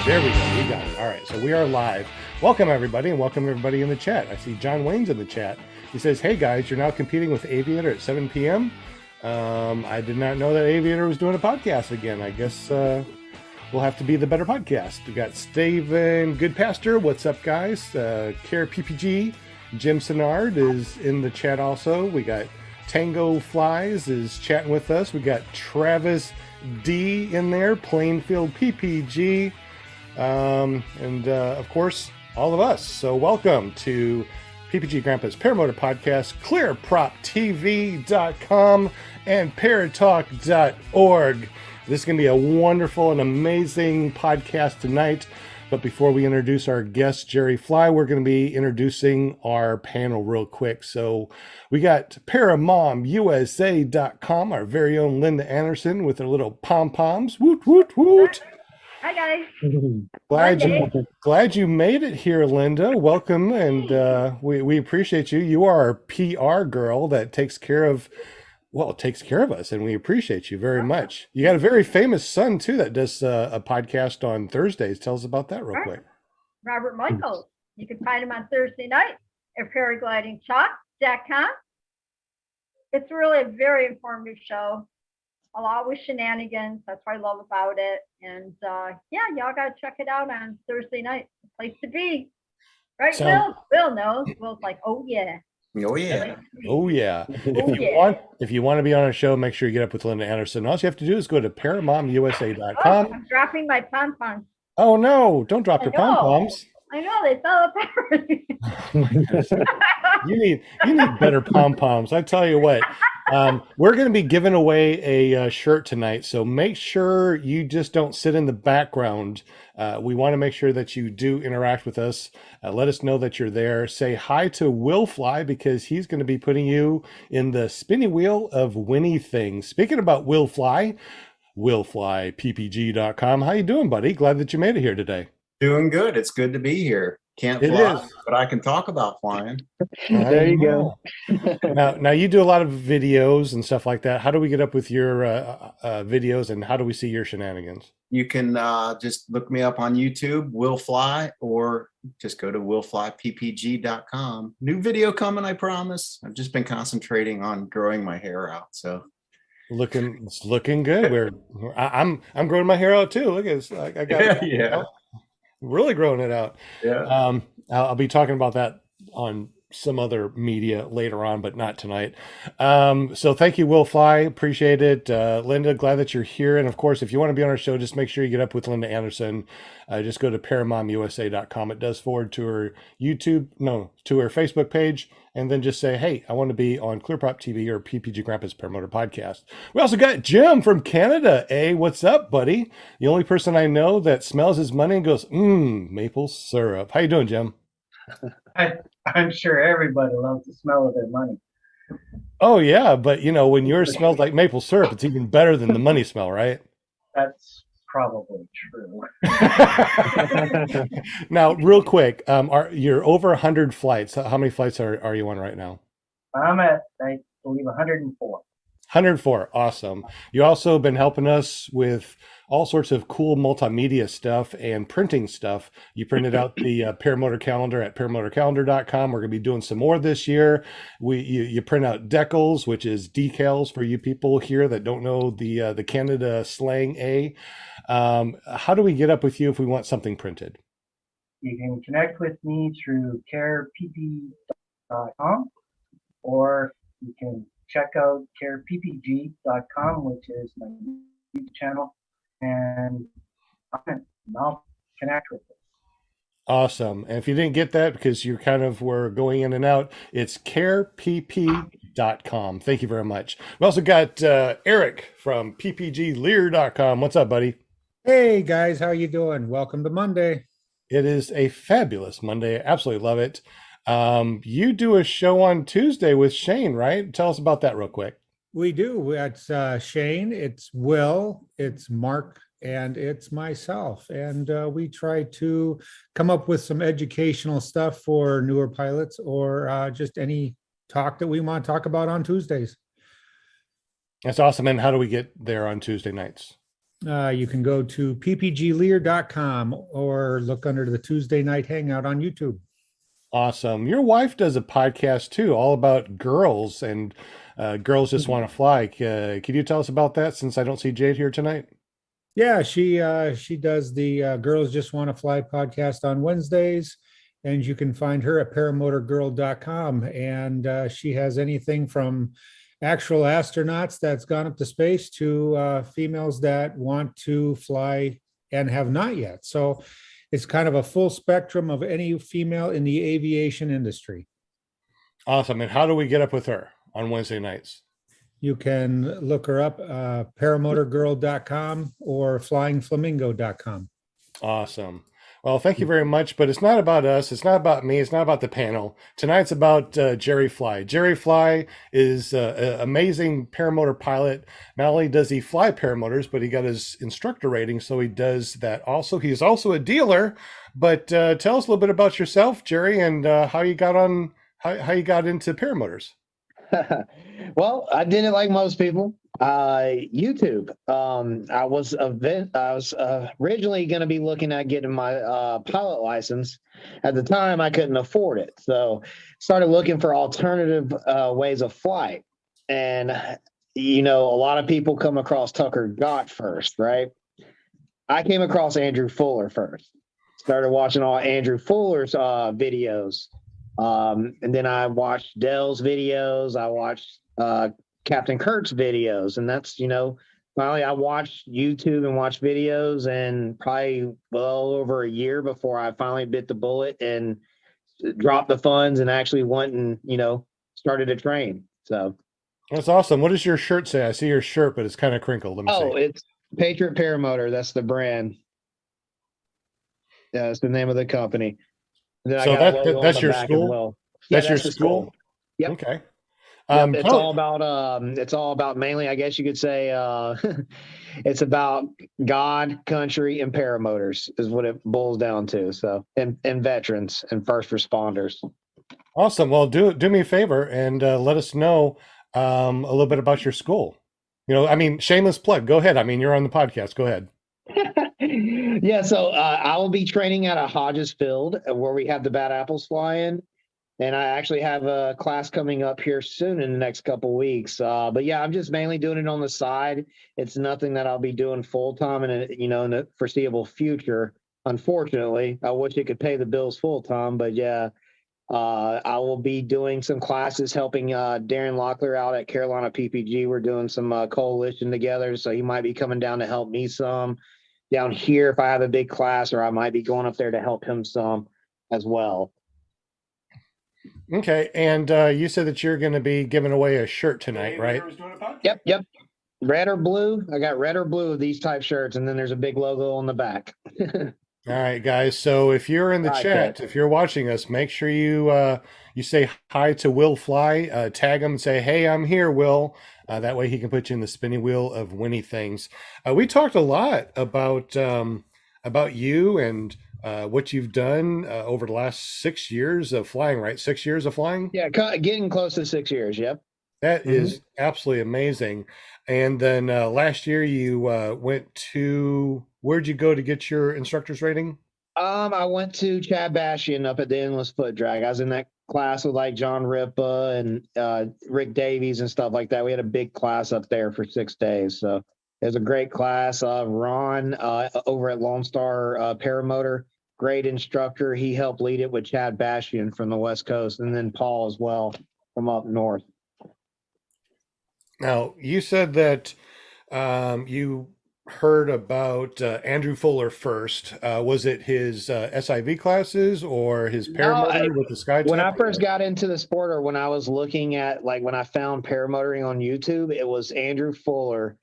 There we go. We got it. All right. So we are live. Welcome, everybody, and welcome everybody in the chat. I see John Wayne's in the chat. He says, hey, guys, you're now competing with Aviator at 7 p.m. I did not know that Aviator was doing a podcast again. I guess we'll have to be the better podcast. We got Steven Goodpasture. What's up, guys? Care PPG. Jim Senard is in the chat also. We got Tango Flies is chatting with us. We got Travis D in there. Plainfield PPG. And of course, all of us. So welcome to PPG Grandpa's Paramotor Podcast, clearproptv.com and paratalk.org. This is going to be a wonderful and amazing podcast tonight. But before we introduce our guest, Jerry Fly, we're going to be introducing our panel real quick. So we got ParaMomUSA.com, our very own Linda Anderson with her little pom-poms. Woot, woot, woot. Hi, guys. Glad you made it here, Linda. Welcome, and we appreciate you. You are our PR girl that takes care of us, and we appreciate you very much. You got a very famous son too that does a podcast on Thursdays. Tell us about that real quick. Robert Michaels. You can find him on Thursday night at paraglidingtalk.com. It's really a very informative show. A lot with shenanigans. That's what I love about it. And yeah, y'all got to check it out on Thursday night. Place to be. Right, Will? Will knows. Will's like, oh, yeah. Oh, yeah. Oh, yeah. If you want to be on our show, make sure you get up with Linda Anderson. All you have to do is go to ParaMomUSA.com. Oh, I'm dropping my pom-poms. Oh, no. Don't drop your pom-poms. I know, they fell apart. Oh my goodness. You need better pom-poms. I tell you what, we're going to be giving away a shirt tonight, so make sure you just don't sit in the background. We want to make sure that you do interact with us. Let us know that you're there. Say hi to Will Fly because he's going to be putting you in the spinny wheel of winning things. Speaking about Will Fly, willflyppg.com. How you doing, buddy? Glad that you made it here today. Doing good. It's good to be here. Can't fly, but I can talk about flying. There you go. Now you do a lot of videos and stuff like that. How do we get up with your videos, and how do we see your shenanigans? You can just look me up on YouTube, Will Fly, or just go to willflyppg.com. New video coming, I promise. I've just been concentrating on growing my hair out, so it's looking good. I'm growing my hair out too. Look at this. I got yeah. Really growing it out. Yeah. I'll be talking about that on some other media later on, but not tonight. So thank you, Will Fly. Appreciate it. Linda, glad that you're here. And of course, if you want to be on our show, just make sure you get up with Linda Anderson. Just go to ParaMomUSA.com. It does forward to her to her Facebook page. And then just say, hey, I want to be on ClearProp TV or PPG Grandpa's Paramotor Podcast. We also got Jim from Canada. Hey, what's up, buddy? The only person I know that smells his money and goes, maple syrup. How you doing, Jim? I'm sure everybody loves the smell of their money. Oh, yeah. But, when yours smells like maple syrup, it's even better than the money smell, right? That's probably true. Now, real quick, you're over 100 flights. How many flights are you on right now? I'm at, I believe, 104. 104. Awesome. You also been helping us with all sorts of cool multimedia stuff and printing stuff. You printed out the Paramotor calendar at paramotorcalendar.com. We're going to be doing some more this year. You print out decals, which is decals for you people here that don't know the Canada slang. How do we get up with you if we want something printed? You can connect with me through carepp.com, or you can check out careppg.com, which is my YouTube channel, and I'll connect with it. Awesome. And if you didn't get that because you were going in and out, it's carepp.com. Thank you very much. We also got Eric from ppglear.com. What's up, buddy? Hey guys, how you doing? Welcome to Monday. It is a fabulous Monday. I absolutely love it. You do a show on Tuesday with Shane, right? Tell us about that real quick. We do. It's Shane, it's Will, it's Mark, and it's myself. And we try to come up with some educational stuff for newer pilots or just any talk that we want to talk about on Tuesdays. That's awesome. And how do we get there on Tuesday nights? You can go to ppglear.com or look under the Tuesday Night Hangout on YouTube. Awesome. Your wife does a podcast too, all about girls and girls just want to fly. Could you tell us about that since I don't see Jade here tonight? Yeah, she does the Girls Just Want to Fly podcast on Wednesdays, and you can find her at paramotorgirl.com. And she has anything from actual astronauts that's gone up to space to females that want to fly and have not yet. So it's kind of a full spectrum of any female in the aviation industry. Awesome. And how do we get up with her on Wednesday nights? You can look her up, paramotorgirl.com or flyingflamingo.com. Awesome. Well, thank you very much. But it's not about us. It's not about me. It's not about the panel. Tonight's about Jerry Fly. Jerry Fly is an amazing paramotor pilot. Not only does he fly paramotors, but he got his instructor rating, so he does that also. He's also a dealer. But tell us a little bit about yourself, Jerry, and how you got into paramotors. Well, I did it like most people. YouTube. I was originally going to be looking at getting my pilot license. At the time, I couldn't afford it, so started looking for alternative ways of flight. And a lot of people come across Tucker Gott first, right? I came across Andrew Fuller first. Started watching all Andrew Fuller's videos. And then I watched Dell's videos. I watched Captain Kurt's videos. And that's, finally I watched YouTube and watched videos, and probably well over a year before I finally bit the bullet and dropped the funds and actually went and, started to train. So that's awesome. What does your shirt say? I see your shirt, but it's kind of crinkled. Let me see. It's Patriot Paramotor. That's the brand. Yeah, that's the name of the company. So that's your school? Well. That's your school. school? Yep. Okay. It's all about mainly, I guess you could say, it's about God, country, and paramotors is what it boils down to. So, and veterans and first responders. Awesome. Well, do me a favor and let us know a little bit about your school. Shameless plug. Go ahead. You're on the podcast. Go ahead. Yeah, so I will be training at a Hodges field where we have the Bad Apples fly in. And I actually have a class coming up here soon in the next couple of weeks. But yeah, I'm just mainly doing it on the side. It's nothing that I'll be doing full time in the foreseeable future. Unfortunately, I wish it could pay the bills full time. But yeah, I will be doing some classes helping Darren Locklear out at Carolina PPG. We're doing some coalition together, so he might be coming down to help me some down here if I have a big class, or I might be going up there to help him some as well. Okay, and you said that you're going to be giving away a shirt tonight, right? Yep. Red or blue. I got red or blue of these type shirts, and then there's a big logo on the back. All right, guys. So if you're in the chat, if you're watching us, make sure you say hi to Will Fly. Tag him and say, "Hey, I'm here, Will." That way he can put you in the spinning wheel of winning things. We talked a lot about you and what you've done over the last 6 years of flying, right? 6 years of flying? Yeah, getting close to 6 years. Yep. That is absolutely amazing. And then last year you went to, where'd you go to get your instructor's rating? I went to Chad Bastion up at the Endless Foot Drag. I was in that class with like John Ripa and Rick Davies and stuff like that. We had a big class up there for 6 days. So it was a great class. Ron over at Lone Star Paramotor, great instructor. He helped lead it with Chad Bastion from the West Coast, and then Paul as well from up north. Now, you said that you heard about Andrew Fuller first. Was it his SIV classes or his paramotor with the Sky? When I first got into the sport, or when I was looking at, like, when I found paramotoring on YouTube, it was Andrew Fuller.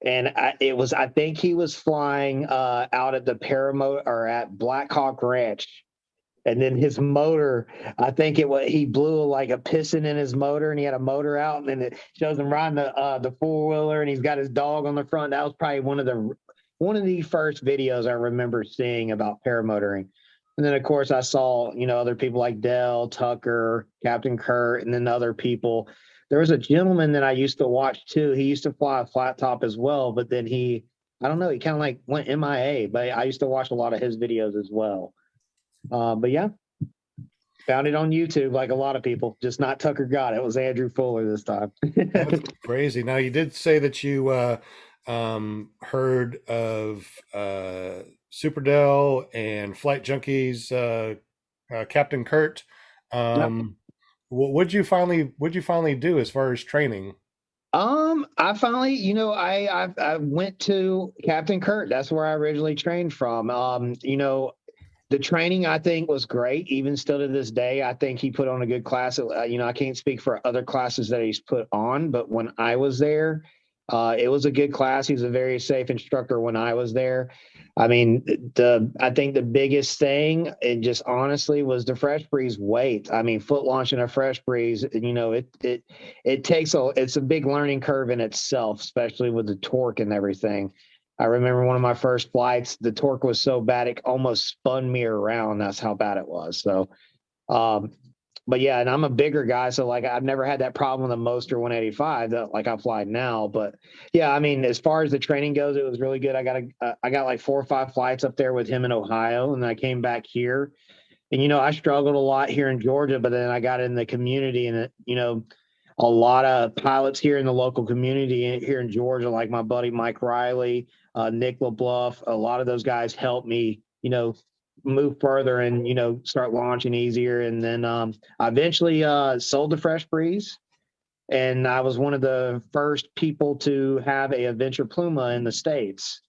And I think he was flying out at the paramotor or at Black Hawk Ranch. And then his motor, I think he blew like a piston in his motor, and he had a motor out, and then it shows him riding the four-wheeler, and he's got his dog on the front. That was probably one of the first videos I remember seeing about paramotoring. And then of course I saw, other people like Dell, Tucker, Captain Kurt, and then other people. There was a gentleman that I used to watch too. He used to fly a flat top as well, but then he I don't know. He kind of like went MIA, but I used to watch a lot of his videos as well. But yeah, found it on YouTube like a lot of people, just not Tucker Got It. It was Andrew Fuller this time. That's crazy. Now you did say that you heard of Superdell and Flight Junkies, Captain Kurt. Yep. What'd you finally do as far as training? I finally, I went to Captain Kurt. That's where I originally trained from. The training I think was great, even still to this day. I think he put on a good class. I can't speak for other classes that he's put on, but when I was there, it was a good class. He's a very safe instructor when I was there. I mean, I think the biggest thing, and just honestly, was the fresh breeze weight. I mean, foot launching a fresh breeze, it's a big learning curve in itself, especially with the torque and everything. I remember one of my first flights, the torque was so bad it almost spun me around. That's how bad it was. So, but yeah, and I'm a bigger guy, so like I've never had that problem with a Moster 185 that like I fly now. But yeah, I mean, as far as the training goes, it was really good. I got like 4 or 5 flights up there with him in Ohio, and then I came back here. And I struggled a lot here in Georgia, but then I got in the community, and a lot of pilots here in the local community here in Georgia, like my buddy Mike Riley, Nick LeBluff, a lot of those guys helped me, move further and start launching easier. And then I eventually sold the Fresh Breeze, and I was one of the first people to have a Adventure Pluma in the States.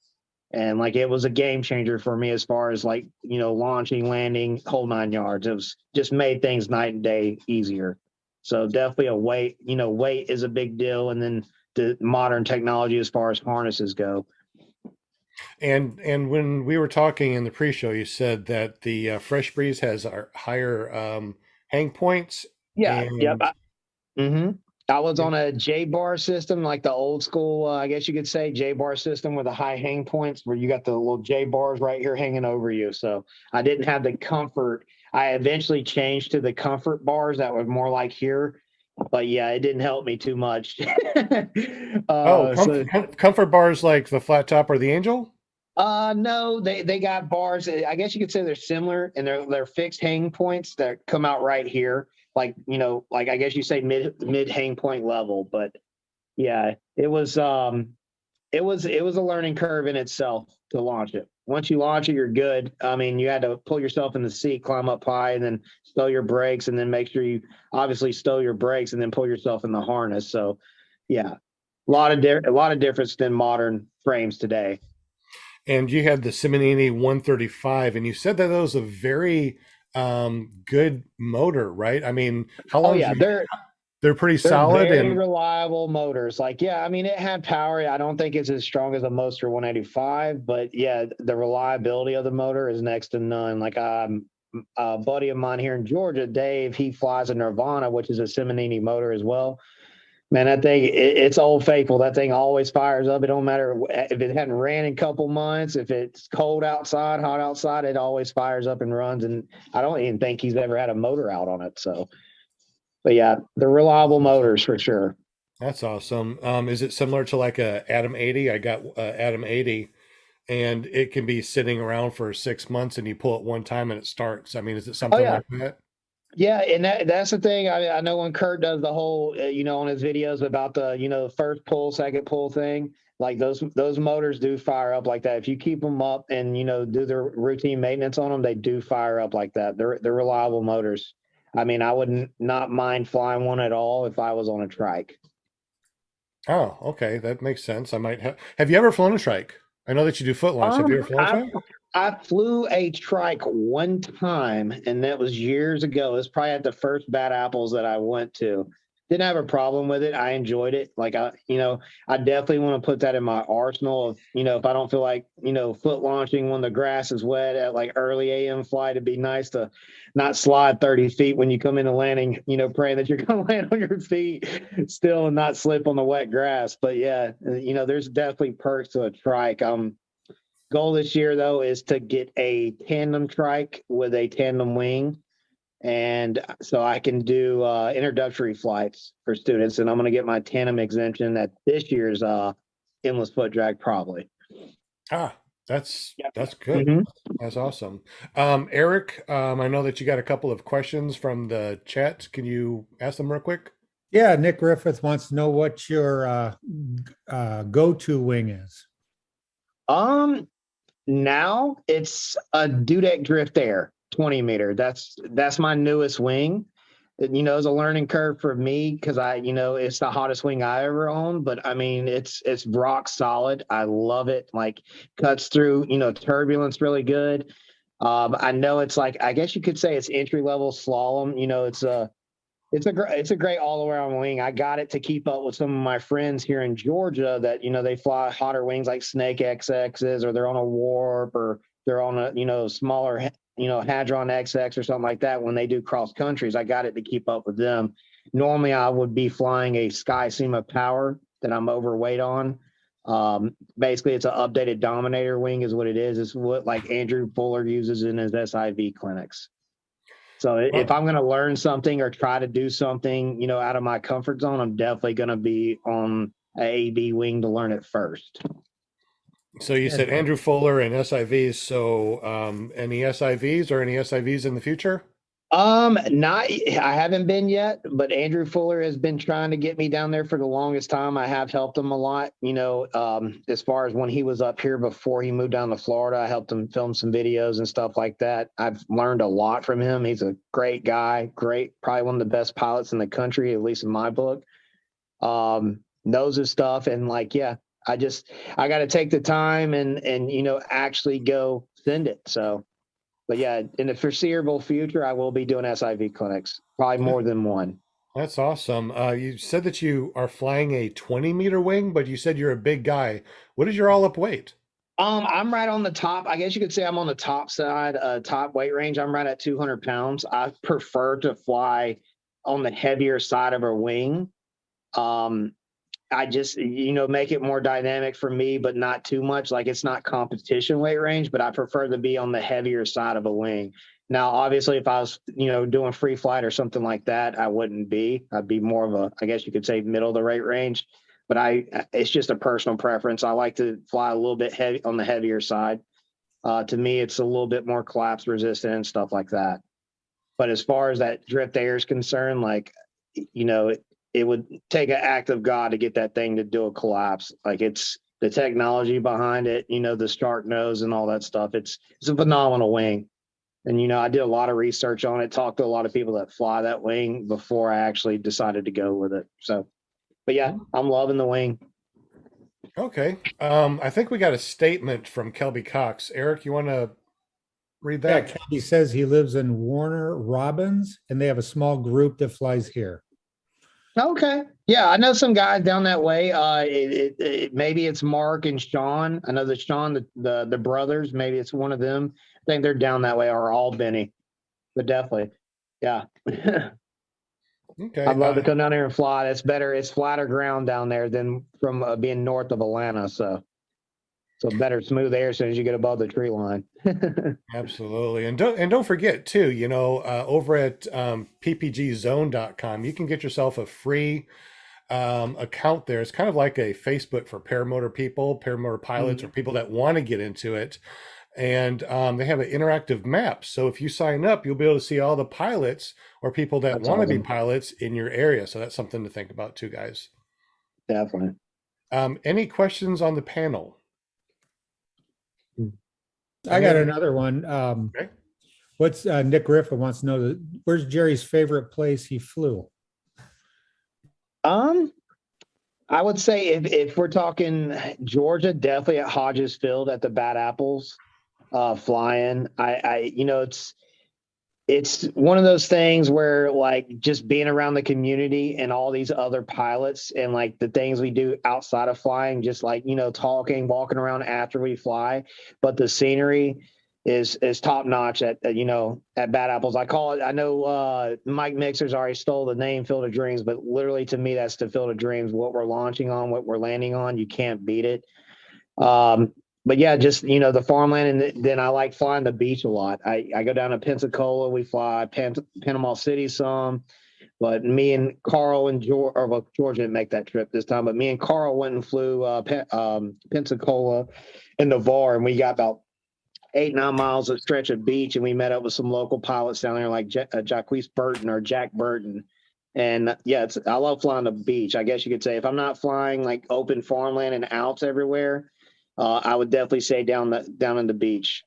And like it was a game changer for me as far as like launching, landing, whole 9 yards. It was just made things night and day easier. So definitely weight is a big deal, and then the modern technology as far as harnesses go. And when we were talking in the pre-show, you said that the Fresh Breeze has higher hang points. Yeah. And Yep. I was on a J-bar system, like the old school, I guess you could say J-bar system with the high hang points where you got the little J-bars right here hanging over you. So I didn't have the comfort. I eventually changed to the comfort bars that were more like here. But yeah, it didn't help me too much. Comfort bars like the Flat Top or the Angel? No, they got bars. I guess you could say they're similar, and they're fixed hang points that come out right here, like like I guess you say mid hang point level. But yeah, it was a learning curve in itself to launch it. Once you launch it, you're good. I mean, you had to pull yourself in the seat, climb up high, and then stow your brakes, and then make sure you obviously stow your brakes, and then pull yourself in the harness. So, yeah, a lot of difference than modern frames today. And you had the Simonini 135, and you said that was a very good motor, right? I mean, how long? Oh yeah, they're pretty solid very and reliable motors. Like, yeah, I mean, it had power. I don't think it's as strong as a Moster 185, but yeah, the reliability of the motor is next to none. Like, a buddy of mine here in Georgia, Dave, he flies a Nirvana, which is a Simonini motor as well. Man, that thing, it's Old Faithful. That thing always fires up. It don't matter if it hadn't ran in a couple months, if it's cold outside, hot outside, it always fires up and runs. And I don't even think he's ever had a motor out on it. So, but yeah, they're reliable motors for sure. That's awesome. Is it similar to like a Atom 80? I got Atom 80, and it can be sitting around for 6 months, and you pull it one time and it starts. I mean, is it something like that? Yeah, and that's the thing. I know when Kurt does the whole, on his videos about the, first pull, second pull thing, like those motors do fire up like that. If you keep them up and, do the routine maintenance on them, they do fire up like that. They're reliable motors. I mean, I would not mind flying one at all if I was on a trike. Oh, okay. That makes sense. I might have you ever flown a trike? I know that you do foot launch. Have you ever flown a trike? I flew a trike one time, and that was years ago. It was probably at the first Bad Apples that I went to. Didn't have a problem with it. I enjoyed it. Like, I definitely want to put that in my arsenal of, if I don't feel like, foot launching when the grass is wet at like early AM flight, it'd be nice to not slide 30 feet when you come into landing, praying that you're going to land on your feet still and not slip on the wet grass. But yeah, there's definitely perks to a trike. Goal this year, though, is to get a tandem trike with a tandem wing. And so I can do introductory flights for students. And I'm going to get my tandem exemption at this year's endless foot drag probably. Ah, that's Yep. that's good. Mhm. That's awesome. Eric, I know that you got a couple of questions from the chat. Can you ask them real quick? Yeah, Nick Griffith wants to know what your go-to wing is. Um, Now it's a Dudek Drift Air 20 meter. That's my newest wing. It's a learning curve for me because it's the hottest wing I ever owned. But I mean, it's rock solid. I love it. Like cuts through, turbulence really good. I know it's like I guess you could say it's entry level slalom. It's a great all around wing. I got it to keep up with some of my friends here in Georgia that they fly hotter wings like Snake XXs, or they're on a Warp, or they're on a smaller Hadron XX or something like that. When they do cross countries, I got it to keep up with them. Normally, I would be flying a Sky Sema Power that I'm overweight on. Basically, it's an updated Dominator wing, is what it is. It's what like Andrew Fuller uses in his SIV clinics. So if Well, I'm going to learn something or try to do something, out of my comfort zone, I'm definitely going to be on a AB wing to learn it first. so you said Andrew Fuller and SIVs. So any SIVs or any SIVs in the future? Not, I haven't been yet, but Andrew Fuller has been trying to get me down there for the longest time. I have helped him a lot, as far as when he was up here before he moved down to Florida, I helped him film some videos and stuff like that. I've learned a lot from him. He's a great guy, probably one of the best pilots in the country, at least in my book. Knows his stuff. And like, yeah, I got to take the time and, actually go send it. So, but yeah, in the foreseeable future, I will be doing SIV clinics, probably more than one. That's awesome. You said that you are flying a 20-meter wing, but you said you're a big guy. What is your all-up weight? I'm right on the top. I guess you could say I'm on the top side, top weight range. I'm right at 200 pounds. I prefer to fly on the heavier side of a wing. Um, I just, make it more dynamic for me, but not too much. Like it's not competition weight range, but I prefer to be on the heavier side of a wing. Now, obviously, if I was, doing free flight or something like that, I wouldn't be. I'd be more of a, I guess you could say, middle of the rate range. But it's just a personal preference. I like to fly a little bit heavy on the heavier side. To me, it's a little bit more collapse resistant and stuff like that. But as far as that drift air is concerned, like, it would take an act of God to get that thing to do a collapse. Like it's the technology behind it, the shark nose and all that stuff. It's a phenomenal wing. And, I did a lot of research on it, talked to a lot of people that fly that wing before I actually decided to go with it. So, but yeah, I'm loving the wing. Okay. I think we got a statement from Kelby Cox. Eric, you want to read Yeah, that? he says he lives in Warner Robins, and they have a small group that flies here. Okay. Yeah, I know some guys down that way. Maybe it's Mark and Sean. I know that Sean, the brothers, maybe it's one of them. I think they're down that way, or all Benny. But definitely, yeah. Okay. I'd love to come down here and fly. It's better. It's flatter ground down there than from being north of Atlanta. So better smooth air as soon as you get above the tree line. Absolutely. And don't forget too, over at ppgzone.com, you can get yourself a free account there. It's kind of like a Facebook for paramotor people, paramotor pilots, or people that want to get into it. And they have an interactive map. So if you sign up, you'll be able to see all the pilots or people that That's want to be awesome. pilots in your area. So that's something to think about too, guys. Definitely. Any questions on the panel? I got another one. Okay. What's Nick Griffith wants to know, where's Jerry's favorite place he flew? I would say if we're talking Georgia, definitely at Hodges Field at the Bad Apples, flying. It's one of those things where like just being around the community and all these other pilots and like the things we do outside of flying, just like, talking, walking around after we fly, but the scenery is top notch at Bad Apples. I call it, I know Mike Mixer's already stole the name Field of Dreams, but literally to me, that's the Field of Dreams. What we're launching on, what we're landing on, you can't beat it. But yeah, just, the farmland. And then I like flying the beach a lot. I go down to Pensacola. We fly Panama City some. But me and Carl and George, or well, George didn't make that trip this time, but me and Carl went and flew Pensacola and Navarre, and we got about 8-9 miles of stretch of beach, and we met up with some local pilots down there, like Jacquees Burton or Jack Burton. And yeah, I love flying the beach. I guess you could say if I'm not flying like open farmland and Alps everywhere, I would definitely say down in the beach.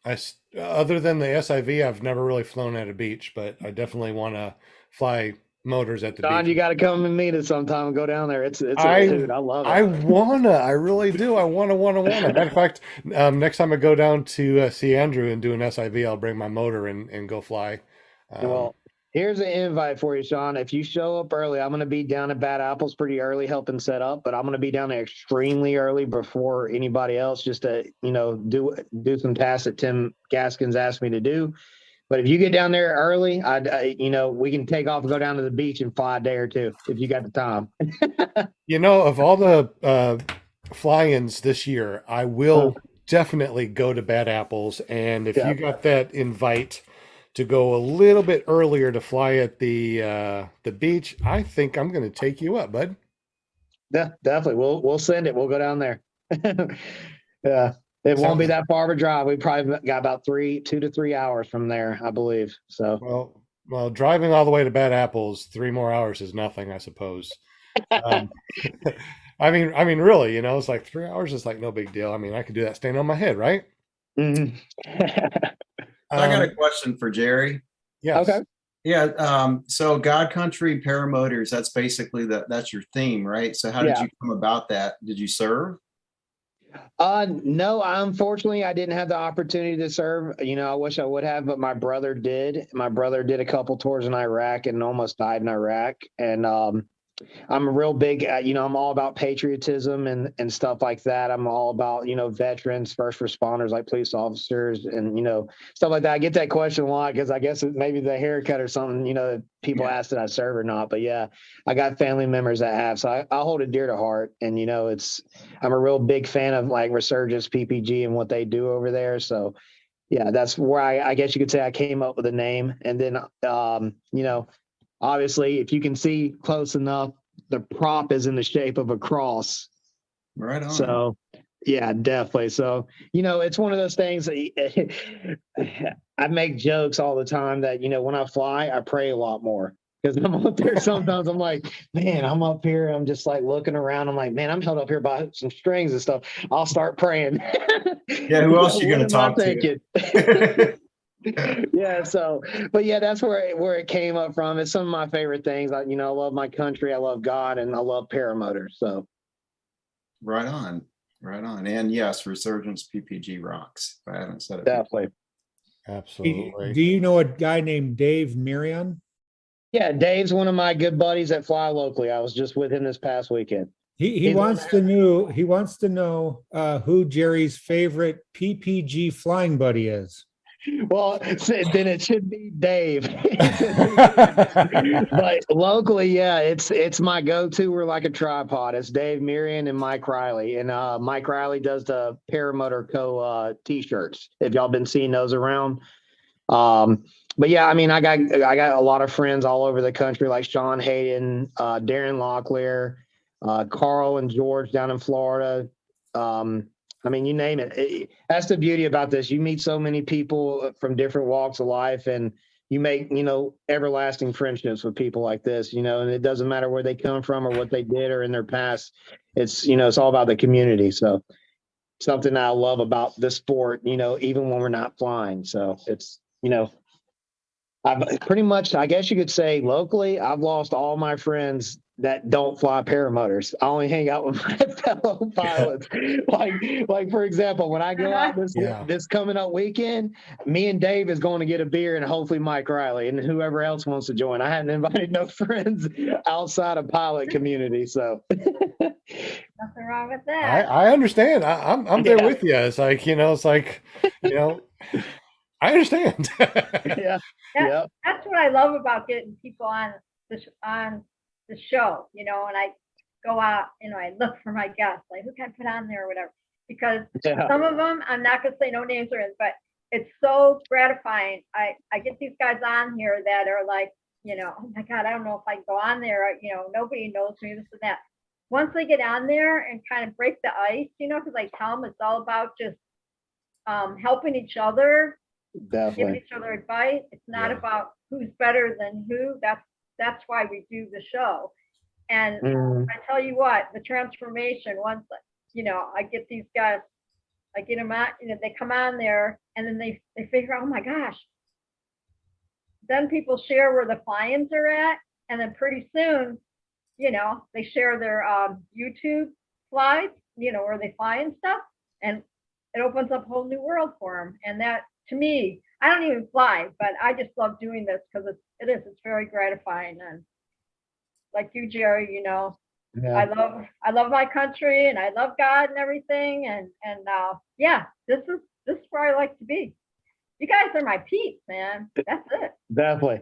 Other than the SIV, I've never really flown at a beach, but I definitely want to fly motors at the Don, beach. you got to come and meet us sometime and go down there. It's a dude. I love it. I really do. I wanna. Matter of fact, next time I go down to see Andrew and do an SIV, I'll bring my motor and go fly. Well, here's an invite for you, Sean. If you show up early, I'm going to be down at Bad Apples pretty early helping set up, but I'm going to be down there extremely early before anybody else, just to, do some tasks that Tim Gaskins asked me to do. But if you get down there early, we can take off and go down to the beach and fly a day or two if you got the time. Of all the fly-ins this year, I will definitely go to Bad Apples. And if you got that invite to go a little bit earlier to fly at the beach, I think I'm going to take you up, bud. Yeah, definitely. We'll send it. We'll go down there. Yeah. It won't be that far of a drive. We probably got about 2 to 3 hours from there, I believe. So well, driving all the way to Bad Apples, 3 more hours is nothing, I suppose. I mean, really, it's like 3 hours is like no big deal. I mean, I could do that staying on my head, right? Mm-hmm. I got a question for Jerry. Yes. Okay. Yeah. So God Country Paramotors, that's basically that's your theme, right? So how did you come about that? Did you serve? No, unfortunately, I didn't have the opportunity to serve. I wish I would have, but my brother did. My brother did a couple tours in Iraq and almost died in Iraq. And I'm a real big, I'm all about patriotism and stuff like that. I'm all about, veterans, first responders like police officers and, stuff like that. I get that question a lot because I guess maybe the haircut or something, people ask that I serve or not. But yeah, I got family members that have. So I hold it dear to heart. And, I'm a real big fan of like Resurgence PPG and what they do over there. So yeah, that's where I guess you could say I came up with the name. And then, obviously, if you can see close enough, the prop is in the shape of a cross. Right on. So, yeah, definitely. So, it's one of those things that I make jokes all the time that, when I fly, I pray a lot more. Because I'm up there sometimes I'm like, man, I'm up here. I'm just like looking around. I'm like, man, I'm held up here by some strings and stuff. I'll start praying. Yeah, who else are you going to talk to? Yeah, but yeah, that's where it came up from. It's some of my favorite things. I love my country, I love God, and I love paramotors. So right on. And yes, Resurgence PPG rocks. I haven't said it. Definitely. Absolutely. Do you know a guy named Dave Miriam? Yeah, Dave's one of my good buddies that fly locally. I was just with him this past weekend. He wants to know who Jerry's favorite PPG flying buddy is. Well, then it should be Dave. But locally, yeah, it's my go-to. We're like a tripod. It's Dave Miriam and Mike Riley. And Mike Riley does the Paramotor Co. T-shirts. If y'all been seeing those around. But yeah, I mean, I got a lot of friends all over the country, like Sean Hayden, Darren Locklear, Carl and George down in Florida. I mean, you name it. That's the beauty about this. You meet so many people from different walks of life and you make, everlasting friendships with people like this, and it doesn't matter where they come from or what they did or in their past. It's, it's all about the community. So something I love about this sport, even when we're not flying. So it's, I've pretty much, I guess you could say locally, I've lost all my friends that don't fly paramotors. I only hang out with my fellow pilots. like for example, when I go out this coming up weekend, me and Dave is going to get a beer and hopefully Mike Riley and whoever else wants to join. I hadn't invited no friends outside of pilot community. So nothing wrong with that. I understand. I'm there with you. It's like, I understand. That's what I love about getting people on the show, and I go out, I look for my guests, like who can I put on there or whatever, because some of them, I'm not going to say no names or anything, but it's so gratifying. I get these guys on here that are like, oh my God, I don't know if I can go on there. Nobody knows me, this and that. Once they get on there and kind of break the ice, because I tell them it's all about just helping each other, giving Definitely. each other advice. It's not Yeah. about who's better than who. That's why we do the show. And Mm, I tell you what, the transformation, once, I get these guys, I get them out, they come on there and then they figure out, oh my gosh. Then people share where the fly-ins are at. And then pretty soon, they share their YouTube slides, where they fly and stuff. And it opens up a whole new world for them. And that, to me, I don't even fly, but I just love doing this because it's very gratifying. And like you, Jerry, yeah. I love my country and I love God and everything. And yeah, this is where I like to be. You guys are my peeps, man. That's it. Definitely.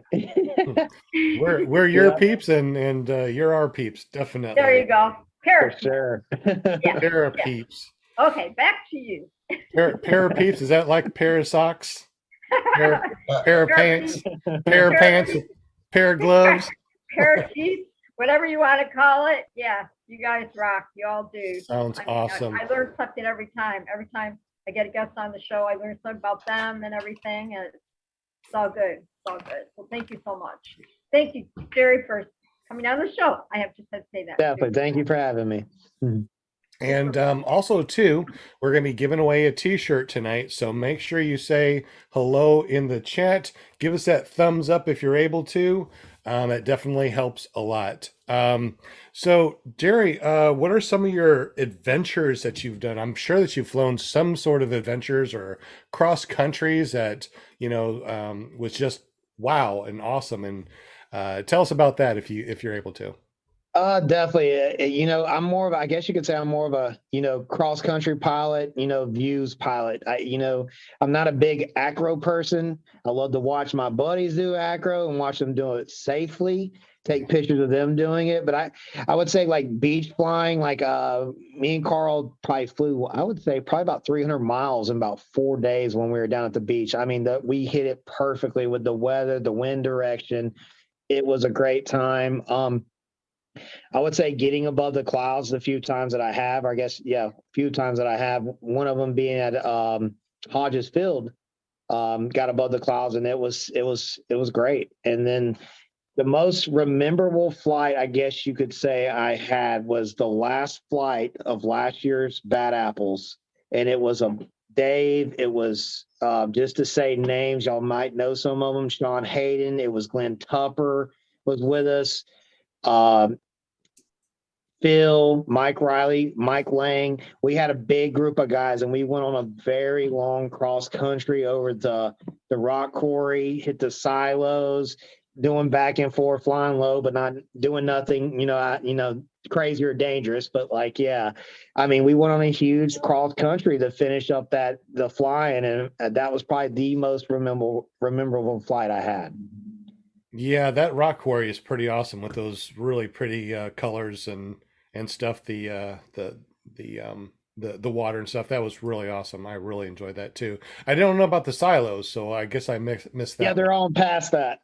We're your Yeah. peeps and you're our peeps, definitely. There you go. For Parachute. sure. Pair of Yeah. peeps. Okay, back to you. Pair of peeps, is that like a pair of socks? Pair of pants? Pair of pants? Pair of gloves? Parachute, whatever you want to call it. Yeah, you guys rock. You all do. Sounds awesome. I learn something every time. Every time I get a guest on the show, I learn something about them and everything. And it's all good. It's all good. Well, thank you so much. Thank you, Jerry, for coming on the show. I have just had to say that. Definitely. Thank you for having me. And also, too, we're going to be giving away a t-shirt tonight. So make sure you say hello in the chat. Give us that thumbs up if you're able to. It definitely helps a lot. So, Jerry, what are some of your adventures that you've done? I'm sure that you've flown some sort of adventures or cross countries that, was just wow and awesome. And tell us about that if you're able to. Definitely. I'm more of, I guess you could say I'm more of a, cross country pilot, views pilot. I'm not a big acro person. I love to watch my buddies do acro and watch them do it safely, take pictures of them doing it. But I would say like beach flying, like me and Carl probably flew, I would say probably about 300 miles in about 4 days when we were down at the beach. I mean, we hit it perfectly with the weather, the wind direction. It was a great time. I would say getting above the clouds a few times that I have, I guess, a few times that I have, one of them being at Hodges Field, got above the clouds and it was great. And then the most memorable flight, I guess you could say I had was the last flight of last year's Bad Apples. And it was Dave, it was just to say names, y'all might know some of them, Sean Hayden, it was Glenn Tupper was with us. Phil, Mike Riley, Mike Lang. We had a big group of guys and we went on a very long cross country over the rock quarry, hit the silos, doing back and forth, flying low, but not doing nothing, crazy or dangerous. But I mean, we went on a huge cross country to finish up the flying. And that was probably the most memorable flight I had. Yeah, that rock quarry is pretty awesome with those really pretty colors and stuff. The water and stuff. That was really awesome. I really enjoyed that too. I don't know about the silos, so I guess I missed that. Yeah, they're all past that.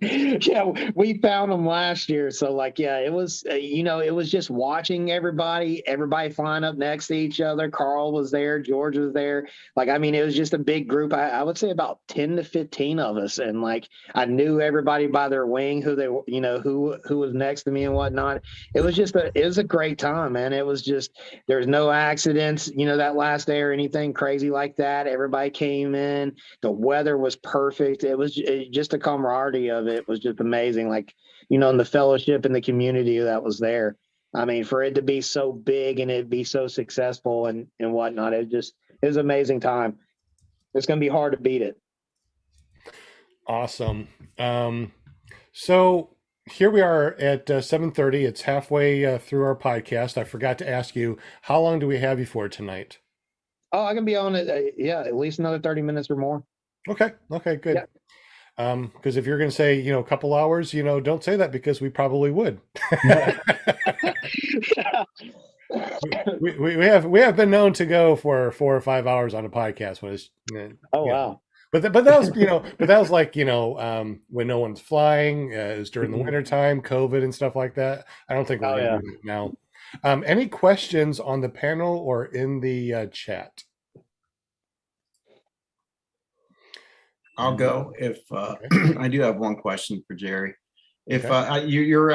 Yeah, we found them last year. So it was, it was just watching everybody flying up next to each other. Carl was there. George was there. It was just a big group. I would say about 10 to 15 of us. And I knew everybody by their wing, who they, who was next to me and whatnot. It was a great time, man. It was just, there's no accidents, that last day or anything crazy like that. Everybody came in. The weather was perfect. It was just the camaraderie of it was just amazing. And the fellowship and the community that was there. I mean, for it to be so big and it be so successful and whatnot, it was an amazing time. It's going to be hard to beat it. Awesome. So here we are at 7:30. It's halfway through our podcast. I forgot to ask you, how long do we have you for tonight? Oh, I can be on it. At least another 30 minutes or more. Okay, good. Yeah. Because if you're going to say, a couple hours, don't say that because we probably would. we have been known to go for 4 or 5 hours on a podcast when it's Oh, you know. wow. But that was but that was like when no one's flying, it was during the winter time, COVID and stuff like that. I don't think we're Oh, gonna yeah. do that now. Any questions on the panel or in the chat? I'll go if I do have one question for Jerry. If Okay. you're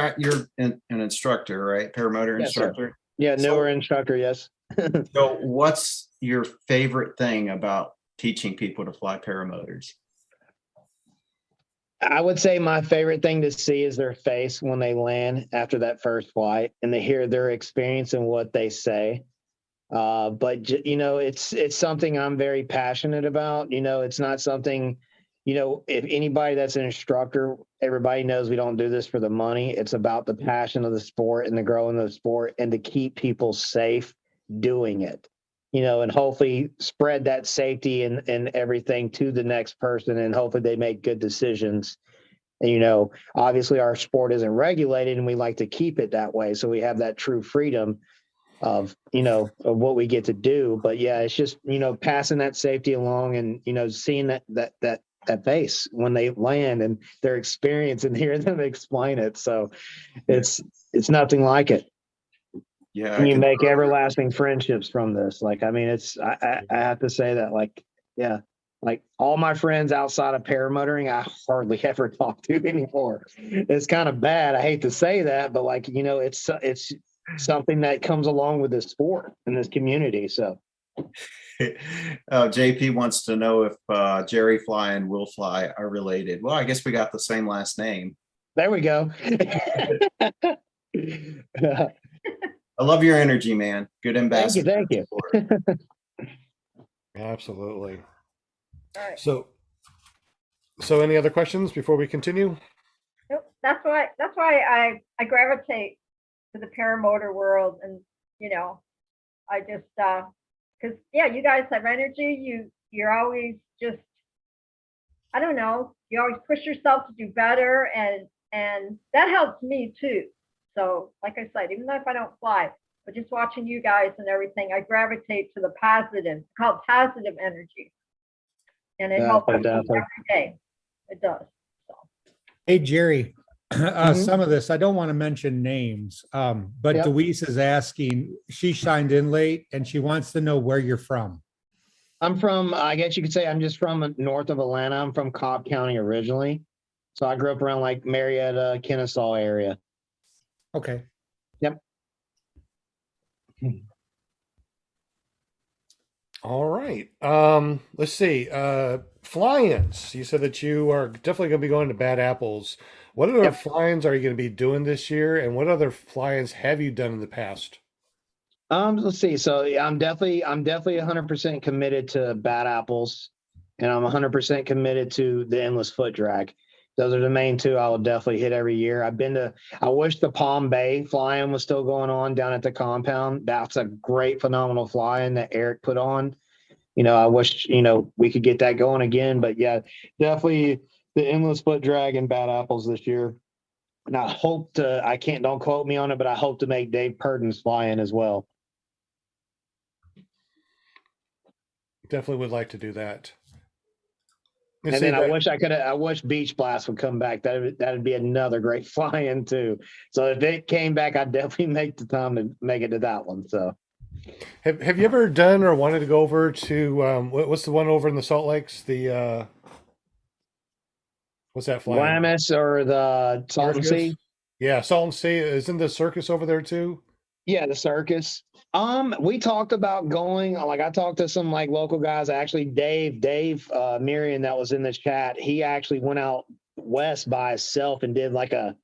an instructor, right? Paramotor Yes, sir. instructor. Yeah, So- newer instructor, yes. So what's your favorite thing about teaching people to fly paramotors? I would say my favorite thing to see is their face when they land after that first flight and they hear their experience and what they say. But it's something I'm very passionate about. It's not something, if anybody that's an instructor, everybody knows we don't do this for the money. It's about the passion of the sport and the growing of the sport and to keep people safe doing it, and hopefully spread that safety and everything to the next person. And hopefully they make good decisions. And, obviously our sport isn't regulated and we like to keep it that way. So we have that true freedom of what we get to do. But yeah, it's just passing that safety along and seeing that face when they land and their experience and hearing them explain it. So it's nothing like it. Yeah, And you make everlasting friendships from this. Like, I mean, I have to say that, like, yeah, like all my friends outside of paramotoring, I hardly ever talk to anymore. It's kind of bad. I hate to say that, but like, it's something that comes along with this sport and this community. So JP wants to know if Jerry Fly and Will Fly are related. Well, I guess we got the same last name. there we go. I love your energy, man. Good ambassador. Thank you. Absolutely. All right. So any other questions before we continue? Nope. That's why I gravitate to the paramotor world, and I just because you guys have energy. You're always just, I don't know, you always push yourself to do better, and that helps me too. So like I said, even though if I don't fly, but just watching you guys and everything, I gravitate to the positive. It's called positive energy, and it helps me every day. It does. So. Hey, Jerry, some of this, I don't want to mention names, but Yep. Deweese is asking, she signed in late and she wants to know where you're from. I'm from, I guess you could say I'm just from north of Atlanta. I'm from Cobb County originally. So I grew up around like Marietta, Kennesaw area. Okay. Yep. All right. Let's see. Fly-ins. You said that you are definitely going to be going to Bad Apples. What other fly-ins are you going to be doing this year, and what other fly-ins have you done in the past? Let's see. So I'm definitely 100% committed to Bad Apples, and I'm 100% committed to the endless foot drag. Those are the main two I will definitely hit every year. I wish the Palm Bay flying was still going on down at the compound. That's a great, phenomenal flying that Eric put on. I wish, we could get that going again, but yeah, definitely the endless foot drag and Bad Apples this year. And I hope don't quote me on it, but I hope to make Dave Purden's flying as well. Definitely would like to do that. And then I wish Beach Blast would come back. That'd be another great fly-in too. So if it came back, I'd definitely make the time to make it to that one. So have you ever done or wanted to go over to what's the one over in the Salt Lakes? The what's that flying? Glamis or the Salton Sea? Yeah, Salton Sea. Isn't the circus over there too? Yeah, the circus. We talked about going, like I talked to some like local guys. Actually, Dave Miriam that was in this chat, he actually went out west by himself and did like a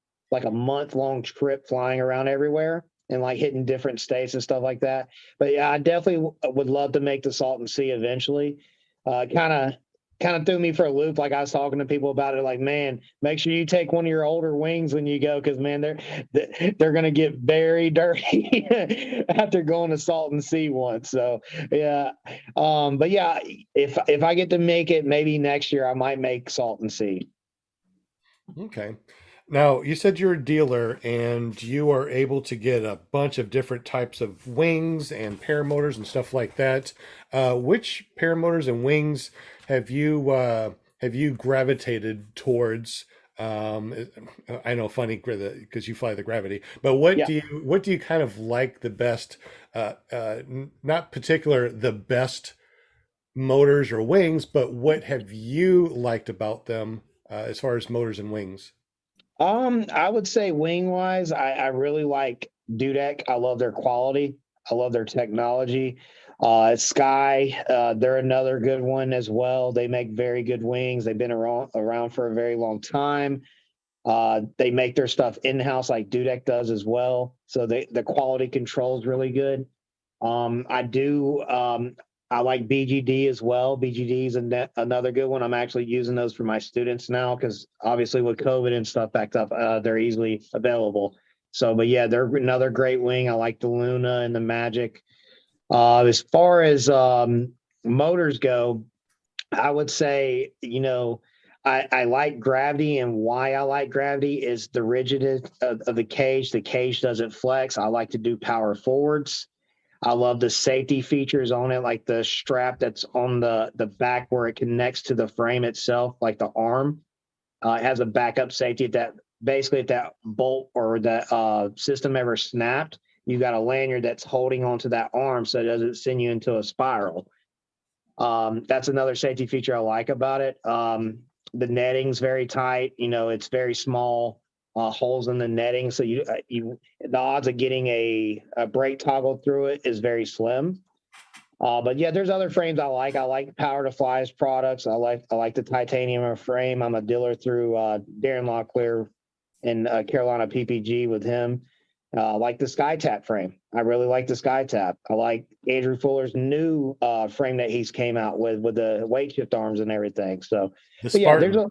month-long trip flying around everywhere and like hitting different states and stuff like that. But yeah, I definitely would love to make the Salton Sea eventually. Kind of threw me for a loop. Like I was talking to people about it, like, man, make sure you take one of your older wings when you go, because man, they're gonna get very dirty after going to Salton Sea once. So yeah, but yeah, if I get to make it, maybe next year I might make Salton Sea. Okay. Now, you said you're a dealer and you are able to get a bunch of different types of wings and paramotors and stuff like that. Which paramotors and wings have you gravitated towards? I know, funny because you fly the Gravity, but Yeah. what do you kind of like the best? Not particular the best motors or wings, but what have you liked about them as far as motors and wings? I would say wing wise, I really like Dudek. I love their quality. I love their technology. Sky, they're another good one as well. They make very good wings. They've been around for a very long time. They make their stuff in house like Dudek does as well. So the quality control is really good. I do. I like BGD as well. BGD is another good one. I'm actually using those for my students now because obviously with COVID and stuff backed up, they're easily available. So, but yeah, they're another great wing. I like the Luna and the Magic. As far as motors go, I would say, I like Gravity, and why I like Gravity is the rigidity of the cage. The cage doesn't flex. I like to do power forwards. I love the safety features on it, like the strap that's on the back where it connects to the frame itself, like the arm. It has a backup safety that basically if that bolt or that system ever snapped, you got a lanyard that's holding onto that arm so it doesn't send you into a spiral. That's another safety feature I like about it. The netting's very tight. It's very small holes in the netting, so the odds of getting a brake toggle through it is very slim. But yeah, there's other frames I like. I like Power to Fly's products. I like the titanium frame. I'm a dealer through Darren Locklear in Carolina PPG with him. Like the SkyTap frame. I really like the SkyTap. I like Andrew Fuller's new frame that he's came out with the weight shift arms and everything. So, The but yeah, Spartan.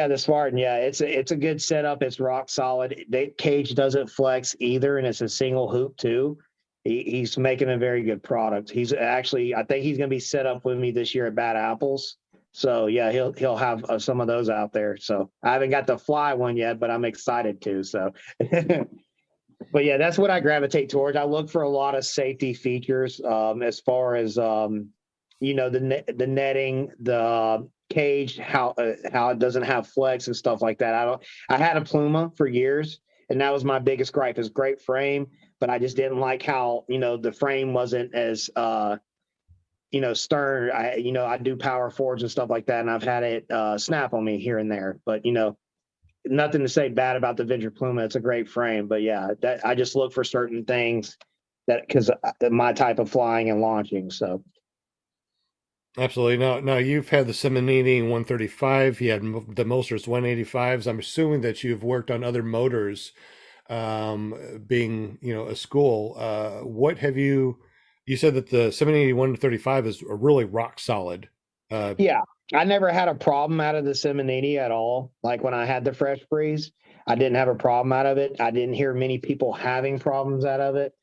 the Spartan. Yeah, it's a good setup. It's rock solid. The cage doesn't flex either, and it's a single hoop too. He's making a very good product. He's actually, I think he's going to be set up with me this year at Bad Apples. So yeah, he'll have some of those out there. So I haven't got the fly one yet, but I'm excited to. So. But yeah, that's what I gravitate towards. I look for a lot of safety features as far as the netting, the cage, how it doesn't have flex and stuff like that. I had a Pluma for years, and that was my biggest gripe. It's great frame, but I just didn't like how the frame wasn't as stern. I do power forwards and stuff like that, and I've had it snap on me here and there. But nothing to say bad about the Venture Pluma. It's a great frame, but yeah, that I just look for certain things that because my type of flying and launching. So Absolutely. Now you've had the Seminini 135. You had the Mosters 185s. I'm assuming that you've worked on other motors, being a school. What have you? You said that the Seminini 135 is a really rock solid. yeah, I never had a problem out of the Seminini at all. Like when I had the Fresh Breeze, I didn't have a problem out of it. I didn't hear many people having problems out of it.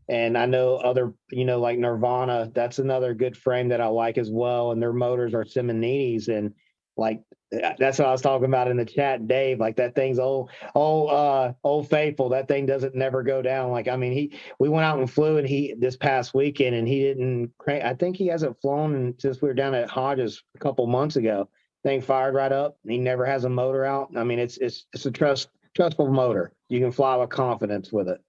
And I know other, like Nirvana, that's another good frame that I like as well. And their motors are Semininis. And like, that's what I was talking about in the chat, Dave. Like that thing's old faithful. That thing doesn't never go down. Like, I mean, we went out and flew and this past weekend and he didn't, I think he hasn't flown since we were down at Hodges a couple months ago. Thing fired right up. He never has a motor out. I mean, it's a trustful motor. You can fly with confidence with it.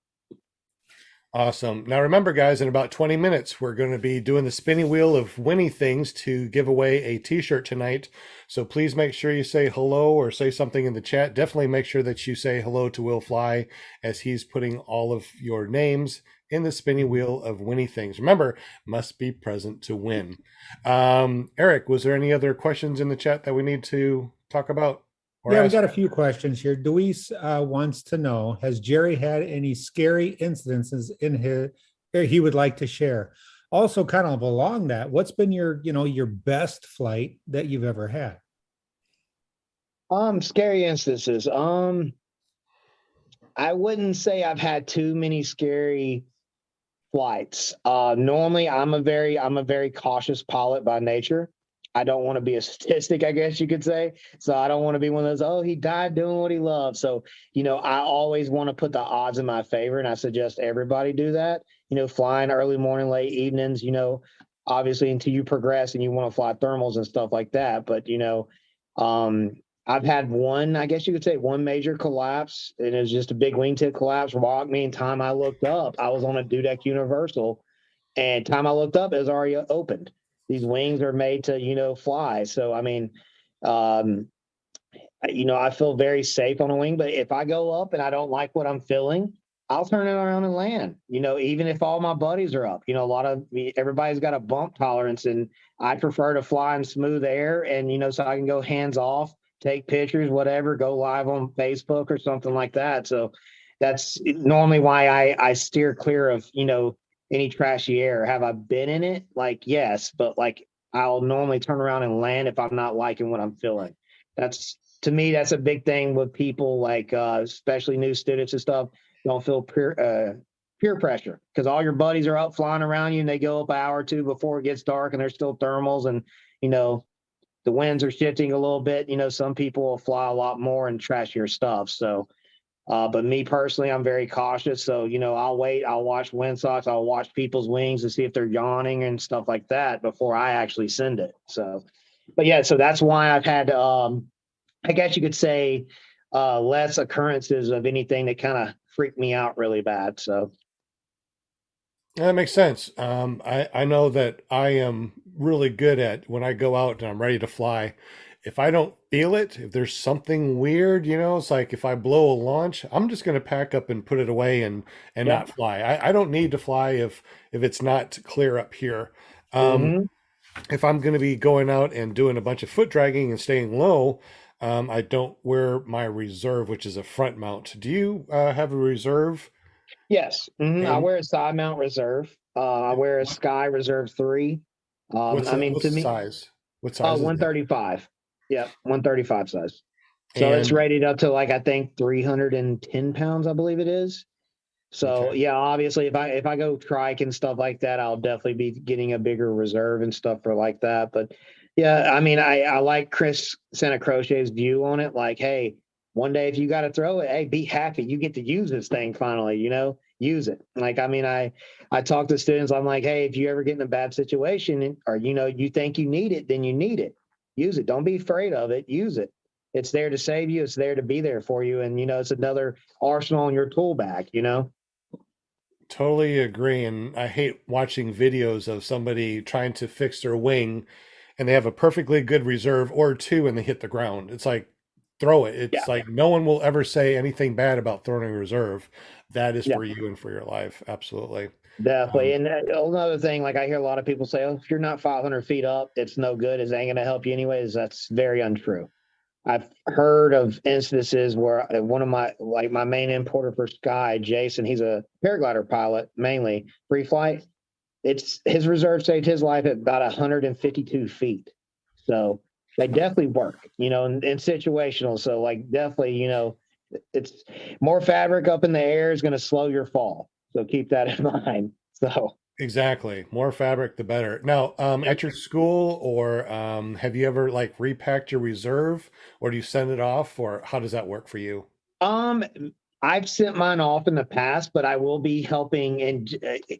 Awesome. Now remember, guys, in about 20 minutes, we're going to be doing the spinning wheel of winning things to give away a t-shirt tonight. So please make sure you say hello or say something in the chat. Definitely make sure that you say hello to Will Fly as he's putting all of your names in the spinning wheel of winning things. Remember, must be present to win. Eric, was there any other questions in the chat that we need to talk about? Yeah, we got a few questions here. Luis wants to know, has Jerry had any scary incidences in he would like to share? Also, kind of along that, what's been your best flight that you've ever had? Scary instances. I wouldn't say I've had too many scary flights. Normally I'm a very cautious pilot by nature. I don't want to be a statistic, I guess you could say. So I don't want to be one of those, oh, he died doing what he loved. So, I always want to put the odds in my favor, and I suggest everybody do that. Flying early morning, late evenings, obviously until you progress and you want to fly thermals and stuff like that. But, um, I've had one, I guess you could say one major collapse, and it was just a big wingtip collapse. Rocked me, and time I looked up, I was on a Dudek Universal, and time I looked up, it was already opened. These wings are made to, fly. So, I mean, um, I feel very safe on a wing, but if I go up and I don't like what I'm feeling, I'll turn it around and land, even if all my buddies are up. Everybody's got a bump tolerance, and I prefer to fly in smooth air, and, so I can go hands off, take pictures, whatever, go live on Facebook or something like that. So that's normally why I steer clear of, any trashy air. Have I been in it? Like, yes, but like I'll normally turn around and land if I'm not liking what I'm feeling. To me, that's a big thing with people, like especially new students and stuff. Don't feel peer pressure, because all your buddies are up flying around you, and they go up an hour or two before it gets dark, and there's still thermals, and the winds are shifting a little bit. Some people will fly a lot more and trashier stuff. So but me personally, I'm very cautious. So, I'll wait, I'll watch windsocks, I'll watch people's wings to see if they're yawning and stuff like that before I actually send it. So, but yeah, so that's why I've had, I guess you could say, less occurrences of anything that kind of freaked me out really bad. So. That makes sense. I know that I am really good at when I go out and I'm ready to fly. If I don't feel it, if there's something weird, it's like if I blow a launch, I'm just going to pack up and put it away and Yeah. not fly. I don't need to fly if it's not clear up here. Mhm. If I'm going to be going out and doing a bunch of foot dragging and staying low, I don't wear my reserve, which is a front mount. Do you have a reserve? Yes. I And wear a side mount reserve. I wear a Sky Reserve 3. I mean, what's to the me, size? What size is that? 135. Yeah, 135 size. So it's And rated up to, like, I think 310 pounds, I believe it is. So okay. yeah, obviously if I go trike and stuff like that, I'll definitely be getting a bigger reserve and stuff for like that. But yeah, I mean, I like Chris Santa Croce's view on it. Like, hey, one day if you got to throw it, hey, be happy you get to use this thing finally. Use it. Like, I mean, I talk to students. I'm like, hey, if you ever get in a bad situation, or you think you need it, then you need it. Use it. Don't be afraid of it. Use it. It's there to save you. It's there to be there for you. And it's another arsenal in your tool bag. Totally agree. And I hate watching videos of somebody trying to fix their wing and they have a perfectly good reserve or two and they hit the ground. It's like, throw it. Yeah. It's like no one will ever say anything bad about throwing a reserve. That is Yeah. for you and for your life. Absolutely. Definitely. And another thing, like I hear a lot of people say, oh, if you're not 500 feet up, it's no good. It ain't going to help you anyways. That's very untrue. I've heard of instances where one of my main importer for Sky, Jason, he's a paraglider pilot, mainly free flight. It's his reserve saved his life at about 152 feet. So they definitely work, and situational. So like definitely, it's more fabric up in the air is going to slow your fall. So keep that in mind. So Exactly. More fabric, the better. Now, yep. at your school or have you ever like repacked your reserve or do you send it off or how does that work for you? Um, I've sent mine off in the past, but I will be helping. And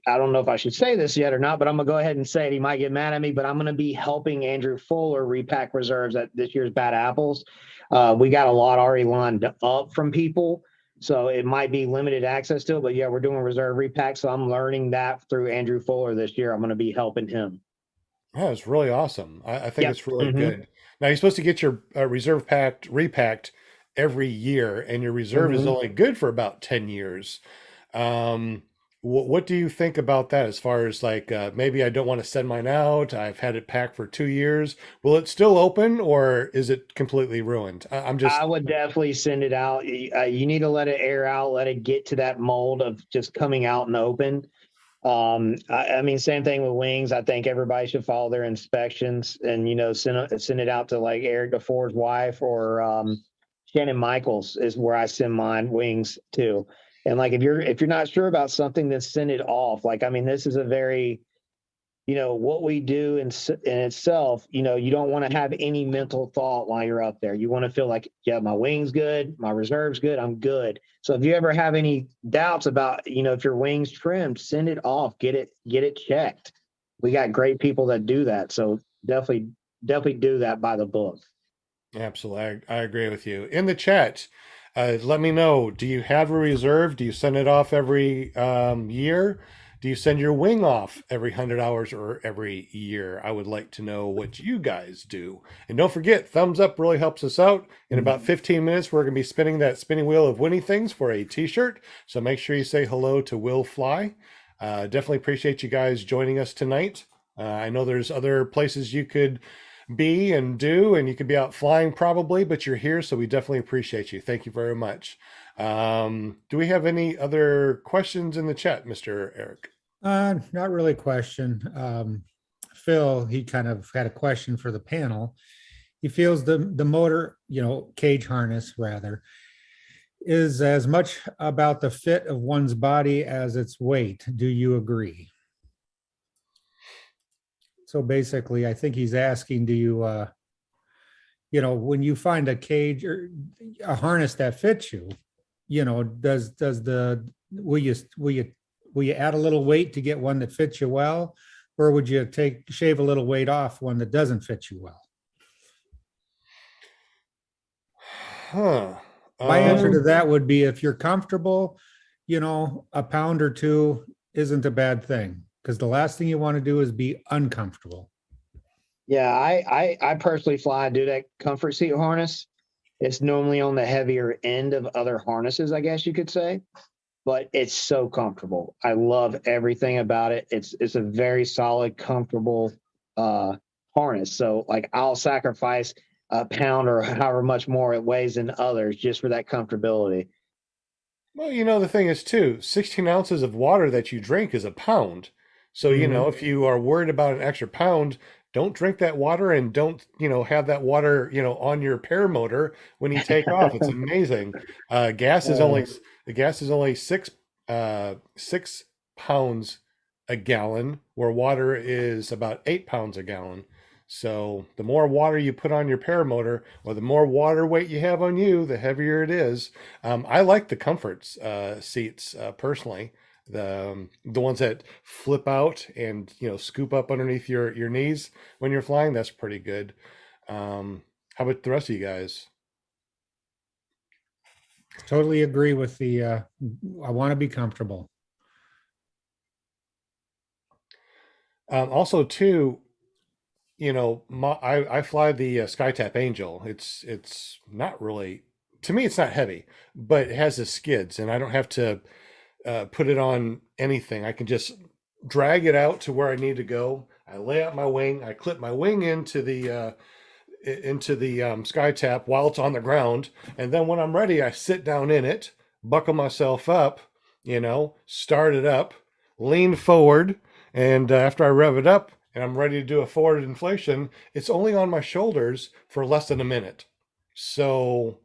I don't know if I should say this yet or not, but I'm gonna go ahead and say it. He might get mad at me, but I'm gonna be helping Andrew Fuller repack reserves at this year's Bad Apples. We got a lot already lined up from people, so it might be limited access to it. But yeah, we're doing reserve repack, so I'm learning that through Andrew Fuller this year. I'm gonna be helping him. Yeah, it's really awesome. I think Yep. it's really good. Now you're supposed to get your reserve packed, repacked every year, and your reserve is Hmm. only good for about 10 years. What do you think about that as far as like maybe I don't want to send mine out? I've had it packed for 2 years. Will it still open or is it completely ruined? I'm I just would definitely send it out. You need to let it air out, let it get to that mold of just coming out and open. I mean, same thing with wings. I think everybody should follow their inspections and, send it out to like Eric DeFore's wife or Shannon Michaels is where I send mine wings to. And like, if you're not sure about something, then send it off. Like, I mean, this is a very what we do in itself, you don't want to have any mental thought while you're up there. You want to feel like, yeah, my wing's good, my reserve's good, I'm good. So if you ever have any doubts about, if your wing's trimmed, send it off, get it checked. We got great people that do that. So definitely do that by the book. Absolutely. I agree with you. In the chat, let me know, do you have a reserve? Do you send it off every year? Do you send your wing off every 100 hours or every year? I would like to know what you guys do. And don't forget, thumbs up really helps us out. In about 15 minutes, we're going to be spinning that spinning wheel of winning things for a t-shirt. So make sure you say hello to Will Fly. Definitely appreciate you guys joining us tonight. I know there's other places you could be and do, and you could be out flying probably, but you're here, so we definitely appreciate you. Thank you very much. Do we have any other questions in the chat, Mr. Eric? Not really a question. Phil, he kind of had a question for the panel. He feels the motor, cage harness rather, is as much about the fit of one's body as its weight. Do you agree? So basically, I think he's asking, do you, when you find a cage or a harness that fits you, will you add a little weight to get one that fits you well, or would you shave a little weight off one that doesn't fit you well? My answer to that would be, if you're comfortable, a pound or two isn't a bad thing, because the last thing you want to do is be uncomfortable. Yeah, I personally fly do that comfort seat harness. It's normally on the heavier end of other harnesses, I guess you could say, but it's so comfortable. I love everything about it. It's a very solid, comfortable harness. So like, I'll sacrifice a pound or however much more it weighs than others just for that comfortability. Well, the thing is too, 16 ounces of water that you drink is a pound. So, if you are worried about an extra pound, don't drink that water, and don't, have that water, on your paramotor when you take off. It's amazing. Gas is only 6 pounds a gallon, where water is about 8 pounds a gallon. So the more water you put on your paramotor, or the more water weight you have on you, the heavier it is. I like the comfort seats personally. The ones that flip out and scoop up underneath your knees when you're flying, that's pretty good. How about the rest of you guys? Totally agree with the I want to be comfortable. Also too, I fly the SkyTap Angel. It's not really, to me, it's not heavy, but it has the skids, and I don't have to put it on anything. I can just drag it out to where I need to go. I lay out my wing. I clip my wing into the SkyTap while it's on the ground, and then when I'm ready, I sit down in it, buckle myself up, start it up, lean forward, and after I rev it up and I'm ready to do a forward inflation, it's only on my shoulders for less than a minute. So,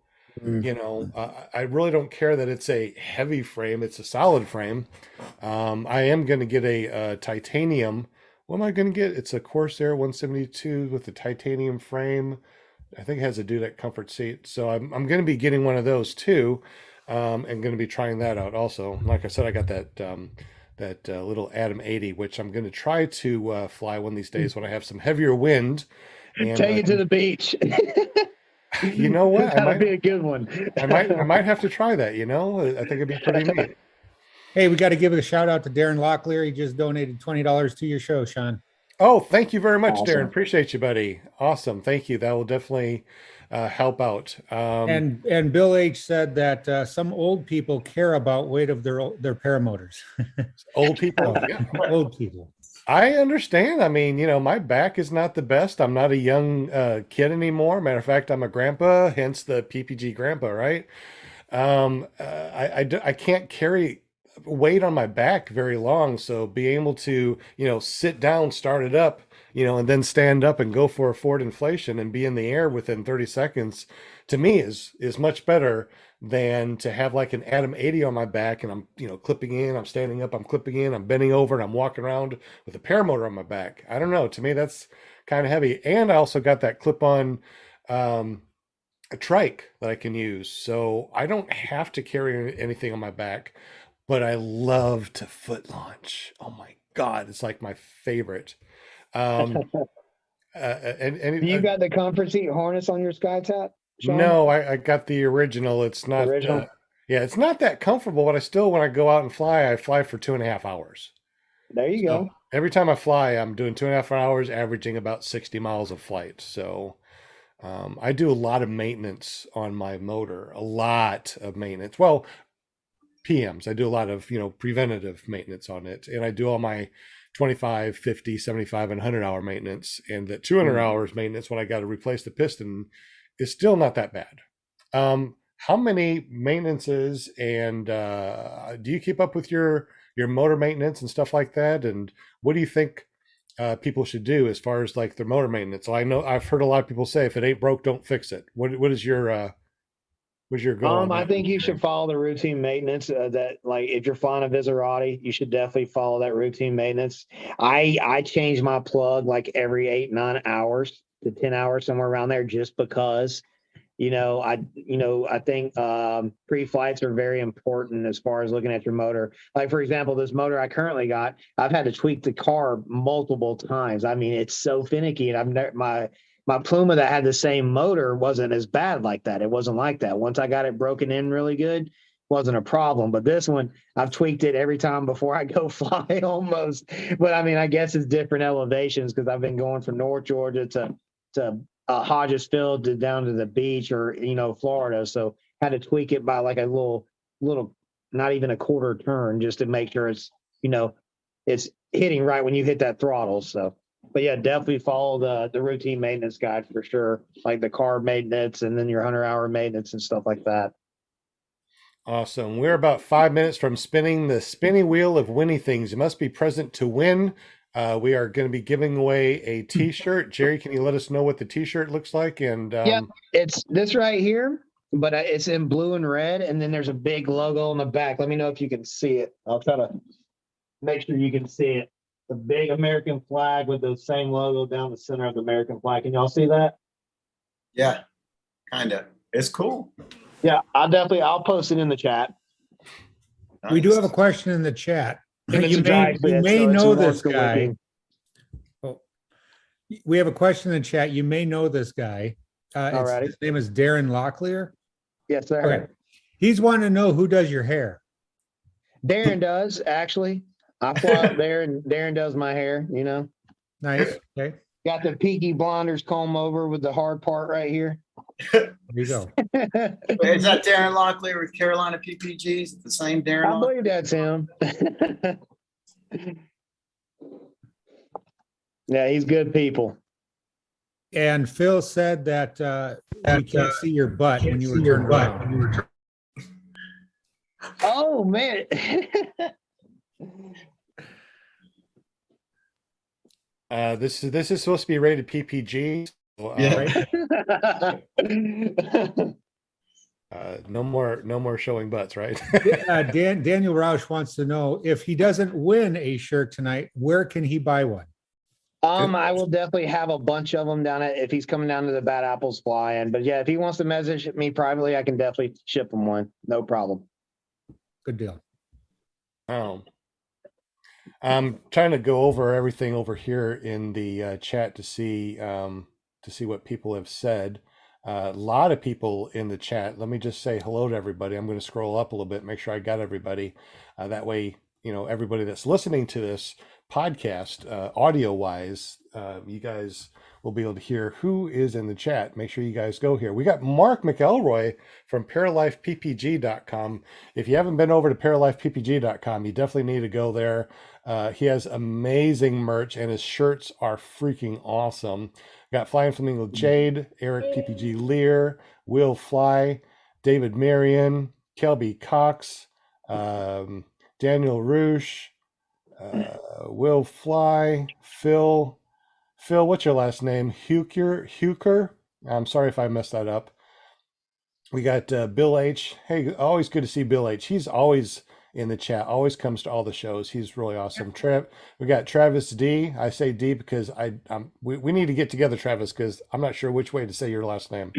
I really don't care that it's a heavy frame. It's a solid frame. I am going to get a titanium. What am I going to get? It's a Corsair 172 with a titanium frame. I think it has a Dudek comfort seat. So I'm going to be getting one of those too, and going to be trying that out also. Like I said, I got that little Atom 80, which I'm going to try to fly one of these days when I have some heavier wind. And take it to the beach. You know what? That'd be a good one. I might have to try that. I think it'd be pretty neat. Hey, we got to give a shout out to Darren Locklear. He just donated $20 to your show, Sean. Oh, thank you very much, Awesome. Darren. Appreciate you, buddy. Awesome. Thank you. That will definitely help out. And Bill H said that some old people care about weight of their paramotors. Old people. Yeah. Old people. I understand. I mean, my back is not the best. I'm not a young kid anymore. Matter of fact, I'm a grandpa, hence the PPG grandpa, right? I can't carry weight on my back very long. So being able to, sit down, start it up, and then stand up and go for a forward inflation and be in the air within 30 seconds, to me is much better than to have like an Atom 80 on my back and I'm, clipping in, I'm standing up, I'm clipping in, I'm bending over, and I'm walking around with a paramotor on my back. I don't know. To me, that's kind of heavy. And I also got that clip-on a trike that I can use. So I don't have to carry anything on my back, but I love to foot launch. Oh my God, it's like my favorite. Um, You got the comfort seat harness on your SkyTap, Sean? No, I got the original. It's not, Original? yeah, it's not that comfortable, but I still, when I go out and fly, I fly for 2.5 hours. There you So go. every time I fly, I'm doing 2.5 hours, averaging about 60 miles of flight. So I do a lot of maintenance on my motor, a lot of maintenance. Well, PMs. I do a lot of, preventative maintenance on it. And I do all my 25, 50, 75, and 100-hour maintenance. And the 200 hours maintenance when I got to replace the piston is still not that bad. How many maintenances and do you keep up with your motor maintenance and stuff like that? And what do you think people should do as far as like their motor maintenance? So I know I've heard a lot of people say if it ain't broke, don't fix it. What is your what's your goal on I that? think you should follow the routine maintenance that, like, if you're flying a Viserati, you should definitely follow that routine maintenance. I change my plug like every 8-9 hours to 10 hours, somewhere around there, just because, I think pre-flights are very important as far as looking at your motor. Like, for example, this motor I currently got, I've had to tweak the carb multiple times. I mean, it's so finicky, and I've never, my Pluma that had the same motor wasn't as bad like that. It wasn't like that. Once I got it broken in really good, wasn't a problem. But this one, I've tweaked it every time before I go fly almost. But I mean, I guess it's different elevations because I've been going from North Georgia to Hodges Field to down to the beach or, Florida. So had to tweak it by like a little, not even a quarter turn just to make sure it's hitting right when you hit that throttle. So. But yeah, definitely follow the routine maintenance guide for sure, like the carb maintenance and then your 100-hour maintenance and stuff like that. Awesome. We're about 5 minutes from spinning the spinning wheel of winning things. You must be present to win. We are going to be giving away a T-shirt. Jerry, can you let us know what the T-shirt looks like? And yeah, it's this right here, but it's in blue and red, and then there's a big logo on the back. Let me know if you can see it. I'll try to make sure you can see it. The big American flag with the same logo down the center of the American flag. Can y'all see that? Yeah, kind of. It's cool. Yeah, I'll post it in the chat. Nice. We do have a question in the chat. You may know this guy. Oh, we have a question in the chat. You may know this guy. His name is Darren Locklear. Yes, sir. Okay. He's wanting to know who does your hair. Darren does, actually. I fly up there and Darren does my hair, Nice. Okay. Got the Peaky Blinders comb over with the hard part right here. There you go. Is that Darren Locklear with Carolina PPGs? The same Darren? I believe that's him. Yeah, he's good people. And Phil said that we can't see your butt when you were turned around. Oh, man. This is supposed to be rated PPG. So, no more showing butts, right? Daniel Roush wants to know if he doesn't win a shirt tonight, where can he buy one? I will definitely have a bunch of them down if he's coming down to the Bad Apples fly-in. But yeah, if he wants to message me privately, I can definitely ship him one. No problem. Good deal. I'm trying to go over everything over here in the chat to see what people have said. A lot of people in the chat. Let me just say hello to everybody. I'm going to scroll up a little bit, make sure I got everybody. That way, everybody that's listening to this podcast, audio wise, you guys will be able to hear who is in the chat. Make sure you guys go here. We got Mark McElroy from ParalifePPG.com. If you haven't been over to ParalifePPG.com, you definitely need to go there. He has amazing merch and his shirts are freaking awesome. Got Flying Flamingo Jade, Eric PPG Lear, Will Fly, David Marion, Kelby Cox, Daniel Roosh, Will Fly, Phil, what's your last name? Huker? I'm sorry if I messed that up. We got Bill H. Hey, always good to see Bill H. He's always in the chat, always comes to all the shows. He's really awesome. We got Travis D. I say D because we need to get together, Travis, because I'm not sure which way to say your last name.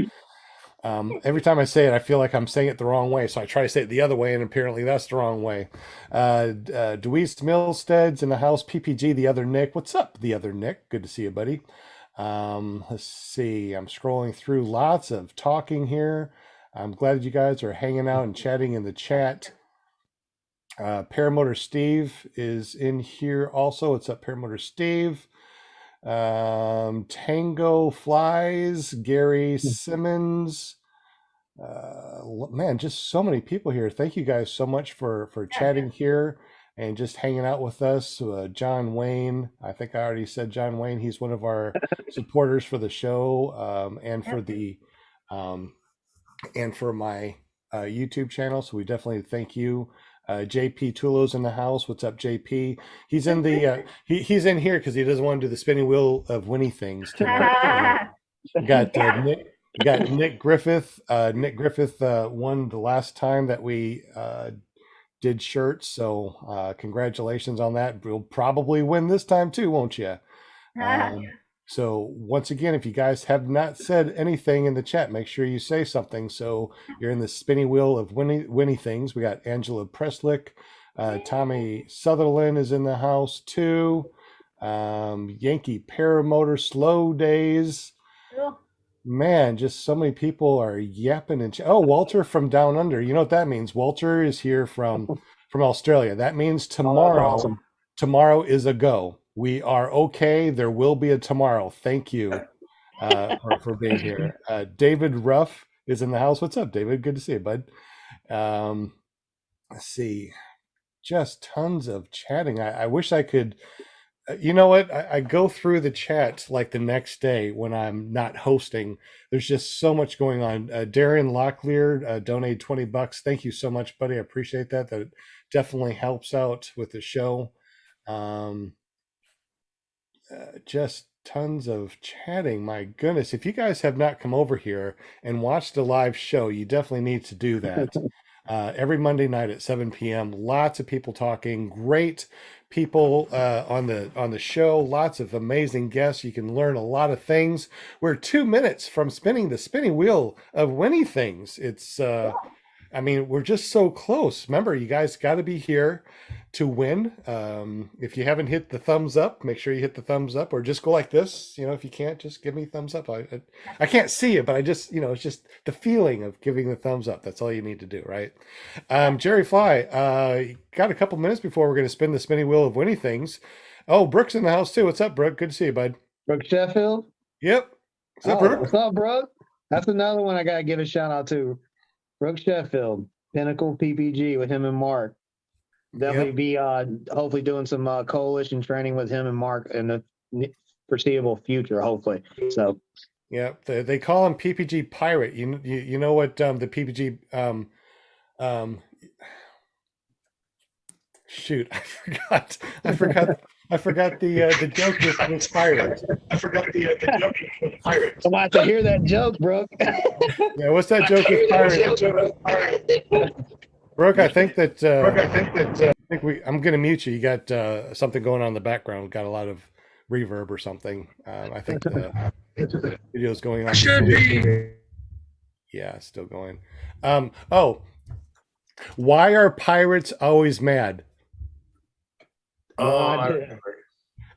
Every time I say it, I feel like I'm saying it the wrong way. So I try to say it the other way, and apparently that's the wrong way. Deweese Milstead's in the house. PPG, the other Nick. What's up, the other Nick? Good to see you, buddy. Let's see. I'm scrolling through lots of talking here. I'm glad you guys are hanging out and chatting in the chat. Paramotor Steve is in here also. What's up, Paramotor Steve? Tango Flies, Gary Simmons. Man, just so many people here. Thank you guys so much for chatting here and just hanging out with us. John Wayne, I think I already said John Wayne. He's one of our supporters for the show, and for the and for my YouTube channel. So we definitely thank you. JP Tulo's in the house. What's up, JP? He's in the he's in here because he doesn't want to do the spinning wheel of Winnie things tonight. We got Nick Griffith. Nick Griffith won the last time that we did shirts. So congratulations on that. We'll probably win this time too, won't you? So once again, if you guys have not said anything in the chat, make sure you say something. So you're in the spinning wheel of Winnie things. We got Angela Preslick, Tommy Sutherland is in the house too. Yankee Paramotor, Slow Days. Man, just so many people are yapping and oh, Walter from Down Under. You know what that means? Walter is here from Australia. That means tomorrow. Awesome. Tomorrow is a go. We are okay. There will be a tomorrow. Thank you for being here. David Ruff is in the house. What's up, David? Good to see you, bud. Let's see. Just tons of chatting. I wish I could. You know what? I go through the chat like the next day when I'm not hosting. There's just so much going on. Darian Locklear donated $20. Thank you so much, buddy. I appreciate that. That definitely helps out with the show. Just tons of chatting. My goodness. If you guys have not come over here and watched a live show, you definitely need to do that. Every Monday night at 7 p.m. Lots of people talking. Great people on the show. Lots of amazing guests. You can learn a lot of things. We're 2 minutes from spinning the spinning wheel of Winnie things. It's I mean, we're just so close. Remember, you guys got to be here to win. If you haven't hit the thumbs up, make sure you hit the thumbs up, or just go like this. You know, if you can't, just give me a thumbs up. I can't see it, but I just, it's just the feeling of giving the thumbs up. That's all you need to do, right? Jerry Fly, got a couple minutes before we're going to spin the spinning wheel of Winnie things. Oh, Brooke's in the house too. What's up, Brooke? Good to see you, bud. Brooke Sheffield. Yep. What's up, Brooke? What's up, Brooke? That's another one I got to give a shout out to. Brooke Sheffield, Pinnacle PPG with him and Mark. Definitely be hopefully doing some coalition training with him and Mark in the foreseeable future, hopefully. So, yeah, they call him PPG Pirate. You know what the PPG shoot, I forgot the joke with Pirate. I forgot the joke with Pirate. I'm about to hear that joke, Brooke. Yeah, what's that joke with Pirate? Brooke, I think I'm going to mute you. You got something going on in the background. Got a lot of reverb or something. I think the video's going on. Should be. Yeah, it's still going. Why are pirates always mad?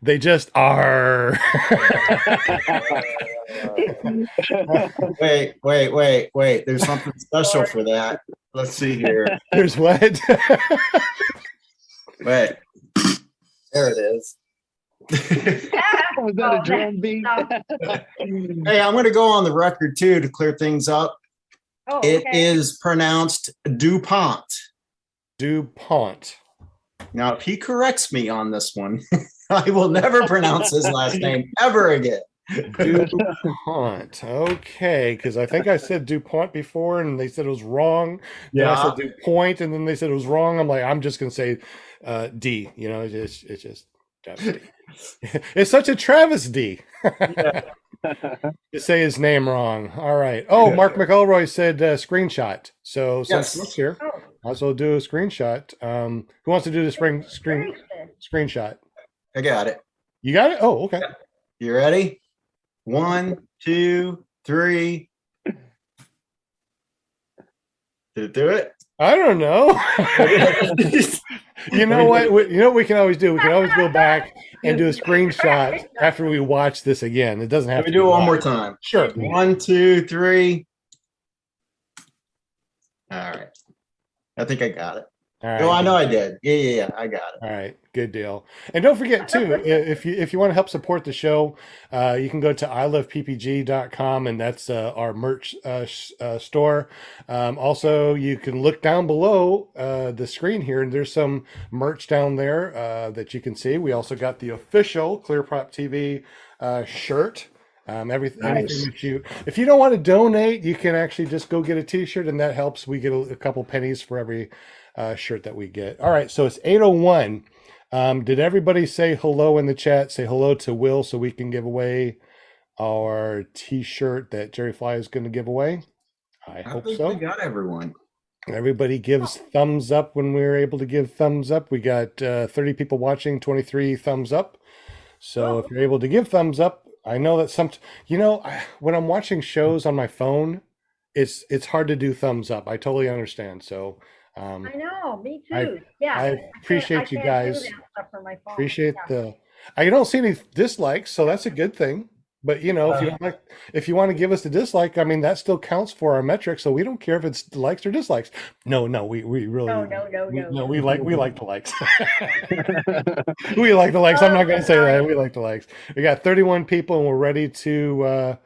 They just are. Wait. There's something special for that. Let's see here. There's what? Wait. There it is. Was that a drum beat? Hey, I'm going to go on the record too to clear things up. Oh, okay. It is pronounced DuPont. DuPont. Now, if he corrects me on this one, I will never pronounce his last name ever again. DuPont. Okay, because I think I said DuPont before, and they said it was wrong. Then I said DuPont, and then they said it was wrong. I'm like, I'm just going to say D. It's just Travis D. It's such a travesty. to say his name wrong. All right. Oh, Mark McElroy said screenshot. So since Yes. Mark's here, Oh, I'll also do a screenshot. Who wants to do the screenshot? I got it. You got it? Oh, okay. You ready? 1, 2, 3. Did it do it? I don't know. You know what? You know what we can always do? We can always go back and do a screenshot after we watch this again. It doesn't have Let me to do be it one more live. time. Sure. 1, 2, 3. All right. I think I got it. All right. Oh, I know I did. Yeah. I got it. All right, good deal. And don't forget too, if you want to help support the show, you can go to iloveppg.com, and that's our merch store. Also, you can look down below the screen here, and there's some merch down there that you can see. We also got the official ClearProp TV shirt. Anything that if you don't want to donate, you can actually just go get a t-shirt, and that helps. We get a couple pennies for every shirt that we get. All right, so it's 8:01. Did everybody say hello in the chat? Say hello to Will so we can give away our t-shirt that Jerry Fly is going to give away. I hope think so. we got everyone. Everybody gives thumbs up when we're able to give thumbs up. We got 30 people watching, 23 thumbs up. So if you're able to give thumbs up, I know that when I'm watching shows on my phone, it's hard to do thumbs up. I totally understand. So I know, me too. I appreciate you guys. Appreciate yeah. I don't see any dislikes, so that's a good thing. But if you want to give us a dislike, I mean that still counts for our metrics. So we don't care if it's likes or dislikes. No, we really No. we like the likes. We like the likes. I'm not going to say that. We like the likes. We got 31 people, and we're ready to.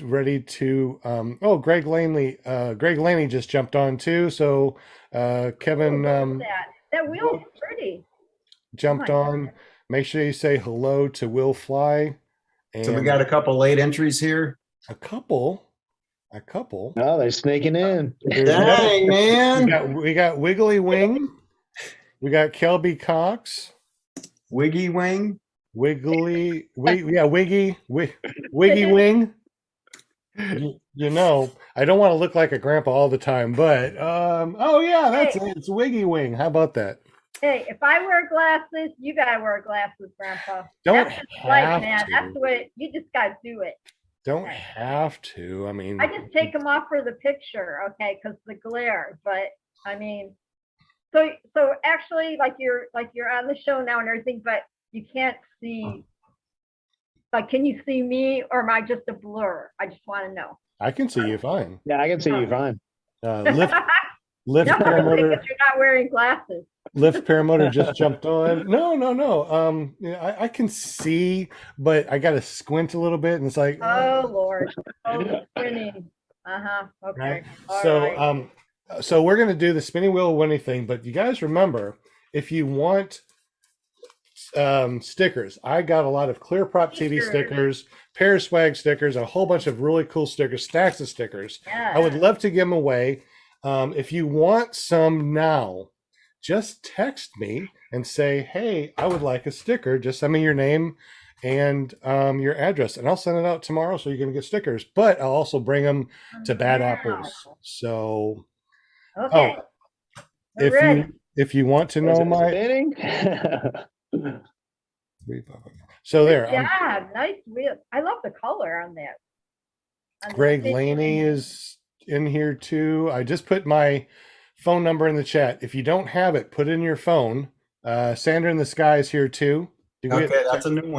Greg Laney just jumped on too. So Kevin that wheel's pretty. jumped on. Make sure you say hello to Will Fly. And So we got a couple late entries here. a couple. Oh, they're sneaking in. Dang, man. We got Wiggly Wing. We got Kelby Cox. Wiggy Wing. Wiggy Wing. You know, I don't want to look like a grandpa all the time, but it's Wiggy Wing. How about that? Hey, if I wear glasses, you gotta wear glasses, Grandpa. Don't That's have life, man. to. That's the way you just gotta do it. Don't have to. I mean, I just take them off for the picture, okay, because the glare. But I mean, so actually, like you're on the show now and everything, but you can't see. Like, can you see me, or am I just a blur? I just want to know. I can see you fine. Yeah, I can see you fine. Lift No, Paramotor. because you're not wearing glasses. Lift Paramotor just jumped on. No. I can see, but I got to squint a little bit, and it's like, Oh Lord. Oh, spinning. Okay. right. All So, right. so we're gonna do the spinning wheel winning thing. But you guys remember, if you want stickers, I got a lot of ClearProp TV stickers, Pair Swag stickers, a whole bunch of really cool stickers, stacks of stickers. Yeah. I would love to give them away. If you want some now, just text me and say, hey, I would like a sticker. Just send me your name and your address, and I'll send it out tomorrow so you're going to get stickers. But I'll also bring them to Bad Apples. So, Okay. if you want to know my, spinning? so there. Yeah, nice wheel. I love the color on that. Greg Laney is in here too. I just put my phone number in the chat. If you don't have it, put it in your phone. Sandra in the Sky is here too. Okay, that's a new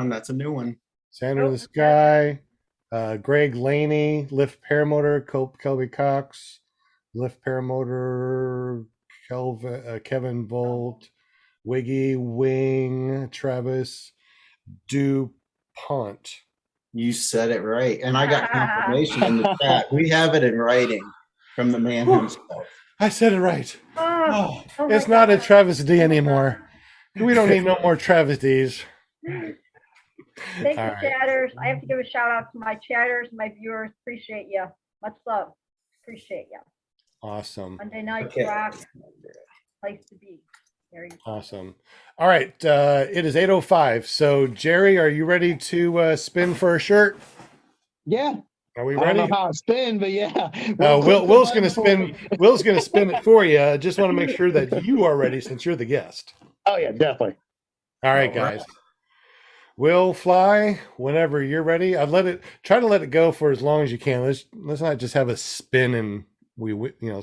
one. Sandra in the Sky, Greg Laney, Lift Paramotor, Kelby Cox, Lift Paramotor, Kevin Volt, Wiggy Wing, Travis DuPont. You said it right. And I got confirmation in the chat. We have it in writing from the man himself. I said it right. Oh, It's not a Travis D anymore. We don't need no more Travis D's. Thank you, chatters. I have to give a shout out to my chatters, my viewers. Appreciate you. Much love. Appreciate you. Awesome. Monday night rock. Place to be. There you go. Awesome. All right. It is 8:05. So Jerry, are you ready to spin for a shirt? Yeah. Are we I don't ready? know how I spin, but yeah. Will's going to spin. Will's going to spin it for you. Just want to make sure that you are ready since you're the guest. Oh yeah, definitely. All right, guys. Will fly whenever you're ready. Try to let it go for as long as you can. Let's not just have a spin and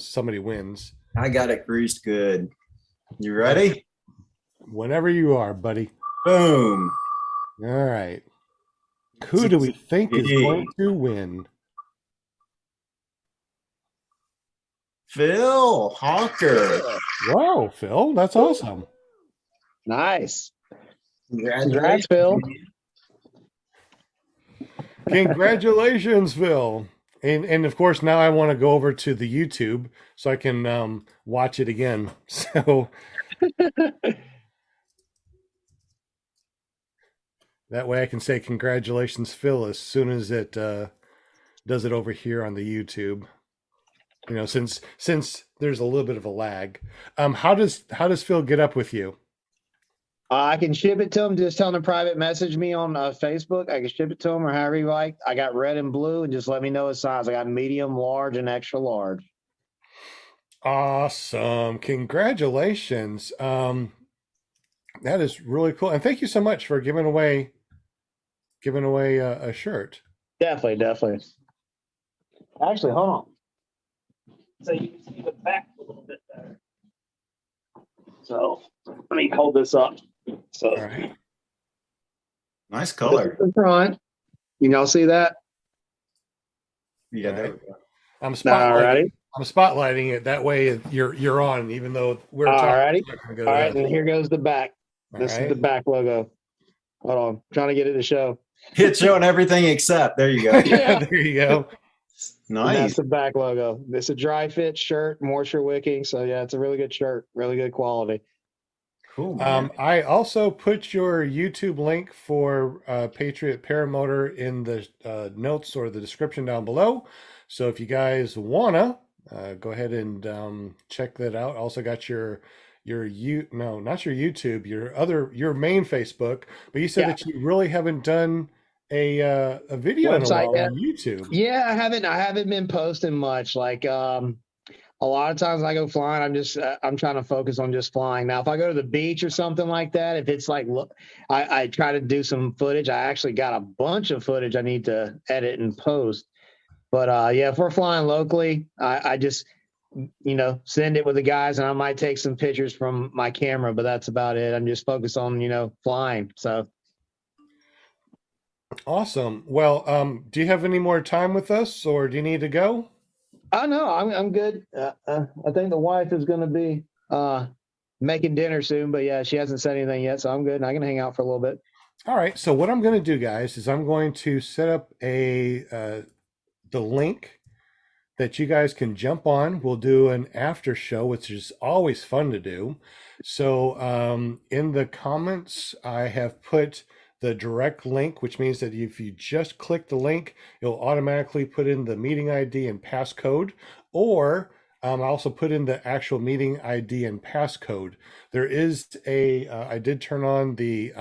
somebody wins. I got it greased good. You ready? Whenever you are, buddy. Boom. All right. Who do we think is going to win? Phil Hawker. Whoa, Phil, that's awesome. Nice. Congratulations, Phil. Congratulations, Phil. And of course, now I want to go over to the YouTube so I can watch it again. So that way I can say congratulations, Phil, as soon as it does it over here on the YouTube. Since there's a little bit of a lag. How does Phil get up with you? I can ship it to him. Just tell him to private message me on Facebook. I can ship it to him or however you like. I got red and blue, and just let me know his size. I got medium, large, and extra large. Awesome. Congratulations. That is really cool. And thank you so much for giving away a shirt. Definitely. Actually, hold on. So you can see the back a little bit better. So let me hold this up. So All right. Nice color. The front. You y'all see that? Yeah, All there right. we go. I'm spotlighting. Alrighty. I'm spotlighting it. That way you're on, even though we're talking. Alrighty. All right, and here goes the back. This is the back logo. Hold on. Trying to get it to show. It's showing everything except. There you go. Yeah, there you go. And that's Nice. the back logo. It's a dry fit shirt, moisture wicking. So yeah, it's a really good shirt, really good quality. Cool. Man. I also put your YouTube link for Patriot Paramotor in the notes or the description down below. So if you guys wanna go ahead and check that out. Also got not your YouTube, your main Facebook. But you said that you really haven't done a video in a while on YouTube. Yeah, I haven't been posting much. Like a lot of times I go flying, I'm trying to focus on just flying. Now, if I go to the beach or something like that, if it's like, look, I try to do some footage. I actually got a bunch of footage I need to edit and post. But yeah, if we're flying locally, I just, send it with the guys, and I might take some pictures from my camera, but that's about it. I'm just focused on, flying. So. Awesome. Well, do you have any more time with us, or do you need to go? Oh no, I'm good. I think the wife is going to be making dinner soon, but yeah, she hasn't said anything yet, so I'm good. And I can hang out for a little bit. All right. So what I'm going to do, guys, is I'm going to set up the link that you guys can jump on. We'll do an after show, which is always fun to do. So in the comments, I have put the direct link, which means that if you just click the link, it'll automatically put in the meeting ID and passcode, or I also put in the actual meeting ID and passcode. There is I did turn on the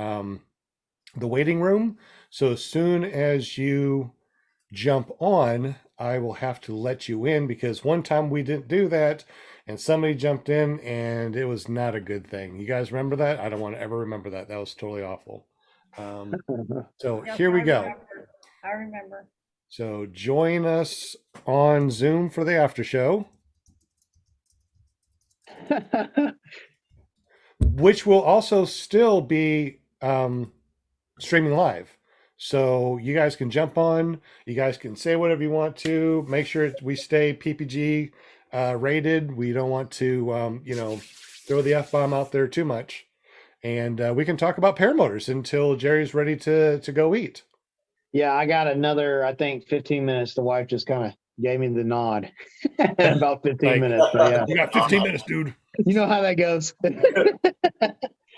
waiting room. So as soon as you jump on, I will have to let you in, because one time we didn't do that and somebody jumped in and it was not a good thing. You guys remember that? I don't want to ever remember that. That was totally awful. So Yes, here we go. I remember. So join us on Zoom for the after show, which will also still be streaming live. So you guys can jump on, you guys can say whatever you want to, make sure we stay PPG rated. We don't want to, throw the F-bomb out there too much. And we can talk about paramotors until Jerry's ready to go eat. Yeah, I got another, I think, 15 minutes. The wife just kind of gave me the nod. About 15 minutes. So yeah. You got 15 minutes, dude. You know how that goes.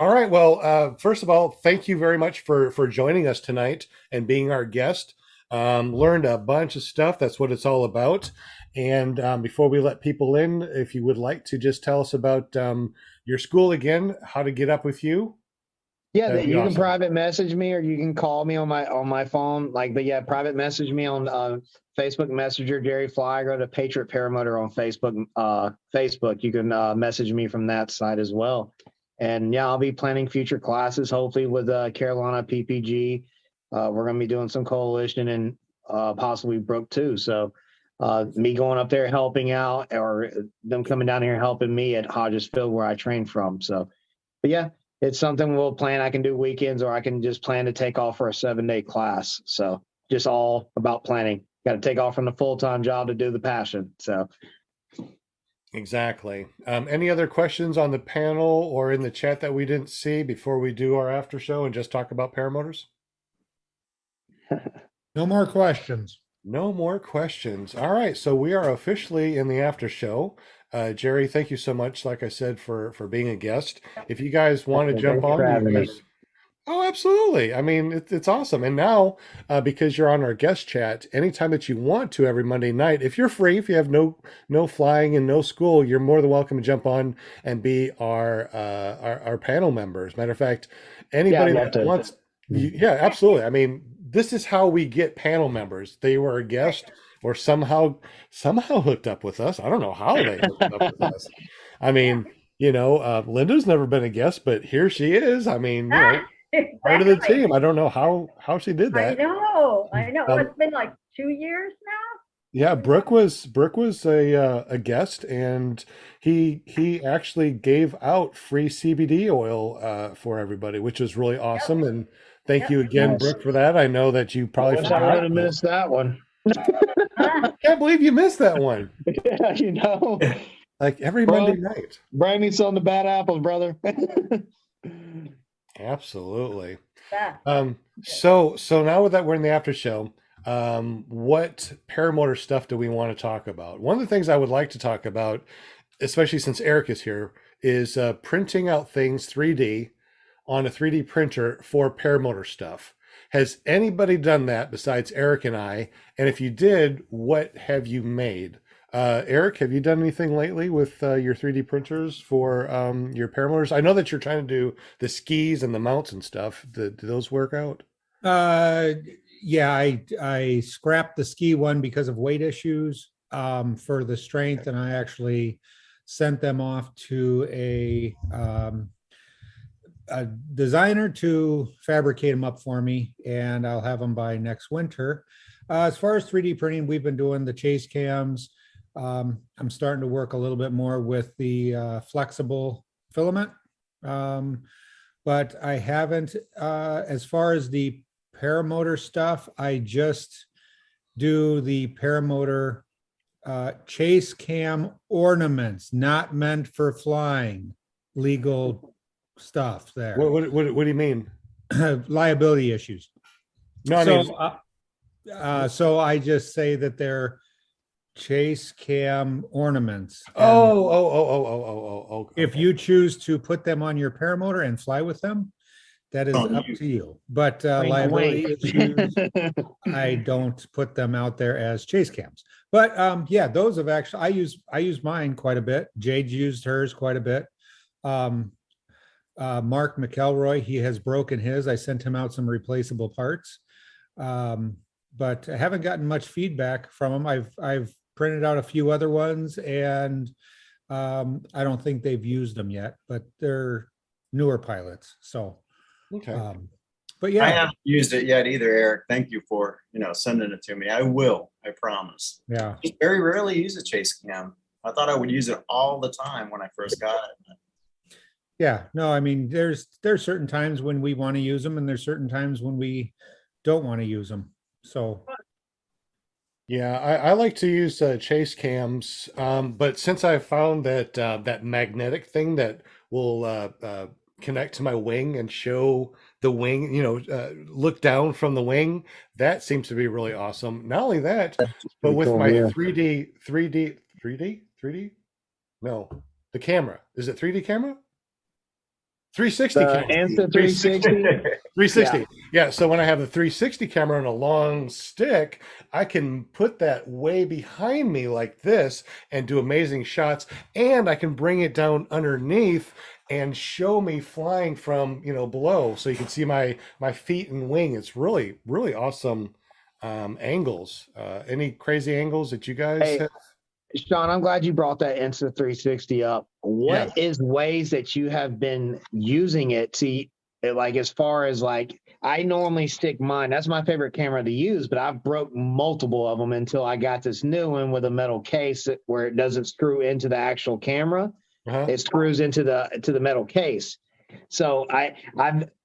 All right. Well, first of all, thank you very much for joining us tonight and being our guest. Learned a bunch of stuff. That's what it's all about. And before we let people in, if you would like to just tell us about your school again, how to get up with you. Yeah, That'd be you can awesome. private message me or you can call me on my phone. But yeah, private message me on Facebook Messenger, Jerry Fly. Go to Patriot Paramotor on Facebook. Facebook, you can message me from that side as well. And yeah, I'll be planning future classes, hopefully with Carolina PPG. We're going to be doing some coalition and possibly Brook too. So me going up there helping out, or them coming down here helping me at Hodges Field where I train from. So, but yeah. It's something we'll plan. I can do weekends or I can just plan to take off for a 7-day class. So just all about planning. Got to take off from the full-time job to do the passion. So Exactly. Any other questions on the panel or in the chat that we didn't see before we do our after show and just talk about paramotors? No more questions. No more questions. All right, so we are officially in the after show. Jerry, thank you so much, like I said, for being a guest. If you guys want to jump Thanks for on, having you me. guys. Oh, absolutely. I mean, it's awesome. And now, because you're on our guest chat, anytime that you want to every Monday night, if you're free, if you have no flying and no school, you're more than welcome to jump on and be our panel members. Matter of fact, anybody I'd love that to. wants, yeah, absolutely. I mean, this is how we get panel members. They were a guest or somehow hooked up with us. I don't know how they hooked up with us. I mean, Linda's never been a guest, but here she is. I mean, part of the Exactly. team. I don't know how she did that. I know. It's been like 2 years now. Yeah, Brooke was a guest, and he actually gave out free CBD oil for everybody, which was really awesome. And thank you again, Nice. Brooke, for that. I know that you probably Wish I forgot. would have missed that one. I can't believe you missed that one. Yeah, Like every Bro. Monday night. Bring me some of the bad apples, brother. Absolutely. Yeah. So now that we're in the after show, what paramotor stuff do we want to talk about? One of the things I would like to talk about, especially since Eric is here, is printing out things 3D on a 3D printer for paramotor stuff. Has anybody done that besides Eric and I? And if you did, what have you made? Eric, have you done anything lately with your 3D printers for your paramotors? I know that you're trying to do the skis and the mounts and stuff. Do those work out? Yeah, I scrapped the ski one because of weight issues for the strength, and I actually sent them off to a designer to fabricate them up for me, and I'll have them by next winter. As far as 3D printing, we've been doing the chase cams. I'm starting to work a little bit more with the flexible filament, but I haven't, as far as the paramotor stuff, I just do the paramotor chase cam ornaments, not meant for flying, legal stuff there. What do you mean? Liability issues. No, I mean, So I just say that they're chase cam ornaments. Oh. If you choose to put them on your paramotor and fly with them, that is up to you. But liability issues, I don't put them out there as chase cams. But yeah, those have actually, I use mine quite a bit. Jade used hers quite a bit. Mark McElroy, he has broken his. I sent him out some replaceable parts. But I haven't gotten much feedback from him. I've printed out a few other ones, and I don't think they've used them yet, but they're newer pilots. So, okay. I But yeah, haven't used it yet either, Eric. Thank you for sending it to me. I will. I promise. yeah. Just very rarely use a chase cam. I thought I would use it all the time when I first got it. Yeah, no, I mean, there's certain times when we want to use them, and there's certain times when we don't want to use them. So, Yeah, I like to use chase cams, but since I found that that magnetic thing that will connect to my wing and show the wing, look down from the wing, that seems to be really awesome. Not only that, but with cool, my yeah. 3D, no, the camera. Is it 3D camera? 360 camera. Insta 360. 360. Yeah. So when I have the 360 camera on a long stick, I can put that way behind me like this and do amazing shots. And I can bring it down underneath and show me flying from, below, so you can see my feet and wing. It's really, really awesome angles. Any crazy angles that you guys Hey, have? Sean, I'm glad you brought that Insta360 up. Yeah. What is ways that you have been using it to, like, as far as like, I normally stick mine. That's my favorite camera to use, but I've broke multiple of them until I got this new one with a metal case where it doesn't screw into the actual camera. Uh-huh. It screws into the metal case. So I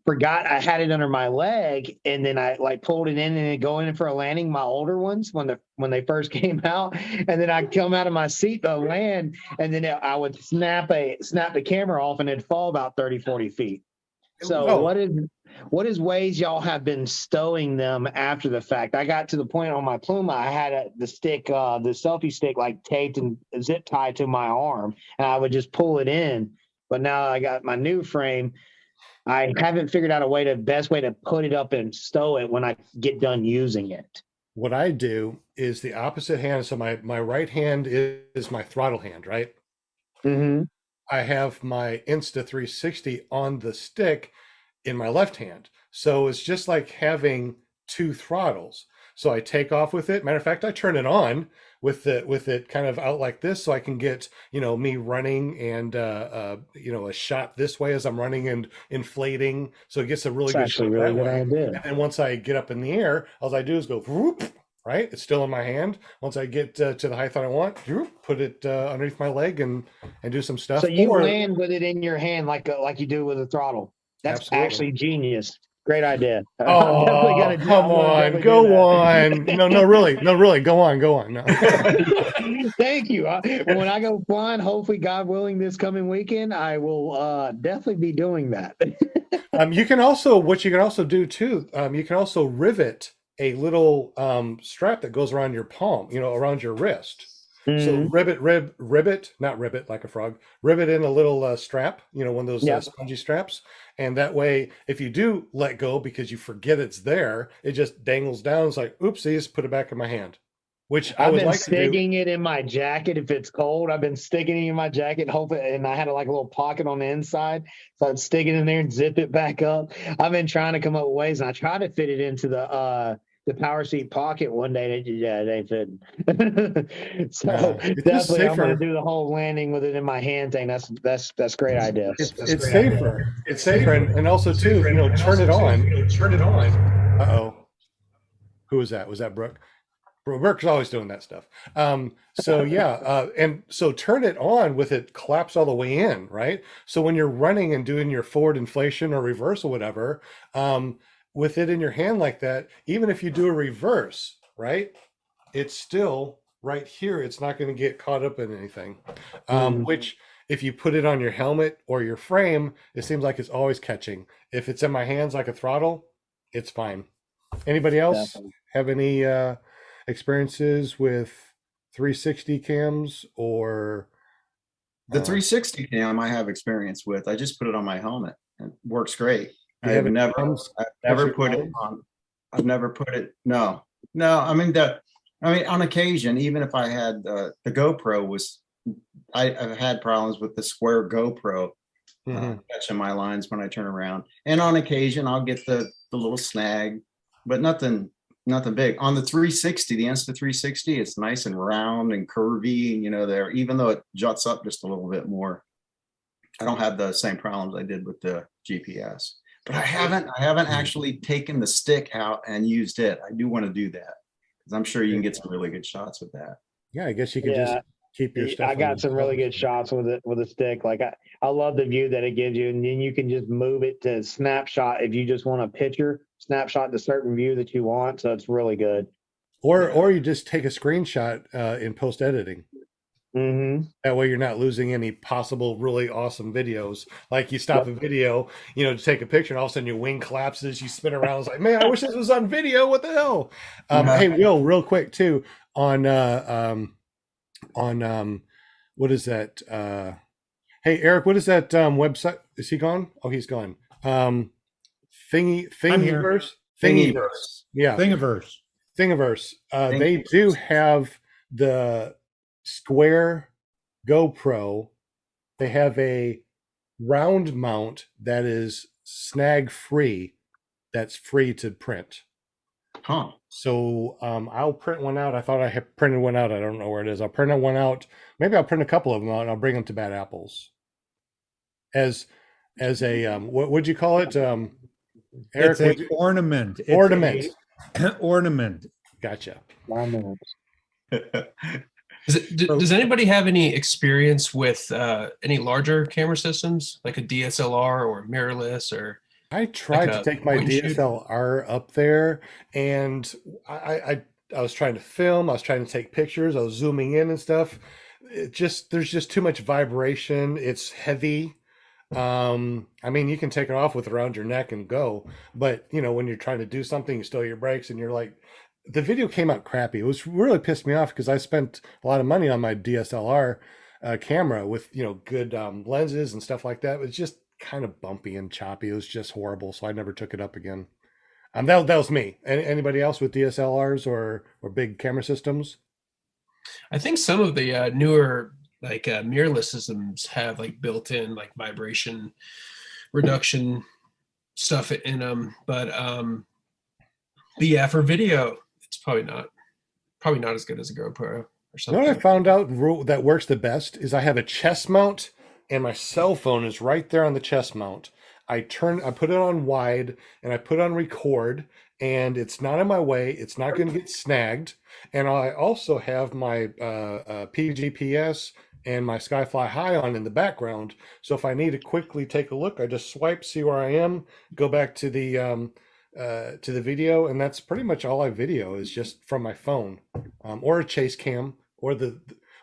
forgot I had it under my leg, and then I like pulled it in and then go in for a landing. My older ones when they first came out, and then I'd come out of my seat to land, and then I would snap the camera off, and it'd fall about 30, 40 feet. So Oh. what is ways y'all have been stowing them after the fact? I got to the point on my Pluma, I had the selfie stick like taped and zip tied to my arm, and I would just pull it in. But now I got my new frame. I haven't figured out best way to put it up and stow it when I get done using it. What I do is the opposite hand. So my right hand is my throttle hand, right? Mm-hmm. I have my Insta360 on the stick in my left hand. So it's just like having two throttles. So I take off with it. Matter of fact, I turn it on with it kind of out like this, so I can get, me running and a shot this way as I'm running and inflating. So it gets a really good shot that way. And then once I get up in the air, all I do is go whoop, right? It's still in my hand. Once I get to the height that I want, put it underneath my leg and do some stuff. So you land with it in your hand like you do with a throttle. That's Absolutely. actually genius. Great idea. Oh, come on, go on. No, really, go on. No. Thank you. When I go flying, hopefully, God willing, this coming weekend, I will definitely be doing that. You can also do too. You can also rivet a little strap that goes around your palm, around your wrist. So rivet, not ribbit like a frog, rivet in a little strap, one of those spongy straps. And that way, if you do let go because you forget it's there, it just dangles down. It's like, oopsies, put it back in my hand, which I would like to do. I've been sticking it in my jacket if it's cold. I've been sticking it in my jacket, and I had like a little pocket on the inside. So I'd stick it in there and zip it back up. I've been trying to come up with ways, and I tried to fit it into the power seat pocket one day. It ain't fitting. So definitely, I'm going to do the whole landing with it in my hand thing. That's great idea. It's safer. It's safer, and also too, turn it on. Uh-oh. Who was that? Was that Brooke? Brooke's always doing that stuff. So yeah, and so turn it on with it collapsed all the way in, right? So when you're running and doing your forward inflation or reverse or whatever, with it in your hand like that, even if you do a reverse, right, it's still right here. It's not going to get caught up in anything. Which if you put it on your helmet or your frame, it seems like it's always catching. If it's in my hands like a throttle, it's fine. Anybody else have any experiences with 360 cams or the 360 cam? I have experience with. I just put it on my helmet. It works great. I've never put it on. I've never put it. No. I mean on occasion, even if I had the GoPro was, I've had problems with the square GoPro catching my lines when I turn around. And on occasion, I'll get the little snag, but nothing big. On the 360, the Insta360, it's nice and round and curvy, there, even though it juts up just a little bit more. I don't have the same problems I did with the GPS. But I haven't actually taken the stick out and used it. I do want to do that because I'm sure you can get some really good shots with that. Yeah, I guess you could just keep your stuff. I got some really good shots with a stick. Like I love the view that it gives you, and then you can just move it to snapshot if you just want a picture snapshot the certain view that you want. So it's really good. Or you just take a screenshot in post editing. That way you're not losing any possible really awesome videos. Like you stop a video, to take a picture, and all of a sudden your wing collapses, you spin around. It's like, man, I wish this was on video. What the hell? Hey, Will, real quick too on what is that? Hey, Eric, what is that website? Is he gone? Oh, he's gone. Thingiverse. Yeah, Thingiverse. They do have the square GoPro. They have a round mount that is snag free. That's free to print. Huh. So I'll print one out. I thought I had printed one out. I don't know where it is. I'll print one out. Maybe I'll print a couple of them out and I'll bring them to Bad Apples. As a what would you call it? Eric, It's an ornament. It's ornament. Ornament. Gotcha. Does anybody have any experience with any larger camera systems, like a DSLR or mirrorless, or? I tried Like to a take my point and shoot? DSLR up there, and I was trying to film. I was trying to take pictures. I was zooming in and stuff. There's just too much vibration. It's heavy. I mean, you can take it off with around your neck and go, but you know, when you're trying to do something, you stow your brakes, and you're like, the video came out crappy. It was really pissed me off because I spent a lot of money on my DSLR camera with good lenses and stuff like that. It was just kind of bumpy and choppy. It was just horrible, so I never took it up again. That was me. Anybody else with DSLRs or big camera systems? I think some of the newer mirrorless systems have like built-in like vibration reduction stuff in them, but yeah, for video, it's probably not as good as a GoPro or You know something. what I found out that works the best is I have a chest mount and my cell phone is right there on the chest mount. I put it on wide and I put on record, and it's not in my way. It's not going to get snagged. And I also have my PGPS and my Skyfly High on in the background. So if I need to quickly take a look, I just swipe, see where I am, go back to the video, and that's pretty much all I video is just from my phone, or a chase cam, or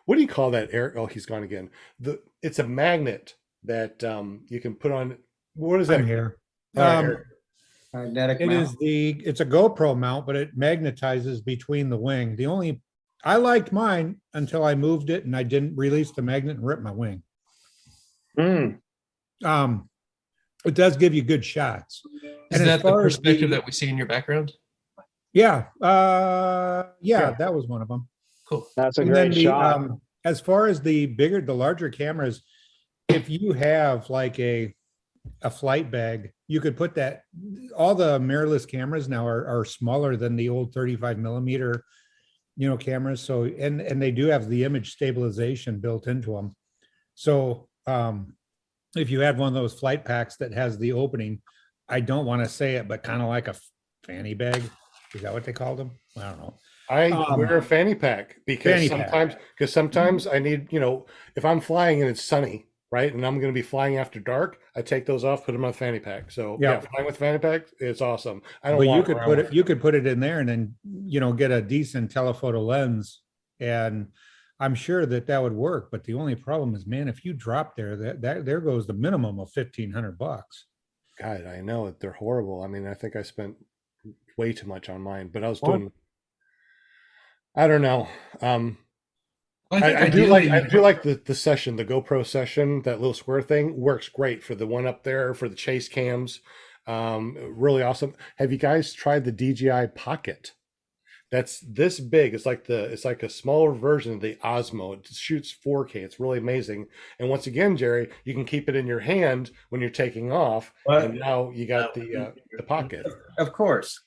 what do you call that, Eric? Oh, he's gone again. It's a magnet that you can put on. What is that? I'm here. All right, Eric. Magnetic It mount. is it's a GoPro mount, but it magnetizes between the wing. I liked mine until I moved it and I didn't release the magnet and rip my wing. It does give you good shots. Is And as that the far as perspective that we see in your background? Yeah. That was one of them. Cool. That's a And then great shot. as far as the larger cameras, if you have like a flight bag, you could put that. All the mirrorless cameras now are smaller than the old 35 millimeter, cameras. So, and they do have the image stabilization built into them. So, if you had one of those flight packs that has the opening, I don't want to say it, but kind of like a fanny bag. Is that what they called them? I don't know. I wear a fanny pack because sometimes I need, if I'm flying and it's sunny, right, and I'm going to be flying after dark, I take those off, put them on a fanny pack. So yeah, flying with fanny pack, it's awesome. But you could put it in there and then get a decent telephoto lens, and I'm sure that would work. But the only problem is, man, if you drop there, that there goes the minimum of $1,500. God, I know they're horrible. I mean, I think I spent way too much on mine, but I was doing. I don't know. I do like the session, the GoPro session, that little square thing works great for the one up there for the chase cams. Really awesome. Have you guys tried the DJI Pocket? That's this big. It's like a smaller version of the Osmo. It shoots 4K. It's really amazing. And once again, Jerry, you can keep it in your hand when you're taking off. And now you got the Pocket. Of course.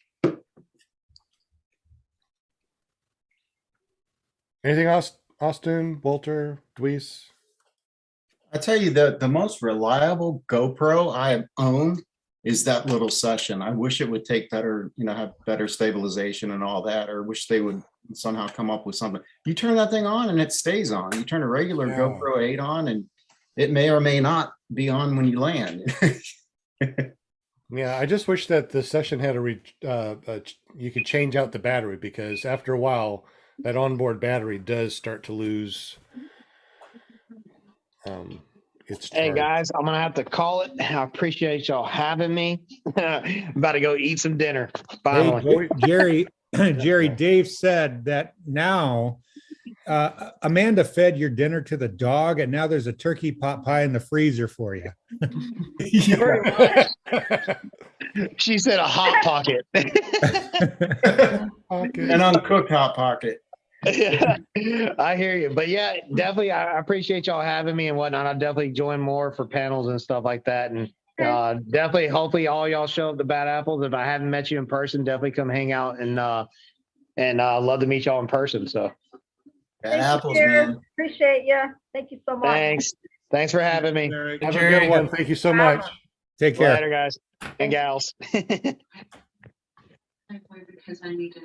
Anything else, Austin, Walter, Dweese? I tell you, the most reliable GoPro I own is that little session. I wish it would take better, have better stabilization and all that, or wish they would somehow come up with something. You turn that thing on and it stays on. You turn a regular GoPro 8 on and it may or may not be on when you land. Yeah, I just wish that the session had you could change out the battery, because after a while, that onboard battery does start to lose its charge. Hey guys, I'm gonna have to call it. I appreciate y'all having me. I'm about to go eat some dinner. Finally. Hey, Jerry, Dave said that now Amanda fed your dinner to the dog, and now there's a turkey pot pie in the freezer for you. She said a hot pocket. An uncooked hot pocket. Yeah, I hear you. But yeah, definitely, I appreciate y'all having me and whatnot. I'll definitely join more for panels and stuff like that. And definitely, hopefully, all y'all show up to Bad Apples. If I haven't met you in person, definitely come hang out and love to meet y'all in person. So Bad Thank apples, you, Jerry. man. Appreciate you. Thank you so much. thanks for having me. Have a Jerry. good one. Thank you so much. Take care. Later, guys and gals. Because I need it.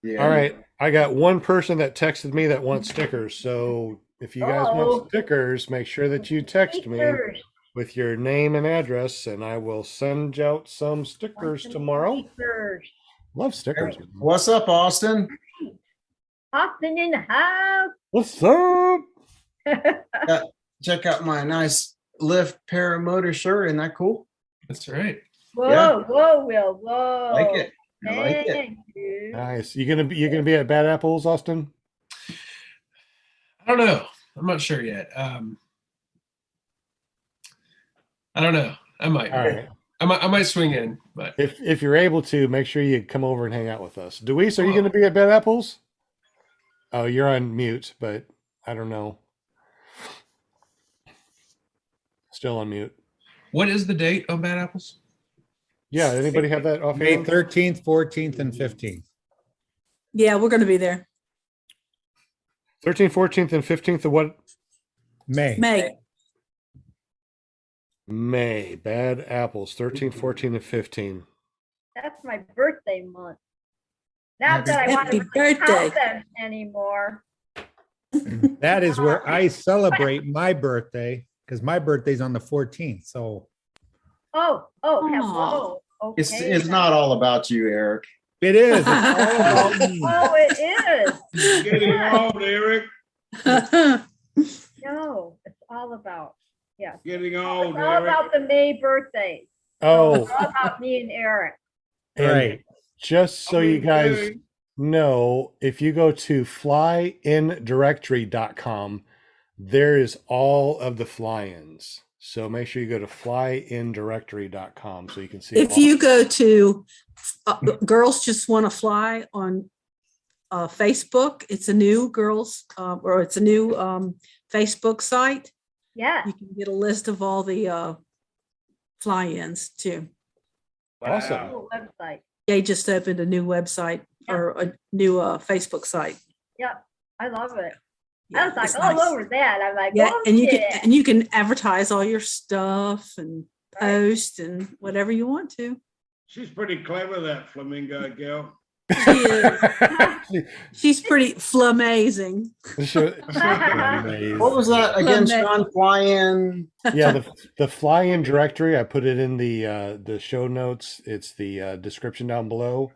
Yeah. All right. I got one person that texted me that wants stickers. So if you guys want stickers, make sure that you text me Stickers. with your name and address, and I will send out some stickers tomorrow. Stickers. Love stickers. What's up, Austin? Austin in the house. What's up? Check out my nice lift paramotor shirt. Isn't that cool? That's right. Whoa, Yeah. whoa, Will, whoa. Like it. I like it. Thank you. Nice. You're gonna be at Bad Apples, Austin? I don't know. I'm not sure yet. I don't know. I might. All right. I might swing in, but If you're able to, make sure you come over and hang out with us. Deweese, are you going to be at Bad Apples? Oh, you're on mute, but I don't know. Still on mute. what is the date on Bad Apples? Yeah, anybody have that May offhand? 13th, 14th, and 15th. Yeah, we're going to be there. 13th, 14th, and 15th of what? May. May. Bad Apples, 13, 14, and 15. That's my birthday month. Not that I want Happy to really birthday. count them anymore. That is where I celebrate my birthday because my birthday's on the 14th. So Oh, Aw. whoa. It's Okay. it's not all about you, Eric. it is. It's all about me. Oh, it is. Getting old, Eric. No, it's all about, Getting it's old, all Eric. about the May birthdays. Oh, It's all about me and Eric. and Right. just so you guys Okay. know, if you go to flyindirectory.com, there is all of the fly-ins. So make sure you go to flyindirectory.com so you can see. If all- you go to Girls Just Want to Fly on Facebook, it's a new Facebook site. Yeah. You can get a list of all the fly-ins too. Awesome. Cool website. They just opened a new website or a new Facebook site. Yep. I love it. Yeah, I was like it's all nice. over that. I'm like, Yeah, oh, and yeah. you can advertise all your stuff and Right. post and whatever you want to. She's pretty clever, that flamingo girl. She is. She's pretty flamazing. What was that again, Flamin- Sean? Fly-in. Yeah, the fly-in directory. I put it in the show notes. It's the description down below.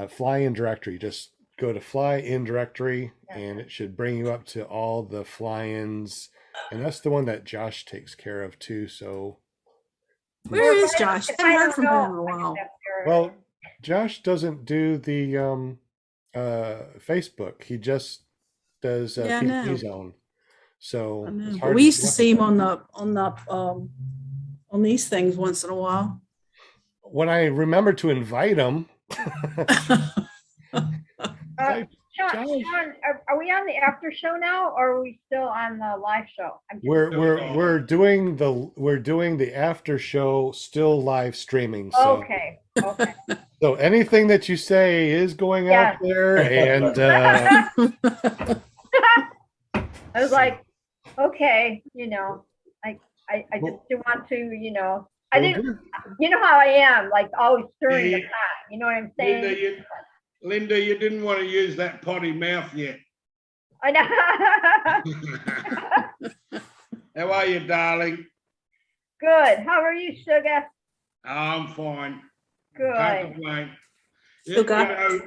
Fly-in directory. Just go to fly-in directory, and it should bring you up to all the fly-ins. And that's the one that Josh takes care of too. So, Where is Josh? If I haven't heard don't from him know, in a I can while. have Eric. well, Josh doesn't do the Facebook. He just does Yeah, I know. PPG Zone. So I know. it's But hard we to used to look see at. him on these things once in a while. When I remember to invite him. Sean, Josh. are we on the after show now, or are we still on the live show? I'm just- We're doing the after show still live streaming. So Okay. so anything that you say is going out Yeah. there, and I was like, okay, I just do want to, I didn't, you know how I am, like always stirring the Yeah. pot. You know what I'm Linda, saying? Linda, you didn't want to use that potty mouth yet. I know. How are you, darling? Good. How are you, sugar? I'm fine. Good. Can't complain. Still got-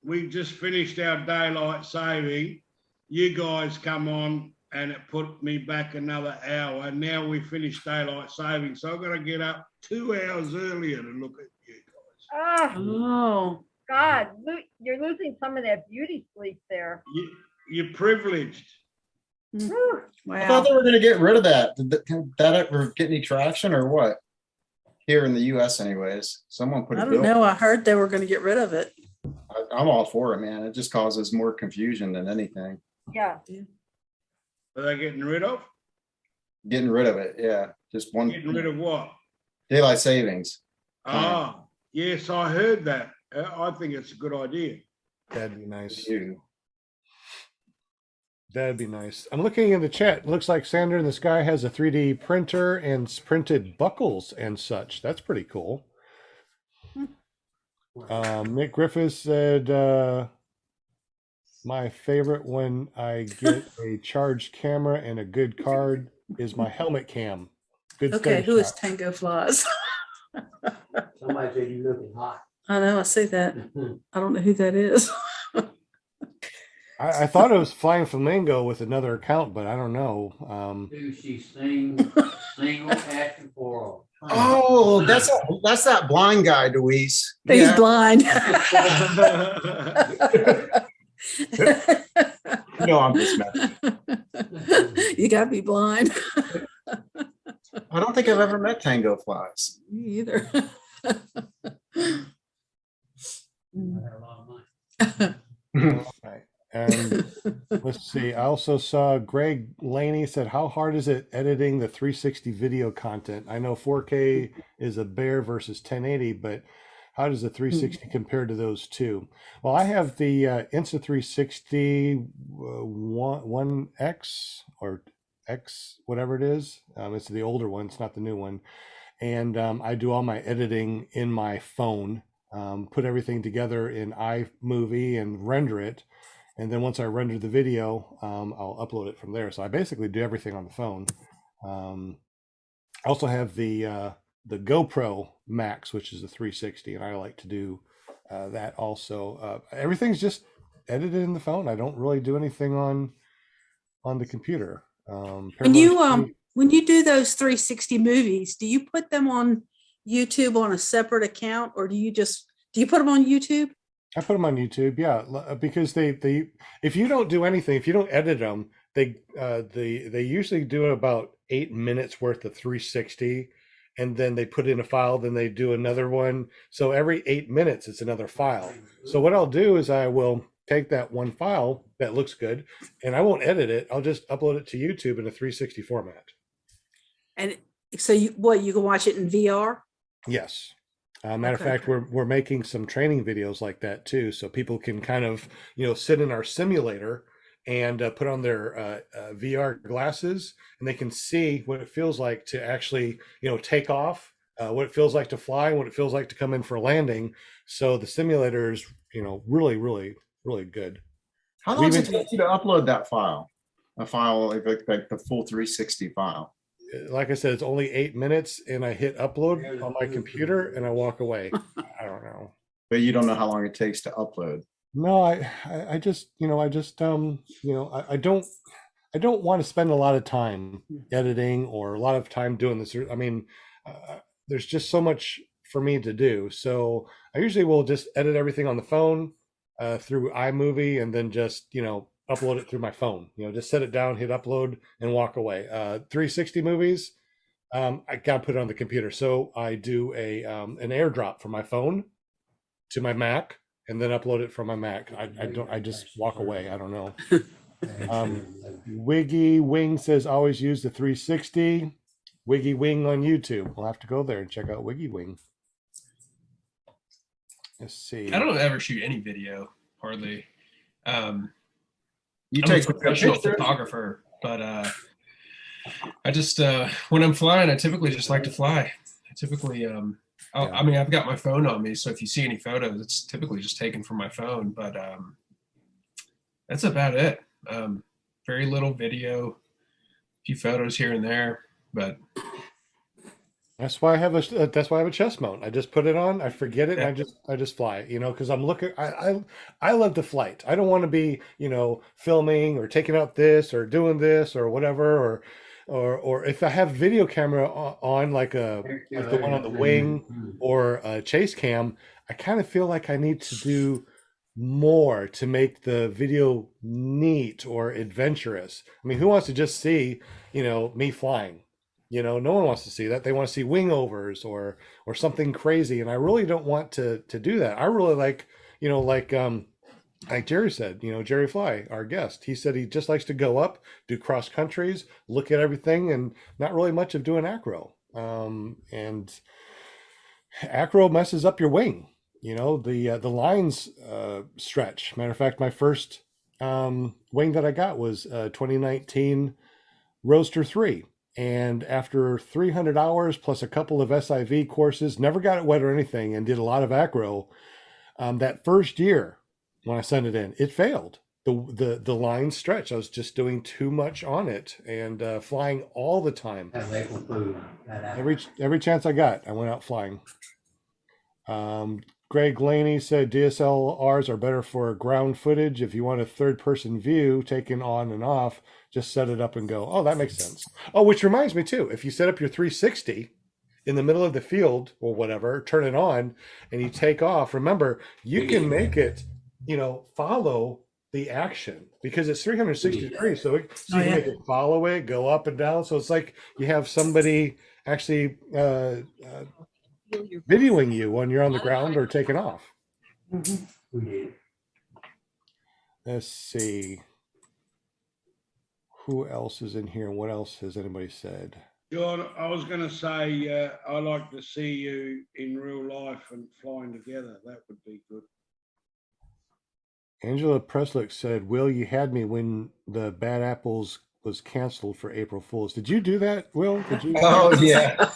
We just finished our daylight saving. You guys come on and it put me back another hour. Now we finished daylight saving, so I've got to get up 2 hours earlier to look at you guys. Oh, Oh, God. You're losing some of that beauty sleep there. You're privileged. Whew. I thought wow. they were going to get rid of that. Did that ever get any traction or what? Here in the U.S. anyways. Someone put I a don't bill. know. I heard they were going to get rid of it. I'm all for it, man. It just causes more confusion than anything. Yeah. Are they getting rid of? Getting rid of it, yeah. Just one Getting rid of what? daylight savings. Ah, yes, I heard that. I think it's a good idea. That'd be nice. You. That'd be nice. I'm looking in the chat. It looks like Sander in the Sky has a 3D printer and printed buckles and such. That's pretty cool. Mick Griffiths said, my favorite when I get a charged camera and a good card is my helmet cam. Good Okay, stuff. who is Tango Flies? Somebody said you looking hot. I know, I see that. I don't know who that is. I thought it was Flying Flamingo with another account, but I don't know. Who she single asking for? Oh, that's that blind guy, Deweese. He's Yeah. blind. No, I'm just messing. You gotta be blind. I don't think I've ever met Tango Flies. Me either. Right. And let's see. I also saw Greg Laney said, how hard is it editing the 360 video content? I know 4K is a bear versus 1080, but how does the 360 compare to those two? Well, I have the Insta360 1X or X, whatever it is. It's the older one. It's not the new one. And I do all my editing in my phone, put everything together in iMovie and render it. And then once I render the video, I'll upload it from there. So I basically do everything on the phone. I also have the GoPro Max, which is the 360, and I like to do that also. Everything's just edited in the phone. I don't really do anything on the computer. When you do those 360 movies, do you put them on YouTube on a separate account, or do you put them on YouTube? I put them on YouTube, yeah, because they if you don't do anything, if you don't edit them, they usually do about 8 minutes worth of 360, and then they put in a file, then they do another one. So every 8 minutes, it's another file. So what I'll do is I will take that one file that looks good, and I won't edit it. I'll just upload it to YouTube in a 360 format. And so you can watch it in VR? Yes. Matter of fact, we're making some training videos like that too, so people can kind of sit in our simulator and put on their VR glasses, and they can see what it feels like to actually take off, what it feels like to fly, what it feels like to come in for a landing. So the simulator is really, really, really good. How long does it take you to upload that file? A file like the full 360 file? Like I said, it's only 8 minutes, and I hit upload on my computer and I walk away. I don't know. But you don't know how long it takes to upload. No, I just I don't want to spend a lot of time editing or a lot of time doing this. I mean, there's just so much for me to do. So I usually will just edit everything on the phone through iMovie, and then just upload it through my phone. Just set it down, hit upload, and walk away. 360 movies, I gotta put it on the computer, so I do an AirDrop from my phone to my Mac, and then upload it from my Mac. I just walk away. I don't know. Wiggy Wing says always use the 360. Wiggy Wing on YouTube. We'll have to go there and check out Wiggy Wing. Let's see. I don't ever shoot any video, hardly. You I'm take a professional photographer, but I just when I'm flying, I typically just like to fly. I typically I mean, I've got my phone on me, so if you see any photos, it's typically just taken from my phone. But that's about it. Very little video, a few photos here and there, but that's why I have a chest mount. I just put it on, I forget it, and I just fly, because I'm looking. I love the flight. I don't want to be, filming or taking out this or doing this or whatever, or if I have video camera on, like the one on the wing or a chase cam, I kind of feel like I need to do more to make the video neat or adventurous. I mean, who wants to just see, me flying? No one wants to see that. They want to see wing overs or something crazy. And I really don't want to do that. I really like, Like Jerry said, Jerry Fly, our guest, he said he just likes to go up, do cross countries, look at everything, and not really much of doing acro. And acro messes up your wing. The lines stretch. Matter of fact, my first wing that I got was 2019 Roadster 3. And after 300 hours plus a couple of SIV courses, never got it wet or anything, and did a lot of acro. That first year when I sent it in, it failed. The line stretch. I was just doing too much on it and flying all the time. Every chance I got, I went out flying. Greg Laney said DSLRs are better for ground footage. If you want a third-person view taken on and off, just set it up and go. Oh, that makes sense. Oh, which reminds me too, if you set up your 360 in the middle of the field or whatever, turn it on, and you take off, remember, you can make it, follow the action because it's 360 degrees. So you can make it follow it, go up and down. So it's like you have somebody actually videoing you when you're on the ground or taking off. Let's see. Who else is in here and what else has anybody said? John, I was going to say, I like to see you in real life and flying together. That would be good. Angela Preslick said, Will, you had me when the Bad Apples was canceled for April Fools. Did you do that, Will? Did you? Oh, yeah.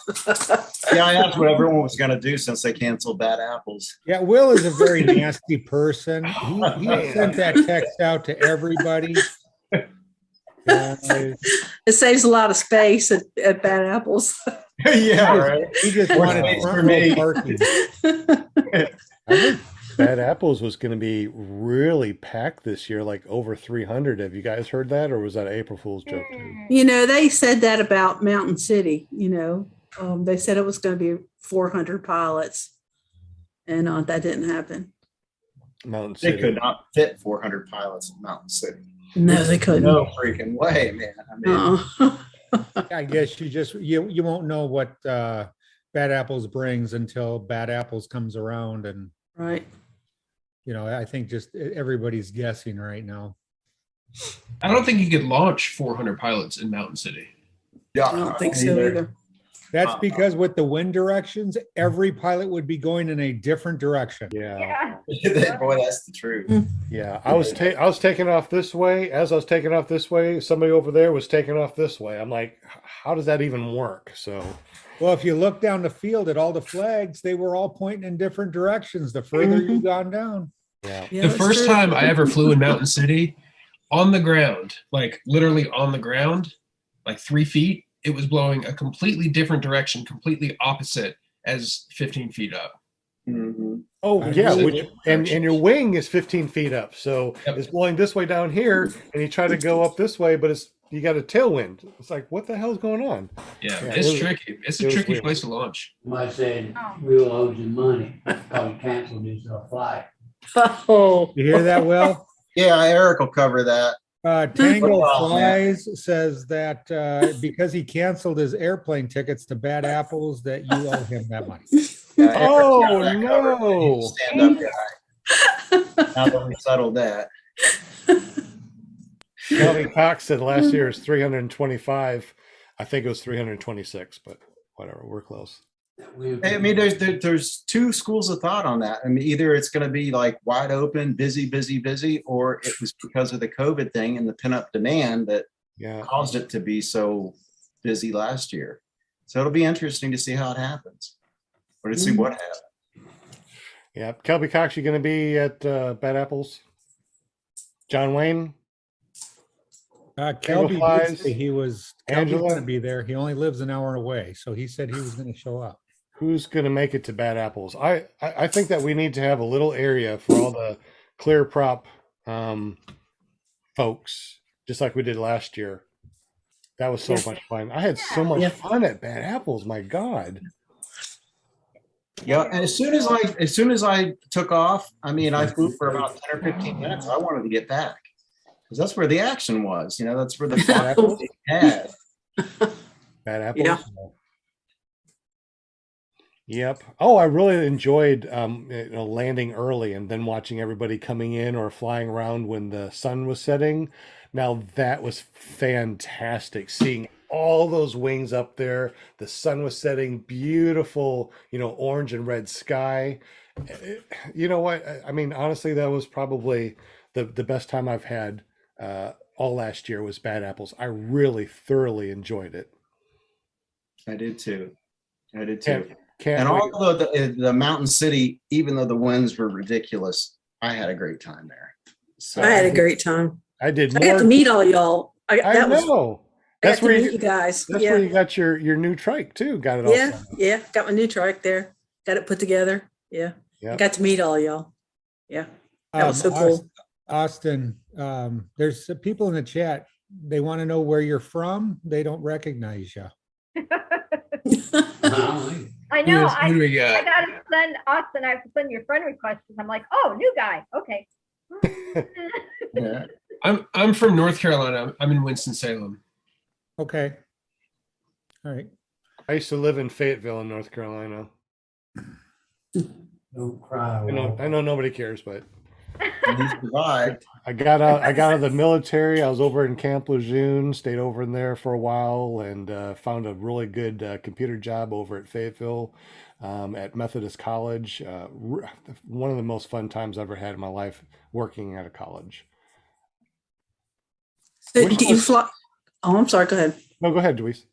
Yeah, I asked what everyone was going to do since they canceled Bad Apples. Yeah, Will is a very nasty person. He sent that text out to everybody. It saves a lot of space at Bad Apples. Yeah, right. He just wanted front row parking. I think Bad Apples was going to be really packed this year, like over 300. Have you guys heard that, or was that an April Fool's joke too? They said that about Mountain City. They said it was going to be 400 pilots, and that didn't happen. Mountain City. They could not fit 400 pilots in Mountain City. No, they couldn't. No freaking way, man. I mean, I guess you won't know what Bad Apples brings until Bad Apples comes around, and right. I think just everybody's guessing right now. I don't think you could launch 400 pilots in Mountain City. yeah, I don't think so either. That's because with the wind directions, every pilot would be going in a different direction. Yeah. Boy, that's the truth. Yeah. I was taking off this way. As I was taking off this way, somebody over there was taking off this way. I'm like, how does that even work? So, well, if you look down the field at all the flags, they were all pointing in different directions the further you've gone down. yeah. The first time I ever flew in Mountain City, on the ground, like literally on the ground, like 3 feet, it was blowing a completely different direction, completely opposite as 15 feet up. Mm-hmm. Oh, yeah. And your wing is 15 feet up. So it's blowing this way down here, and you try to go up this way, but you got a tailwind. It's like, what the hell's going on? Yeah, it's tricky. It's a tricky place to launch. Somebody said, Will owes you money because you canceled his flight. Oh, You hear that, Will? Yeah, Eric will cover that. Tango Flies says that because he canceled his airplane tickets to Bad Apples, that you owe him that money. Oh, no. Stand up guy. Now that we settled that. Kelly Cox said last year is 325. I think it was 326, but whatever. We're close. I mean, there's two schools of thought on that. I mean, either it's going to be like wide open, busy, or it was because of the COVID thing and the pent-up demand that caused it to be so busy last year. So it'll be interesting to see how it happens, or to see what happens. Yeah, Kelby Cox, you going to be at Bad Apples? John Wayne? Kelby did say he was Angela? going to be there. He only lives an hour away, so he said he was going to show up. Who's going to make it to Bad Apples? I think that we need to have a little area for all the clear prop folks, just like we did last year. That was so much fun. I had so much fun at Bad Apples. My God. Yeah, and as soon as I took off, I mean, I flew for about 10 or 15 minutes. I wanted to get back because that's where the action was. That's where the fun had. Bad Apples. Yeah. Yep. Oh, I really enjoyed landing early and then watching everybody coming in or flying around when the sun was setting. Now that was fantastic. Seeing all those wings up there, the sun was setting, beautiful, orange and red sky. You know what? I mean, honestly, that was probably the best time I've had all last year was Bad Apples. I really thoroughly enjoyed it. I did too. I did Can't too. can't And wait. although the Mountain City, even though the winds were ridiculous, I had a great time there. So I had a great time. I did I got more. to meet all y'all. I know. I That's got to where meet you guys. that's Yeah. where you got your new trike too. Got it all Yeah. set up. Yeah. Got my new trike there. Got it put together. Yeah. I Yep. got to meet all y'all. Yeah. That was so cool. Austin, there's some people in the chat. They want to know where you're from. They don't recognize you. I know. Who do we I got? gotta send Austin. I have to send your friend request because I'm like, oh, new guy. Okay. yeah. I'm from North Carolina. I'm in Winston-Salem. Okay. All right. I used to live in Fayetteville in North Carolina. Don't cry. I know nobody cares, but He survived. I got out of the military. I was over in Camp Lejeune, stayed over in there for a while, and found a really good computer job over at Fayetteville at Methodist College. One of the most fun times I've ever had in my life working at a college. So do you fly? Oh, I'm sorry. Go ahead. No, go ahead, Deweese.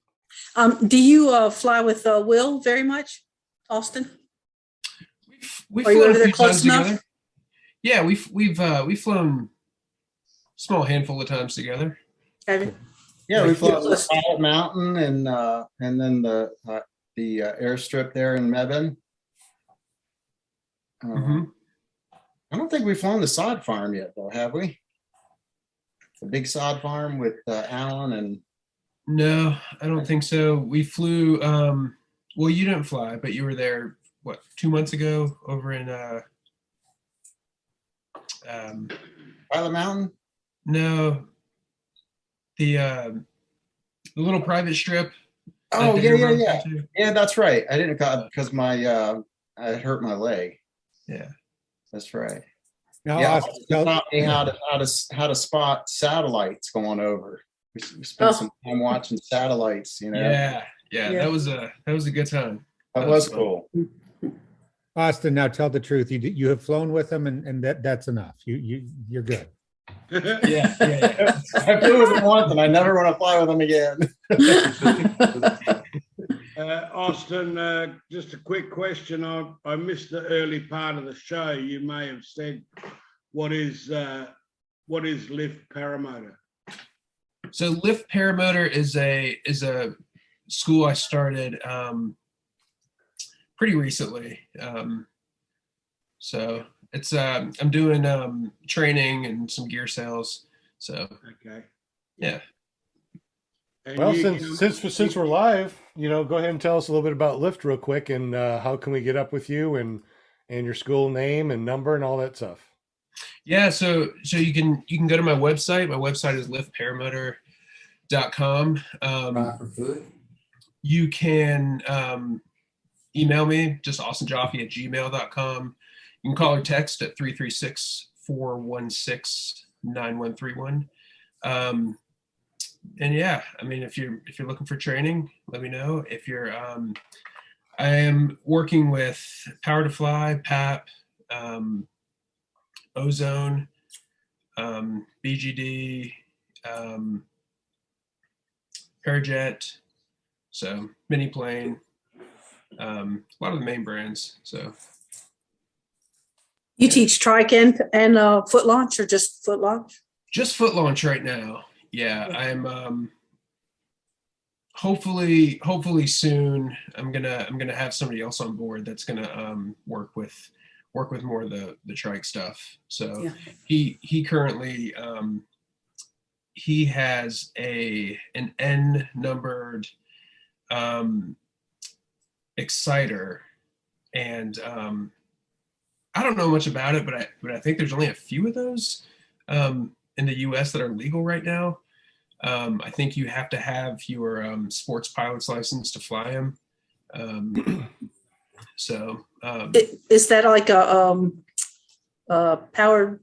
Do you fly with Will very much, Austin? We've Are you flown over a there few close times enough? together. Yeah, we've flown a small handful of times together. Have you? Yeah, we Like, flew close. Pilot Mountain and then the airstrip there in Mebane. Mhm. I don't think we've flown the sod farm yet, though, have we? The big sod farm with Alan and No, I don't think so. We flew. Well, you didn't fly, but you were there. What, 2 months ago over in Pilot Mountain. no, the little private strip. Oh that yeah, Dave yeah, runs yeah. into. Yeah, that's right. I didn't because I hurt my leg. Yeah. That's right. Now, Yeah, Austin, Austin taught me how to spot satellites going over. We spent Oh. some time watching satellites. Yeah, Yeah. That was a good time. That was fun. cool. Austin, now tell the truth. You have flown with them, and that's enough. You're good. Yeah. I flew with them once, and I never want to fly with them again. Austin, just a quick question. I missed the early part of the show. You may have said, what is Lift Paramotor? So Lift Paramotor is a school I started pretty recently. So it's I'm doing training and some gear sales. So Okay. yeah. And Well, you since we're live, go ahead and tell us a little bit about Lyft real quick, and how can we get up with you and your school name and number and all that stuff. Yeah, so you can go to my website. My website is liftparamotor.com. You can email me, just austinjoffe@gmail.com. You can call or text at 336-416-9131. And yeah, I mean, if you're looking for training, let me know. If you're I am working with Power to Fly, PAP, Ozone, BGD, Parajet, so Mini Plane, a lot of the main brands. So You teach trike and foot launch, or just foot launch? just foot launch right now. Yeah, I'm hopefully soon I'm gonna have somebody else on board that's gonna work with more of the trike stuff. So Yeah. he currently he has an N numbered exciter, and I don't know much about it, but I think there's only a few of those in the US that are legal right now. I think you have to have your sports pilot's license to fly them. So Is that like a powered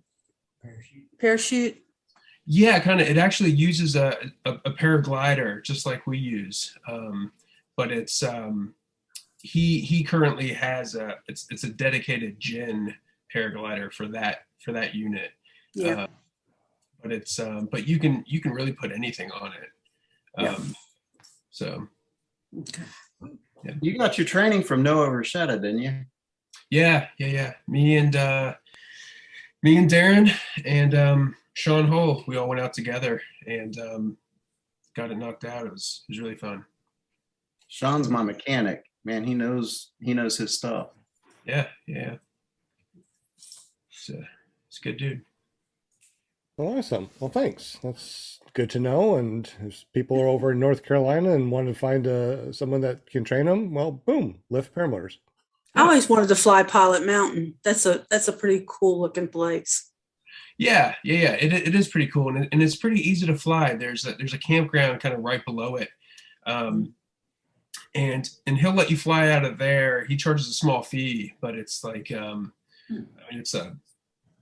parachute? yeah, kind of. It actually uses a paraglider just like we use, but it's he currently has it's a dedicated Gen paraglider for that unit. Yeah. But it's but you can really put anything on it. Yeah. So Okay. yeah. You got your training from Noah Rashetta, didn't you? Yeah. Me and Darren and Sean Hull, we all went out together and got it knocked out. It was really fun. Sean's my mechanic. Man, he knows his stuff. Yeah. It's a good dude. Well, awesome. Well, thanks. That's good to know. And if people are over in North Carolina and want to find someone that can train them, well, boom, lift paramotors. I always wanted to fly Pilot Mountain. That's a pretty cool looking place. Yeah. It is pretty cool, and it's pretty easy to fly. There's a campground kind of right below it, and he'll let you fly out of there. He charges a small fee, but it's like I mean, it's a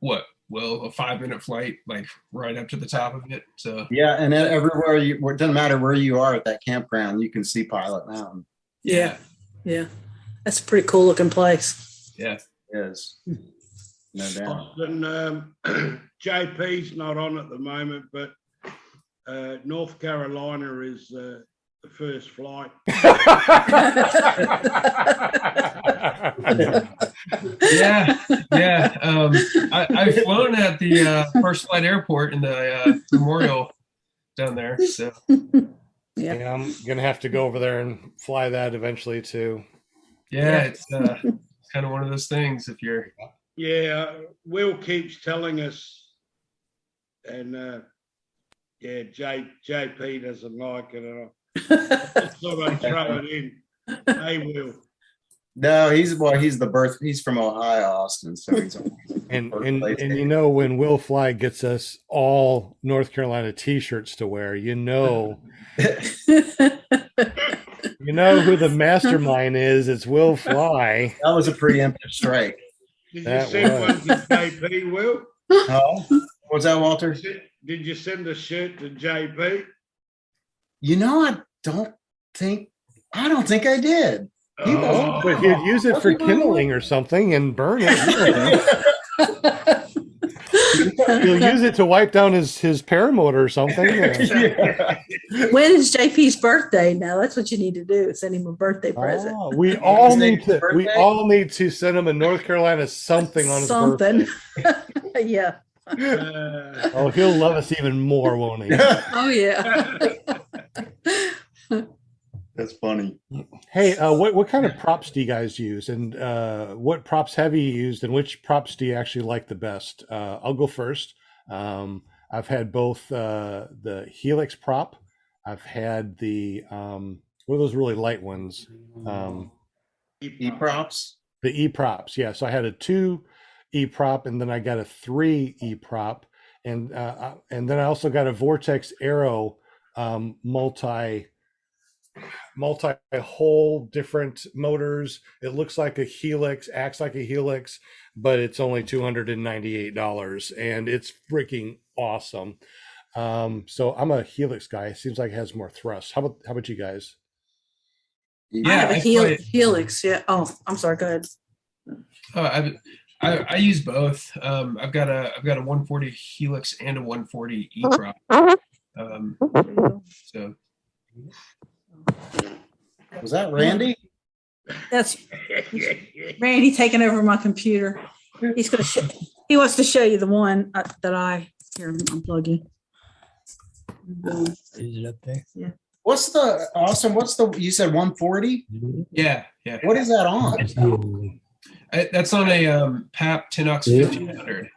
5-minute flight, like right up to the top of it. So Yeah, and everywhere it doesn't matter where you are at that campground, you can see Pilot Mountain. Yeah. That's a pretty cool looking place. Yeah. It is. No doubt. And JP's not on at the moment, but North Carolina is the first flight. yeah. I've flown at the First Flight Airport in the Memorial down there. So Yeah, I'm gonna have to go over there and fly that eventually too. yeah, it's kind of one of those things. If you're Will keeps telling us, and JP doesn't like it. And I thought I'd throw it in. Hey, Will. No, he's from Ohio, Austin. So he's And you know, when Will Fly gets us all North Carolina t-shirts to wear, you know who the mastermind is. It's Will Fly. That was a preemptive strike. Did you send one to JP, Will? Oh, what was that, Walter? Did you send a shirt to JP? I don't think I did. But he'd use it for kindling or something and burn it. He'll use it to wipe down his paramotor or something. When is JP's birthday? Now that's what you need to do. Send him a birthday present. We all need to send him a North Carolina something on his birthday. Yeah. He'll love us even more, won't he? Oh yeah. That's funny. Hey, what kind of props do you guys use, and what props have you used, and which props do you actually like the best? I'll go first. I've had both the Helix prop. I've had the what are those really light ones? E-props. The E-props, yeah. So I had a 2 E-prop, and then I got a 3 E-prop, and then I also got a Vortex Aero multi-hole different motors. It looks like a Helix, acts like a Helix, but it's only $298, and it's freaking awesome. So I'm a Helix guy. It seems like it has more thrust. How about you guys? I have a Helix. Yeah. Oh, I'm sorry. Go ahead. I use both. I've got a 140 Helix and a 140 E-prop. So. Was that Randy? That's Randy taking over my computer. He's gonna he wants to show you the one that I here. Unplug you. Is it up there? Yeah. What's the you said 140? Yeah. What is that on? That's on a PAP Tinox 1500.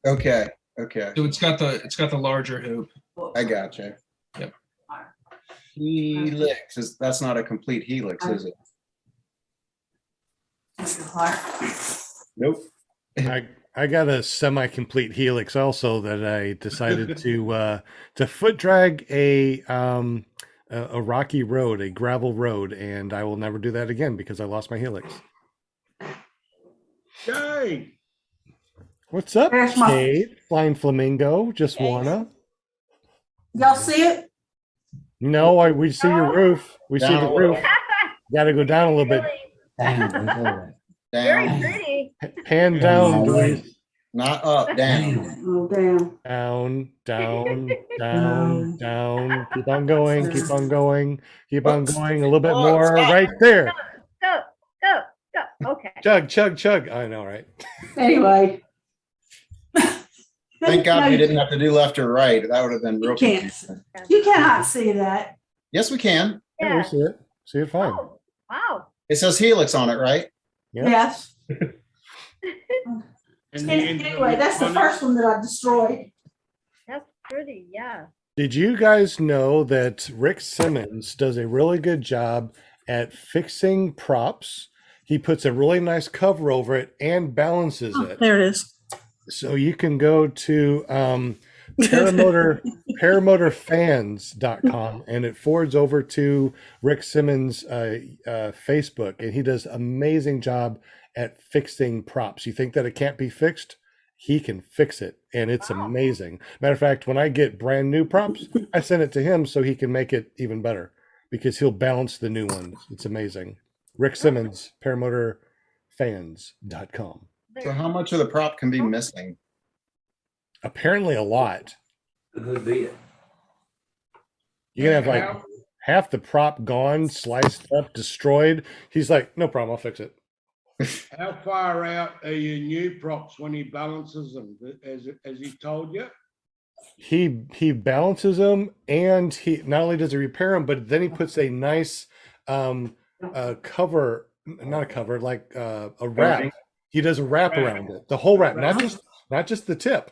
Okay. So it's got the larger hoop. I gotcha. Yep. Helix that's not a complete Helix, is it? Nope. I got a semi-complete Helix also that I decided to foot drag a rocky road, a gravel road, and I will never do that again because I lost my Helix. Jay. What's up, There's my- Kate? Flying Flamingo. Just Yes. wanna. Y'all see it? No, we see your roof. We see Down the a little. roof. Got to go down a little bit. Damn, look over Very Down, pretty. Pan down, Joyce. not up, it. down. Damn. Oh, damn. Down, down, down, down. Keep on going. Keep on going. Keep on Oops. going. A little bit Oh, more. stop. Right there. Go, go, go. Okay. Chug, chug, chug. I know, right? Anyway. Thank God No, we didn't have to do left or right. That would have been real You can't. confusing. You cannot see that. Yes, we can. Yeah, we Yeah. see it. See it fine. Oh, wow. It says Helix on it, right? Yeah. Yes. And the engine Anyway, that's the on it. first one that I destroyed. That's pretty. Yeah. Did you guys know that Rick Simmons does a really good job at fixing props? He puts a really nice cover over it and balances Oh, it. there it is. So you can go to paramotorfans.com and it forwards over to Rick Simmons' Facebook, and he does amazing job at fixing props. You think that it can't be fixed? He can fix it, and it's amazing. Matter of fact, when I get brand new props, I send it to him so he can make it even better because he'll balance the new ones. It's amazing. Rick Simmons, paramotorfans.com. So how much of the prop can be missing? Apparently a lot. Could be it. You can have like half the prop gone, sliced up, destroyed. He's like, no problem, I'll fix it. How far out are your new props when he balances them? As he told you? He balances them, and he not only does he repair them, but then he puts a nice cover, not a cover, like a wrap. He does a wrap around it, the whole wrap, not just the tip,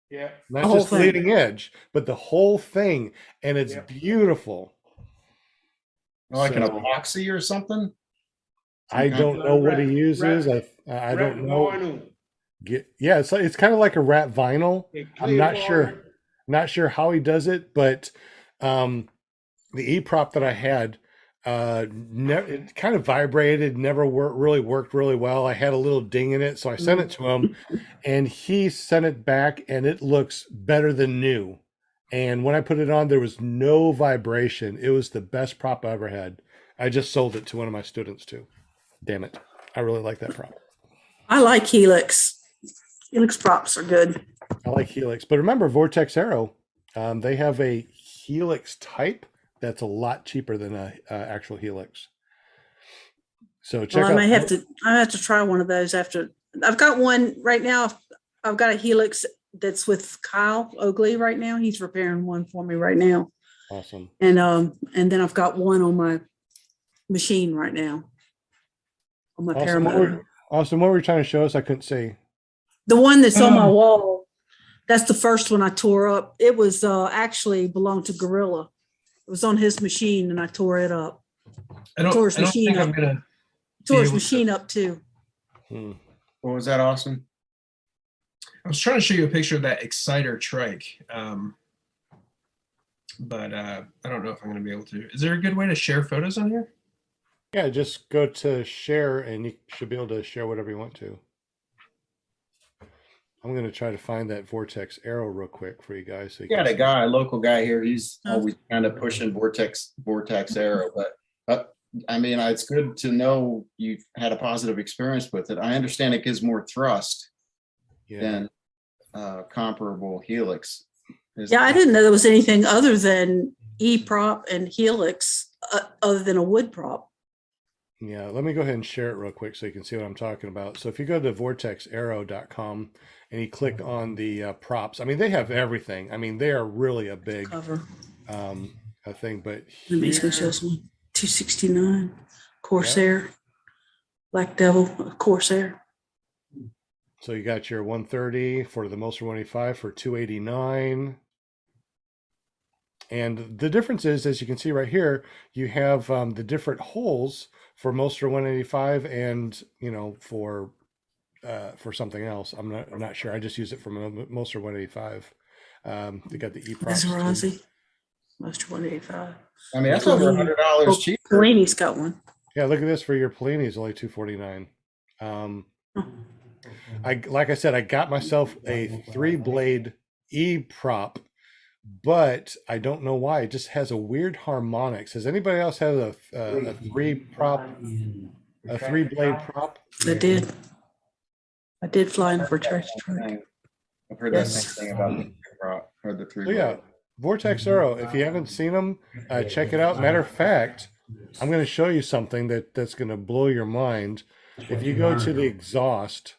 Yeah. not The whole just the thing. leading edge, but the whole thing, and it's Yeah. beautiful. Like an So- epoxy or something? I don't know what he uses. I Wrap don't know. vinyl. Yeah, it's kind of like a wrap vinyl. Yeah, I'm clear not vinyl. sure. Not sure how he does it, but the E-prop that I had, it kind of vibrated, never really worked really well. I had a little ding in it, so I sent it to him, and he sent it back, and it looks better than new. And when I put it on, there was no vibration. It was the best prop I ever had. I just sold it to one of my students too. Damn it. I really like that prop. I like Helix. Helix props are good. I like Helix, but remember Vortex Aero, they have a Helix type that's a lot cheaper than a actual Helix. So check Well, out. I have to try one of those after. I've got one right now. I've got a Helix that's with Kyle Oakley right now. He's repairing one for me right now. Awesome. And then I've got one on my machine right now. On my Paramotor. Awesome. What were you trying to show us? I couldn't see. The one that's on my wall, that's the first one I tore up. It was actually belonged to Gorilla. It was on his machine and I tore it up. I don't Tore his think machine I'm up. gonna. Tore his able to- machine up too. What was that, Austin? I was trying to show you a picture of that Exciter trike, but I don't know if I'm going to be able to. Is there a good way to share photos on here? Yeah, just go to share and you should be able to share whatever you want to. I'm going to try to find that Vortex Aero real quick for you guys. So you We got can a guy, a local guy here. He's always kind of pushing Vortex Aero, but I mean, it's good to know you've had a positive experience with it. I understand it gives more thrust Yeah. than comparable Helix. Yeah, I didn't know there was anything other than E-prop and Helix other than a wood prop. Yeah, let me go ahead and share it real quick so you can see what I'm talking about. So if you go to vortexaero.com and you click on the props, I mean, they have everything. I mean, they are really a big Cover. a thing, but Let me here- show some 269 Corsair, Black Devil Corsair. so you got your 130 for the Moser 185 for 289. And the difference is, as you can see right here, you have the different holes for Moser 185 and, you know, for something else. I'm not sure. I just use it for Moser 185. They got the E-props. That's a too. Rossi. Most 185. I mean, that's over $100 cheaper. Pelini's got one. Yeah, look at this for your Pellini is only $249. like I said, I got myself a 3-blade E prop, but I don't know why. It just has a weird harmonics. Does anybody else have a 3-blade prop? I did. I did fly in for trash truck. I've heard that Yes. same thing about the prop or the three. So yeah, Vortex Arrow. If you haven't seen them, check it out. Matter of fact, I'm going to show you something that's going to blow your mind. If you go to the exhaust,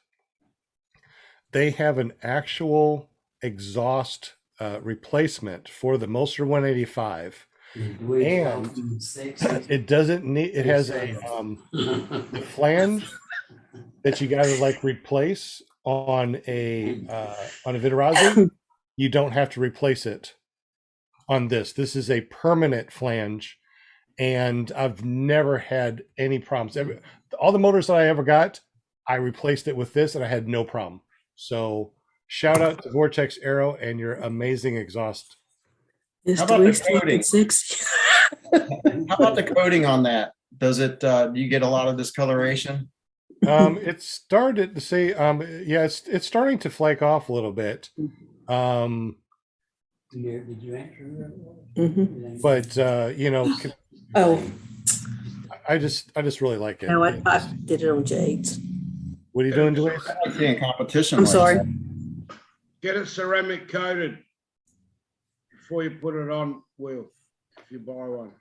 they have an actual exhaust replacement for the Mulster 185, and it doesn't need. It has a flange that you got to like replace on a Vitarazi. You don't have to replace it on this. This is a permanent flange, and I've never had any problems. All the motors that I ever got, I replaced it with this, and I had no problem. So shout out to Vortex Arrow and your amazing exhaust. It's How about the 360. How about the coating on that? Does it? Do you get a lot of discoloration? It started to say, yeah, it's starting to flake off a little bit. Did you answer that? But you know, Oh, I just really like it. no, I did it on Jade's. What are you doing, Joyce? I see in competition. I'm like sorry. that. Get it ceramic coated before you put it on, Will, if you buy one.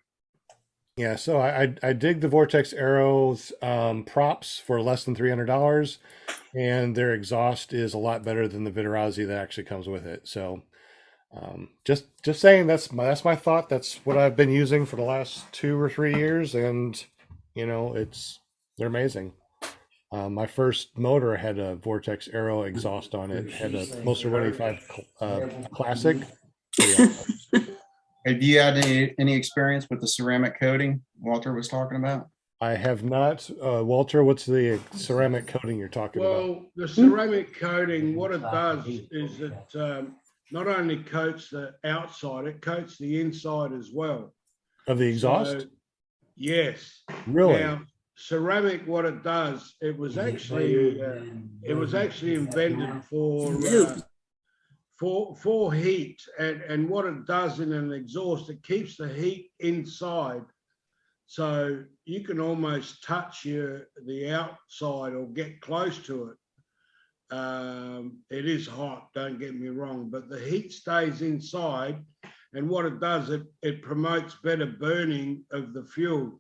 Yeah, so I dig the Vortex Arrows props for less than $300, and their exhaust is a lot better than the Vitarazi that actually comes with it. So just saying, that's my thought. That's what I've been using for the last 2 or 3 years, and you know, they're amazing. My first motor had a Vortex Arrow exhaust on it. Had a Mulster 185 Classic. Yeah. Have you had any experience with the ceramic coating Walter was talking about? I have not. Walter, what's the ceramic coating you're talking about? Well, the ceramic coating, what it does is it not only coats the outside, it coats the inside as well. Of the exhaust? So, yes. Really? Now, ceramic, what it does, it was actually invented for heat, and what it does in an exhaust, it keeps the heat inside, so you can almost touch the outside or get close to it. It is hot, don't get me wrong, but the heat stays inside, and what it does, it promotes better burning of the fuel.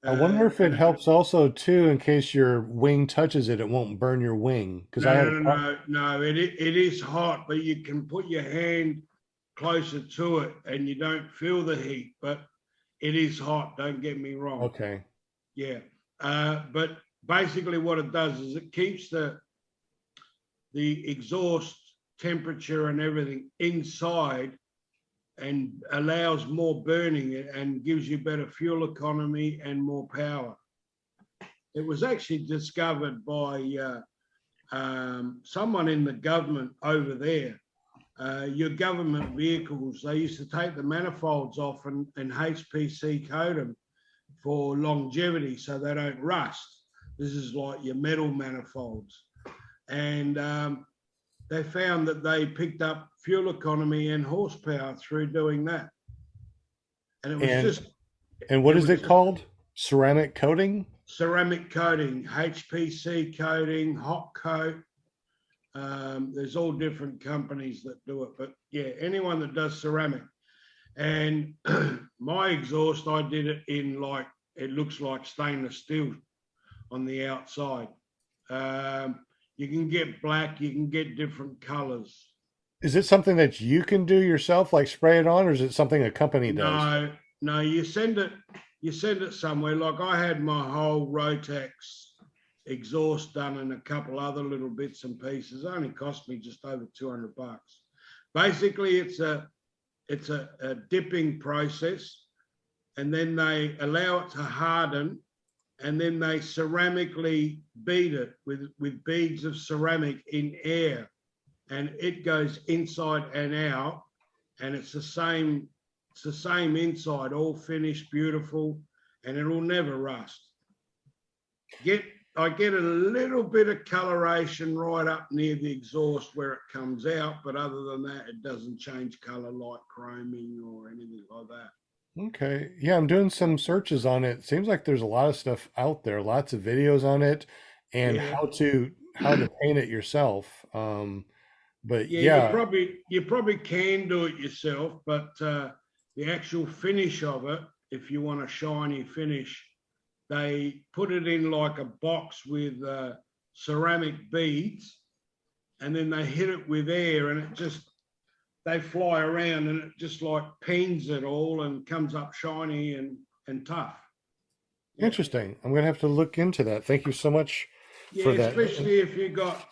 I wonder if it helps also too, in case your wing touches it, it won't burn your wing. Because No, it is hot, but you can put your hand closer to it and you don't feel the heat, but it is hot, don't get me wrong. Okay. Yeah. But basically what it does is it keeps the exhaust temperature and everything inside, and allows more burning and gives you better fuel economy and more power. It was actually discovered by someone in the government over there. Your government vehicles, they used to take the manifolds off and HPC coat them for longevity so they don't rust. This is like your metal manifolds. And they found that they picked up fuel economy and horsepower through doing that. And it was And what is it called? Ceramic coating? Ceramic coating, HPC coating, hot coat. There's all different companies that do it, but yeah, anyone that does ceramic. And my exhaust, I did it in like, it looks like stainless steel on the outside. You can get black, you can get different colors. Is it something that you can do yourself, like spray it on, or is it something a company does? No, you send it somewhere. Like I had my whole Rotax exhaust done and a couple other little bits and pieces. It only cost me just over $200. Basically, it's a dipping process, and then they allow it to harden, and then they ceramically bead it with beads of ceramic in air, and it goes inside and out, and it's the same inside, all finished, beautiful, and it will never rust. Get I get a little bit of coloration right up near the exhaust where it comes out, but other than that, it doesn't change color like chroming or anything like that. Okay. Yeah, I'm doing some searches on it. Seems like there's a lot of stuff out there, lots of videos on it and Yeah. how to paint it yourself. But Yeah, yeah, you probably can do it yourself, but the actual finish of it, if you want a shiny finish, they put it in like a box with ceramic beads, and then they hit it with air, and they fly around, and it just like pings it all and comes up shiny and tough. Yeah. interesting. I'm gonna have to look into that. Thank you so much for Yeah, that. especially if you got,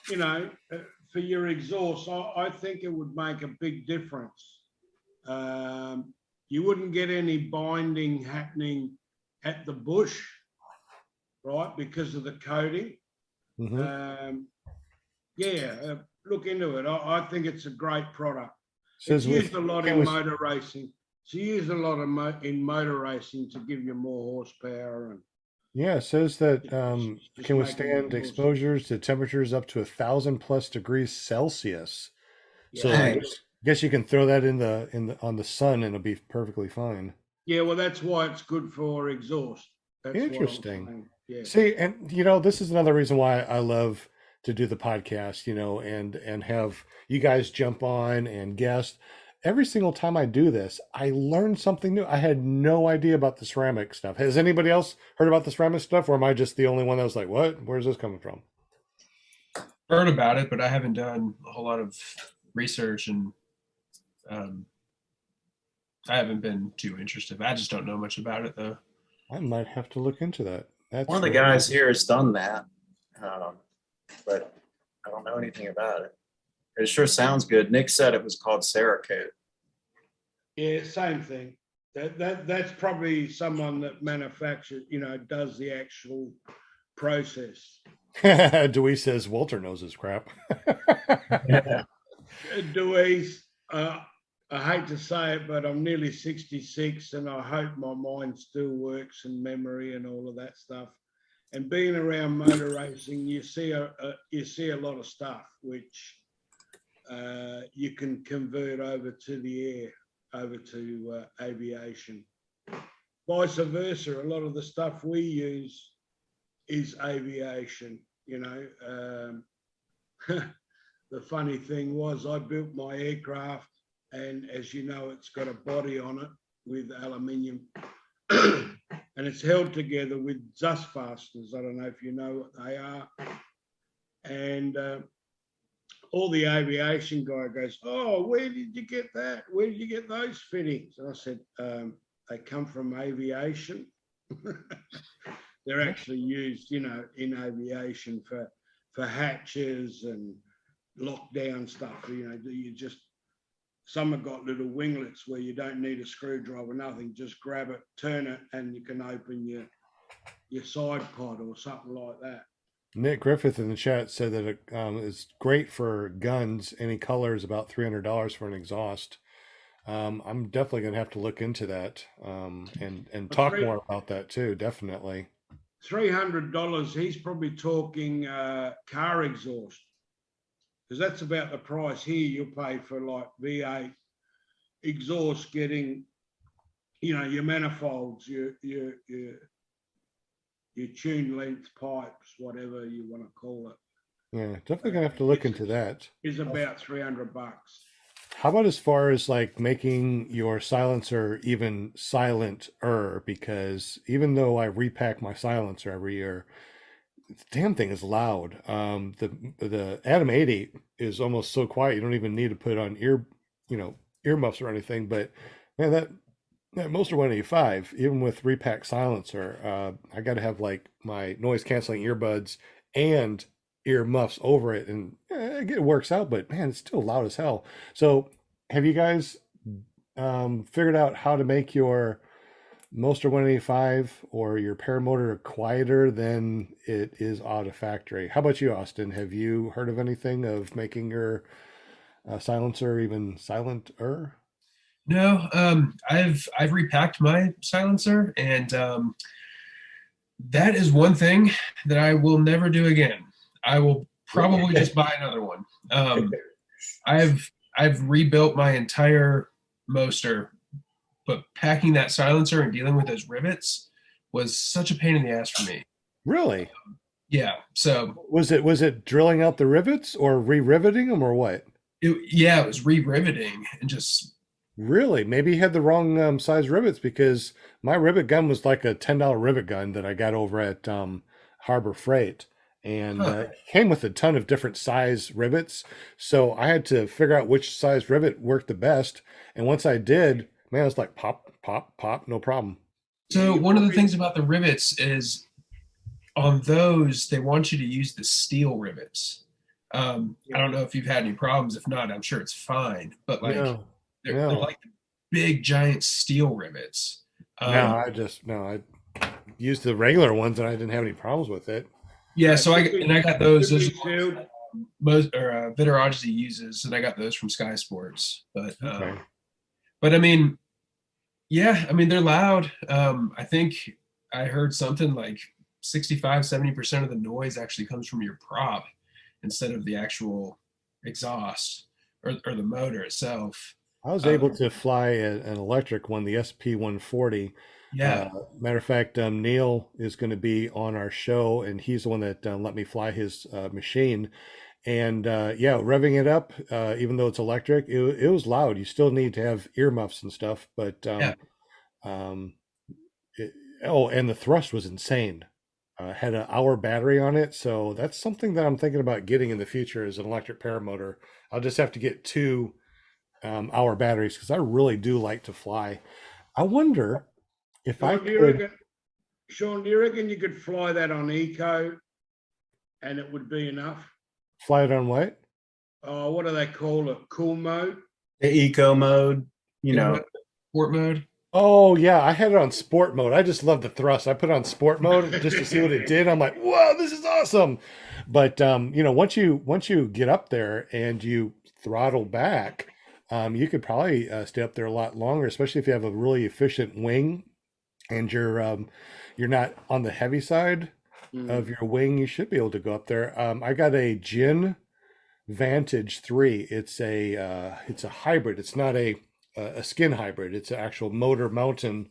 for your exhaust, I think it would make a big difference. You wouldn't get any binding happening at the bush, right, because of the coating. Mhm. Look into it. I think it's a great product. Says It's used with- a lot it in was- motor racing. It's used a lot in motor racing to give you more horsepower. And Yeah, it says that just can making withstand it exposures to temperatures up to 1,000+ degrees Celsius. So Yeah. I guess you can throw that in the on the sun and it'll be perfectly fine. Yeah, well, that's why it's good for exhaust. That's what I'm Interesting. saying. Yeah. See, and this is another reason why I love to do the podcast, and have you guys jump on and guest. Every single time I do this, I learn something new. I had no idea about the ceramic stuff. Has anybody else heard about the ceramic stuff, or am I just the only one that was like, "What? Where's this coming from?" Heard about it, but I haven't done a whole lot of research, and I haven't been too interested. I just don't know much about it, though. I might have to look into that. That's One of the really guys cool. here has done that, but I don't know anything about it. It sure sounds good. Nick said it was called Cerakote. Yeah, same thing. That's probably someone that manufactures, does the actual process. Dewey says Walter knows his crap. Dewey's, I hate to say it, but I'm nearly 66, and I hope my mind still works and memory and all of that stuff. And being around motor racing, you see a lot of stuff which you can convert over to the air, over to aviation. Vice versa, a lot of the stuff we use is aviation. The funny thing was, I built my aircraft, and as you know, it's got a body on it with aluminium, and it's held together with Zuss fasteners. I don't know if you know what they are. And all the aviation guy goes, "Oh, where did you get that? Where did you get those fittings?" And I said, "They come from aviation." They're actually used, in aviation for hatches and lockdown stuff. Some have got little winglets where you don't need a screwdriver, nothing. Just grab it, turn it, and you can open your side pod or something like that. Nick Griffith in the chat said that it is great for guns. Any color is about $300 for an exhaust. I'm definitely going to have to look into that and talk more about that too. Definitely. $300. He's probably talking car exhaust, because that's about the price here. You'll pay for like V8 exhaust, getting, your manifolds, your tune length pipes, whatever you want to call it. Yeah, definitely gonna have to look into that. Is about $300. How about as far as like making your silencer even silenter? Because even though I repack my silencer every year, the damn thing is loud. The Atom 80 is almost so quiet you don't even need to put on earmuffs or anything. But man, that Moster 185, even with repack silencer, I got to have like my noise canceling earbuds and earmuffs over it, and it works out. But man, it's still loud as hell. So, have you guys figured out how to make your Moster 185 or your Paramotor quieter than it is out of factory? How about you, Austin? Have you heard of anything of making your silencer even silenter? No, I've repacked my silencer, and That is one thing that I will never do again. I will probably just buy another one. I've rebuilt my entire Moster, but packing that silencer and dealing with those rivets was such a pain in the ass for me. Really? Yeah. So Was it drilling out the rivets or re-riveting them or what? it was re-riveting and just Really? Maybe you had the wrong size rivets, because my rivet gun was like a $10 rivet gun that I got over at Harbor Freight, and it came with a ton of different size rivets. So I had to figure out which size rivet worked the best. And once I did, man, it was like pop, pop, pop, no problem. So one of the things about the rivets is on those, they want you to use the steel rivets. I don't know if you've had any problems. If not, I'm sure it's fine. But like they're like big giant steel rivets. I used the regular ones and I didn't have any problems with it. Yeah, so I got those. Those most or Vitter Odyssey uses, and I got those from Sky Sports. But I mean, yeah, I mean they're loud. I think I heard something like 65-70% of the noise actually comes from your prop instead of the actual exhaust or the motor itself. I was able to fly an electric one, the SP140. Yeah. Matter of fact, Neil is going to be on our show, and he's the one that let me fly his machine. And revving it up, even though it's electric, it was loud. You still need to have earmuffs and stuff, but and the thrust was insane. Had an hour battery on it, so that's something that I'm thinking about getting in the future is an electric paramotor. I'll just have to get 2 hour batteries because I really do like to fly. I wonder if Sean, I could. Sean, do you reckon you could fly that on eco and it would be enough? Fly it on what? Oh, what do they call it? Cool mode? The eco mode, Sport mode. Oh yeah, I had it on sport mode. I just love the thrust. I put it on sport mode just to see what it did. I'm like, whoa, this is awesome. But once you get up there and you throttle back, you could probably stay up there a lot longer, especially if you have a really efficient wing and you're not on the heavy side of your wing. You should be able to go up there. I got a Gin Vantage 3. It's a hybrid. It's not a skin hybrid. It's an actual motor mountain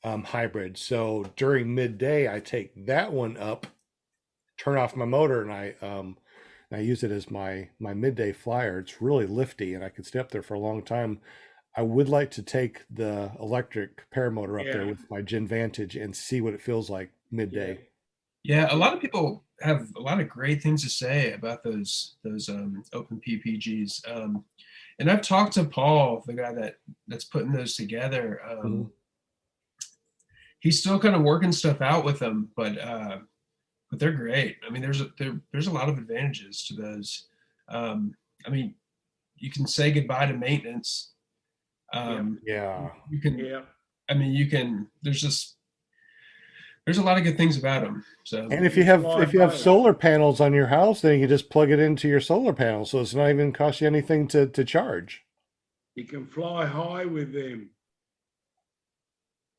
hybrid. So during midday, I take that one up, turn off my motor, and I use it as my midday flyer. It's really lifty, and I can stay up there for a long time. I would like to take the electric paramotor up there with my Gin Vantage and see what it feels like midday. Yeah, a lot of people have a lot of great things to say about those open PPGs. And I've talked to Paul, the guy that's putting those together. He's still kind of working stuff out with them, but they're great. I mean, there's a lot of advantages to those. I mean, you can say goodbye to maintenance. You can. I mean, you can. There's a lot of good things about them. So, and if you have solar panels on your house, then you can just plug it into your solar panel, so it's not even cost you anything to charge. You can fly high with them.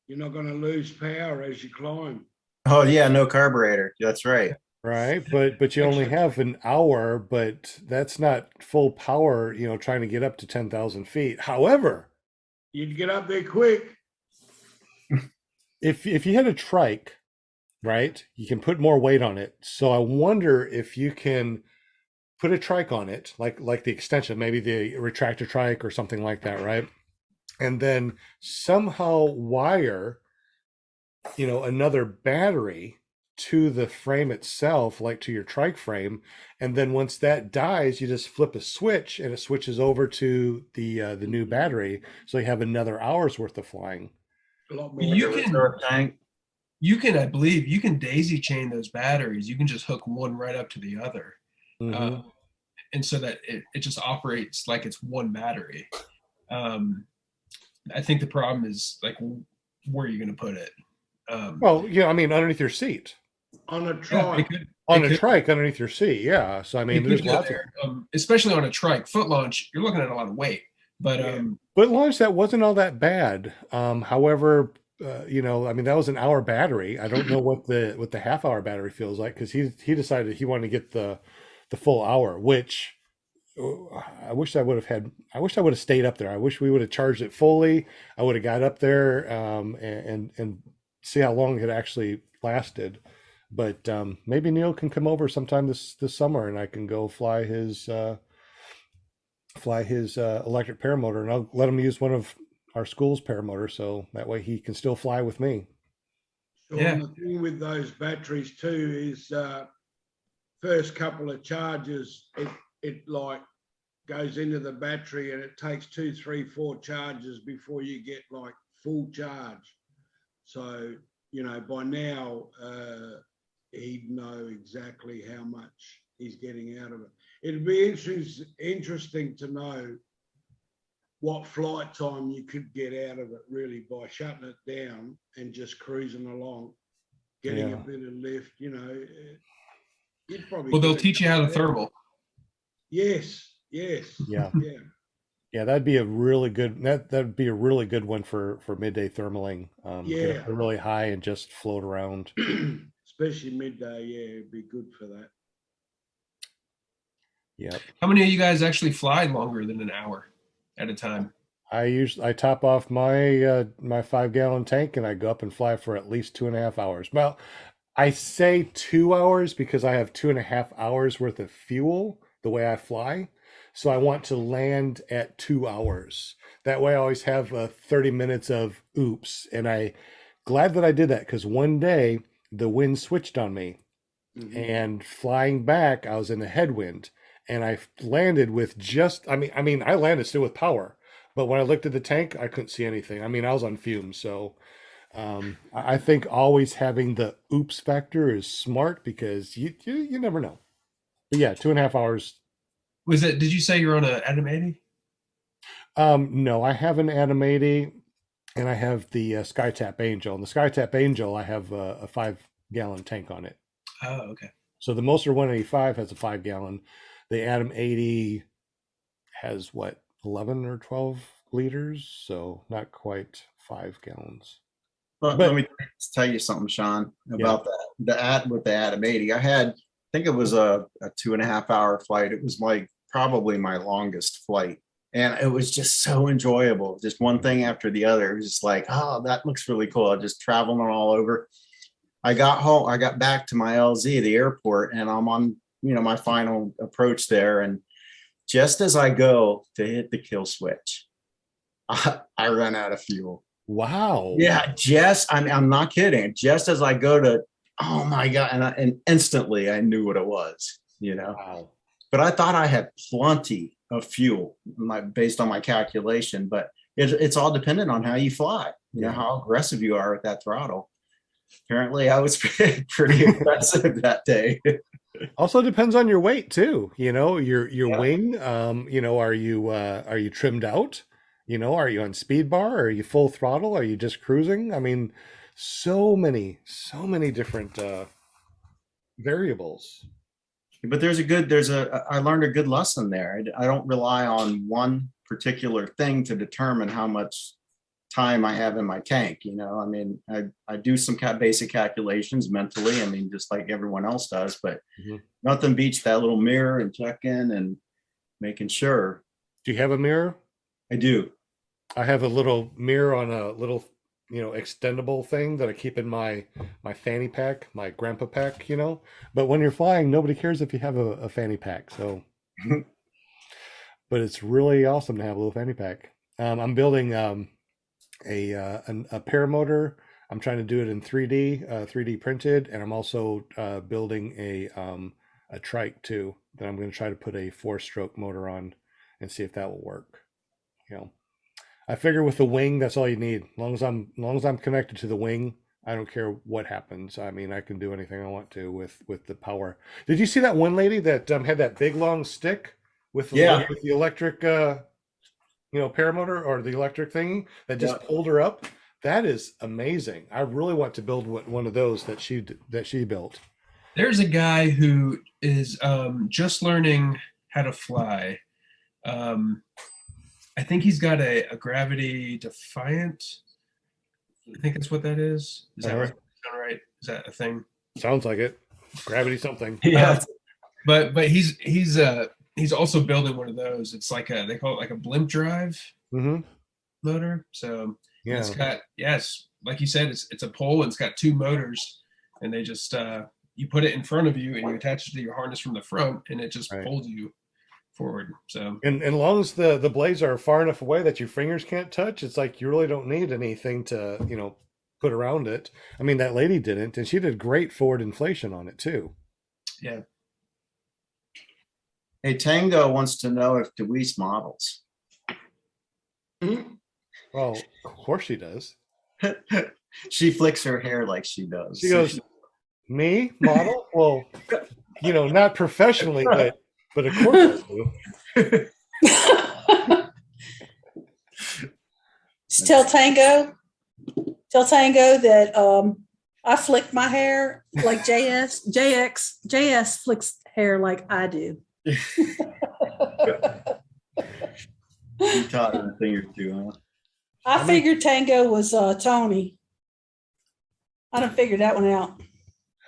You're not going to lose power as you climb. Oh yeah, no carburetor. That's right. Right, but you only have an hour, but that's not full power. Trying to get up to 10,000 feet. However, you'd get up there quick. If you had a trike, right, you can put more weight on it. So I wonder if you can put a trike on it, like the extension, maybe the retractor trike or something like that, right? And then somehow wire, another battery to the frame itself, like to your trike frame. And then once that dies, you just flip a switch and it switches over to the new battery. So you have another hour's worth of flying. You can, I believe, you can daisy chain those batteries. You can just hook one right up to the other, and so that it just operates like it's one battery. I think the problem is like where are you going to put it? I mean, underneath your seat. On a trike. On a trike underneath your seat, yeah. So I mean, there's lots of, especially on a trike. Foot launch, you're looking at a lot of weight. But launch, that wasn't all that bad. However, I mean, that was an hour battery. I don't know what the half hour battery feels like, because he decided he wanted to get the full hour, which I wish I would have stayed up there. I wish we would have charged it fully. I would have got up there and see how long it actually lasted. But maybe Neil can come over sometime this summer, and I can go fly his electric paramotor, and I'll let him use one of our school's paramotor, so that way he can still fly with me. So the thing with those batteries too is first couple of charges, it like goes into the battery, and it takes 2, 3, 4 charges before you get like full charge. So, by now he'd know exactly how much he's getting out of it. It'd be interesting to know what flight time you could get out of it, really, by shutting it down and just cruising along, getting a bit of lift. You'd probably. Well, they'll teach you how to thermal. Yes. Yeah. That'd be a really good one for midday thermaling. Get up really high and just float around. Especially midday, it'd be good for that. Yeah. How many of you guys actually fly longer than an hour at a time? I top off my my 5-gallon tank, and I go up and fly for at least 2.5 hours. Well, I say 2 hours because I have 2.5 hours worth of fuel the way I fly. So I want to land at 2 hours. That way I always have 30 minutes of oops. And I glad that I did that, because one day the wind switched on me, and flying back, I was in a headwind, and I landed with I landed still with power, but when I looked at the tank, I couldn't see anything. I mean, I was on fumes. So I think always having the oops factor is smart, because you never know. But yeah, 2.5 hours. Did you say you're on an Atom 80? No, I have an Atom 80, and I have the SkyTap Angel. And the SkyTap Angel, I have a 5-gallon tank on it. Oh, okay. So the Moser 185 has a 5-gallon. The Atom 80 has 11 or 12 liters, so not quite 5 gallons. But let me tell you something, Sean, about that. With the Atom 80, I think it was a 2.5 hour flight. It was probably my longest flight. And it was just so enjoyable. Just one thing after the other. It was just like, oh, that looks really cool. I just traveling all over. I got home. I got back to my LZ, the airport, and I'm on, my final approach there. And just as I go to hit the kill switch, I run out of fuel. Wow. Yeah. I'm not kidding. Just as I go to, oh my God. And instantly I knew what it was, Wow. But I thought I had plenty of fuel based on my calculation, but it's all dependent on how you fly, how aggressive you are with that throttle. Apparently I was pretty aggressive that day. Also depends on your weight too. Your wing, are you trimmed out? Are you on speed bar? Are you full throttle? Are you just cruising? I mean, so many different variables. But I learned a good lesson there. I don't rely on one particular thing to determine how much time I have in my tank. I mean, I do some basic calculations mentally. I mean, just like everyone else does, but nothing beats that little mirror and check in and making sure. Do you have a mirror? I do. I have a little mirror on a little, extendable thing that I keep in my fanny pack, my grandpa pack, but when you're flying, nobody cares if you have a fanny pack. So, but it's really awesome to have a little fanny pack. I'm building a paramotor. I'm trying to do it in 3D printed. And I'm also building a trike too, that I'm going to try to put a 4-stroke motor on and see if that will work. I figure with the wing, that's all you need. As long as I'm connected to the wing, I don't care what happens. I mean, I can do anything I want to with the power. Did you see that one lady that had that big long stick with the electric paramotor, or the electric thingy that just pulled her up? That is amazing. I really want to build one of those that she built. There's a guy who is just learning how to fly. I think he's got a Gravity Defiant I think that's what that is. Is that Uh-huh. right? Sound right? Is that a thing? Sounds like it. Gravity something. Yeah. But he's also building one of those. It's like they call it like a blimp drive Mm-hmm. motor. So Yeah. it's got, yes, like you said, it's a pole and it's got two motors, and they just you put it in front of you and you attach it to your harness from the front, and it just Right. pulls you forward. So And as long as the blades are far enough away that your fingers can't touch, it's like you really don't need anything to, put around it. I mean, that lady didn't, and she did great forward inflation on it too. yeah. Hey, Tango wants to know if Deweese models. Well, of course she does. She flicks her hair like she does. She goes, me model? Well, not professionally, but of course I do. Tell Tango that I flick my hair like JS flicks hair like I do. You taught her a thing or two, huh? I figured Tango was Tony. I done figured that one out.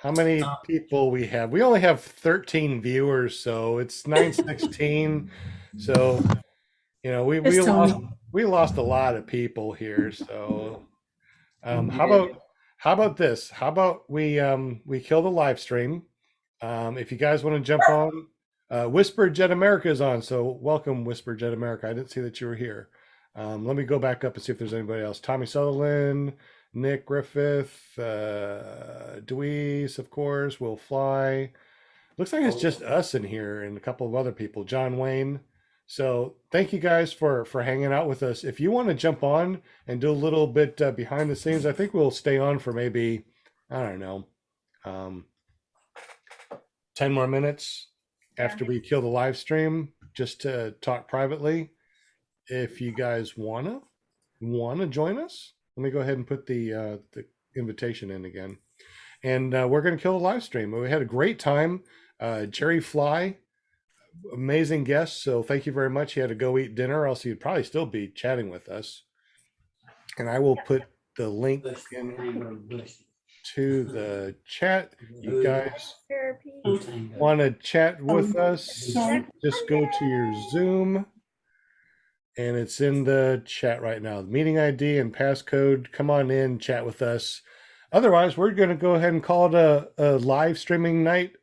How many people we have? We only have 13 viewers, so it's 9:16. So, we lost a lot of people here. So, how about this? How about we kill the live stream? If you guys want to jump on, Whisper Jet America is on. So welcome, Whisper Jet America. I didn't see that you were here. Let me go back up and see if there's anybody else. Tommy Sutherland, Nick Griffith, Deweese, of course, Will Fly. Looks like it's just us in here and a couple of other people. John Wayne. So thank you guys for hanging out with us. If you want to jump on and do a little bit behind the scenes, I think we'll stay on for maybe, I don't know, 10 more minutes after we kill the live stream, just to talk privately. If you guys wanna join us, let me go ahead and put the invitation in again, and we're gonna kill the live stream. We had a great time. Jerry Fly, amazing guest. So thank you very much. He had to go eat dinner, else he'd probably still be chatting with us. And I will put the link in to the chat. You guys want to chat with us, just go to your Zoom, and it's in the chat right now. The meeting ID and passcode. Come on in, chat with us. Otherwise, we're going to go ahead and call it a live streaming night.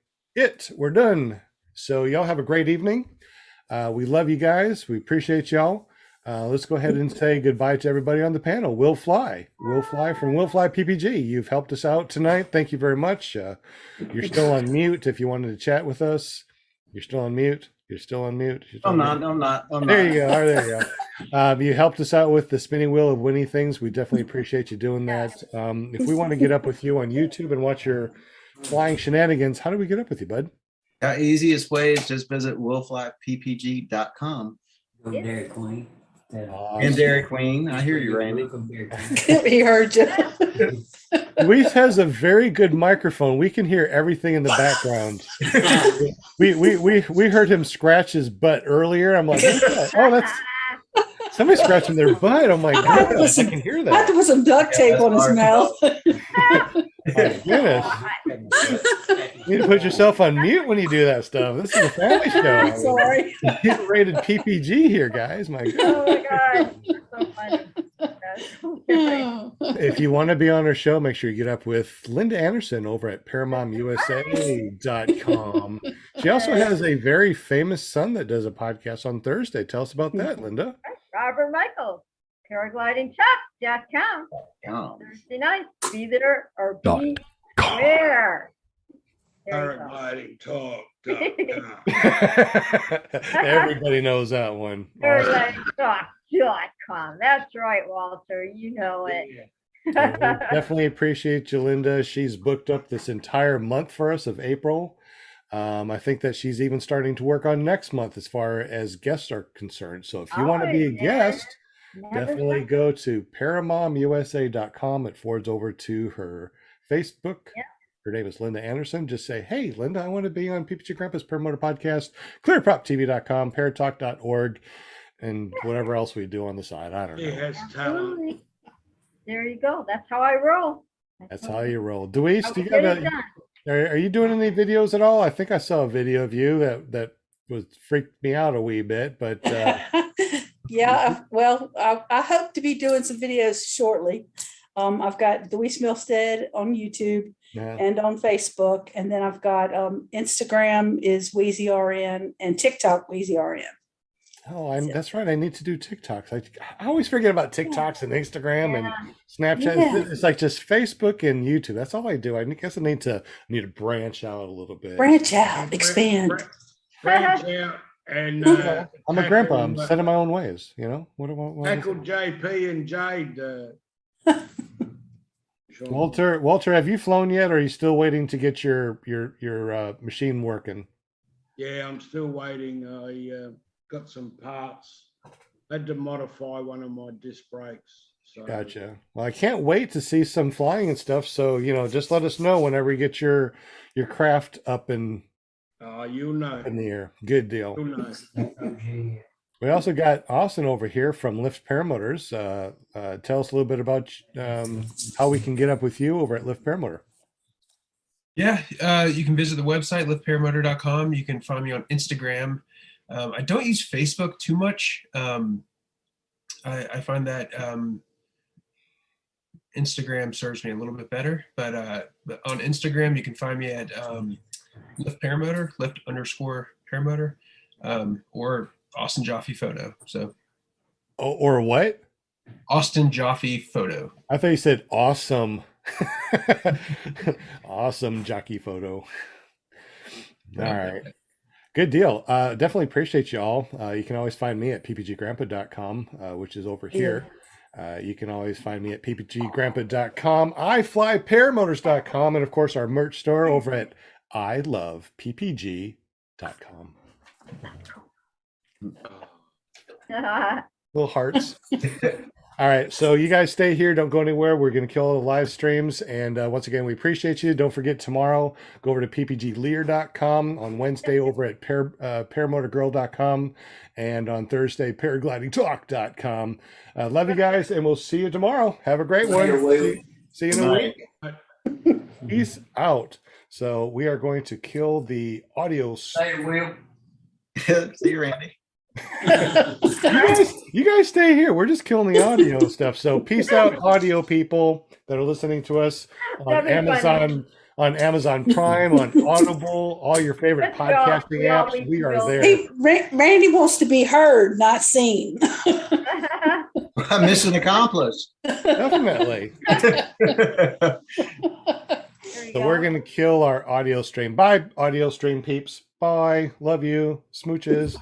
We're done. So y'all have a great evening. We love you guys. We appreciate y'all. Let's go ahead and say goodbye to everybody on the panel. Will Fly from Will Fly PPG. You've helped us out tonight. Thank you very much. You're still on mute if you wanted to chat with us. You're still on mute. I'm not. There you go. There you go. You helped us out with the spinning wheel of winning things. We definitely appreciate you doing that. If we want to get up with you on YouTube and watch your flying shenanigans, how do we get up with you, bud? The easiest way is just visit willflyppg.com. Go Dairy Queen. And Dairy Queen. I hear you, Randy. He heard you. Luis has a very good microphone. We can hear everything in the background. We heard him scratch his butt earlier. I'm like, oh, that's somebody scratching their butt. Oh my god, I can hear that. I have to put some duct tape on his mouth. My goodness. You need to put yourself on mute when you do that stuff. This is a family show. Sorry. Get rated PPG here, guys. My god. Oh my god, so funny. If you want to be on our show, make sure you get up with Linda Anderson over at ParamontUSA.com. She also has a very famous son that does a podcast on Thursday. Tell us about that, Linda. Robert Michael, paraglidingshop.com. Thursday night, be there or be where. Paragliding talk. Everybody knows that one. Paraglidingtalk.com. That's right, Walter. You know it. Well, we definitely appreciate you, Linda. She's booked up this entire month for us of April. I think that she's even starting to work on next month as far as guests are concerned. So if you want to be a guest, definitely go to ParamontUSA.com. It forwards over to her Facebook. Yeah. Her name is Linda Anderson. Just say, hey, Linda, I want to be on PPG Grandpa's Paramotor Podcast, clearproptv.com, paratalk.org, and whatever else we do on the side. I don't know. He has talent. there you go. That's how I roll. That's how you roll. Deweese, I do you will got get it a, done. are you doing any videos at all? I think I saw a video of you that was freaked me out a wee bit, but Yeah, well, I hope to be doing some videos shortly. I've got Deweese Milstead on YouTube yeah. and on Facebook, and then I've got Instagram is WheezyRN and TikTok WheezyRN. Oh, that's right. I need to do TikToks. I always forget about TikToks and Instagram and Snapchat. Yeah. It's like just Facebook and YouTube. That's all I do. I guess I need to branch out a little bit. Branch out, expand. Branch out and I'm a grandpa. I'm tackle, set in my own ways. You know what tackle JP and Jade. Sean. Walter, have you flown yet, or are you still waiting to get your machine working? Yeah, I'm still waiting. I got some parts. Had to modify one of my disc brakes. So. Gotcha. Well, I can't wait to see some flying and stuff. So, just let us know whenever you get your craft up and you'll know. in the air. Good deal. You'll know. We also got Austin over here from Lift Paramotors. Tell us a little bit about how we can get up with you over at Lift Paramotor. Yeah, you can visit the website, liftparamotor.com. You can find me on Instagram. I don't use Facebook too much. I find that Instagram serves me a little bit better. But on Instagram, you can find me at Lift Paramotor, Lift_Paramotor, or Austin Jaffe Photo. So. Or what? Austin Jaffe Photo. I thought you said awesome. Awesome jockey photo. All right. Good deal. Definitely appreciate you all. You can always find me at ppggrandpa.com, which is over here. You can always find me at ppggrandpa.com, iflyparamotors.com, and of course our merch store over at iloveppg.com. Little hearts. All right, so you guys stay here. Don't go anywhere. We're going to kill all the live streams. And once again, we appreciate you. Don't forget, tomorrow, go over to ppglear.com. On Wednesday, over at paramotorgirl.com. And on Thursday, paraglidingtalk.com. Love you guys, and we'll see you tomorrow. Have a great one. See you in a week. Peace out. So we are going to kill the audio. Hey, Will. See you, Randy. You guys stay here. We're just killing the audio stuff. So peace out, audio people that are listening to us on Amazon, on Amazon Prime, on Audible, all your favorite podcasting apps. We are there. Hey, Randy wants to be heard, not seen. Mission accomplished. Definitely. So we're going to kill our audio stream. Bye, audio stream peeps. Bye. Love you. Smooches.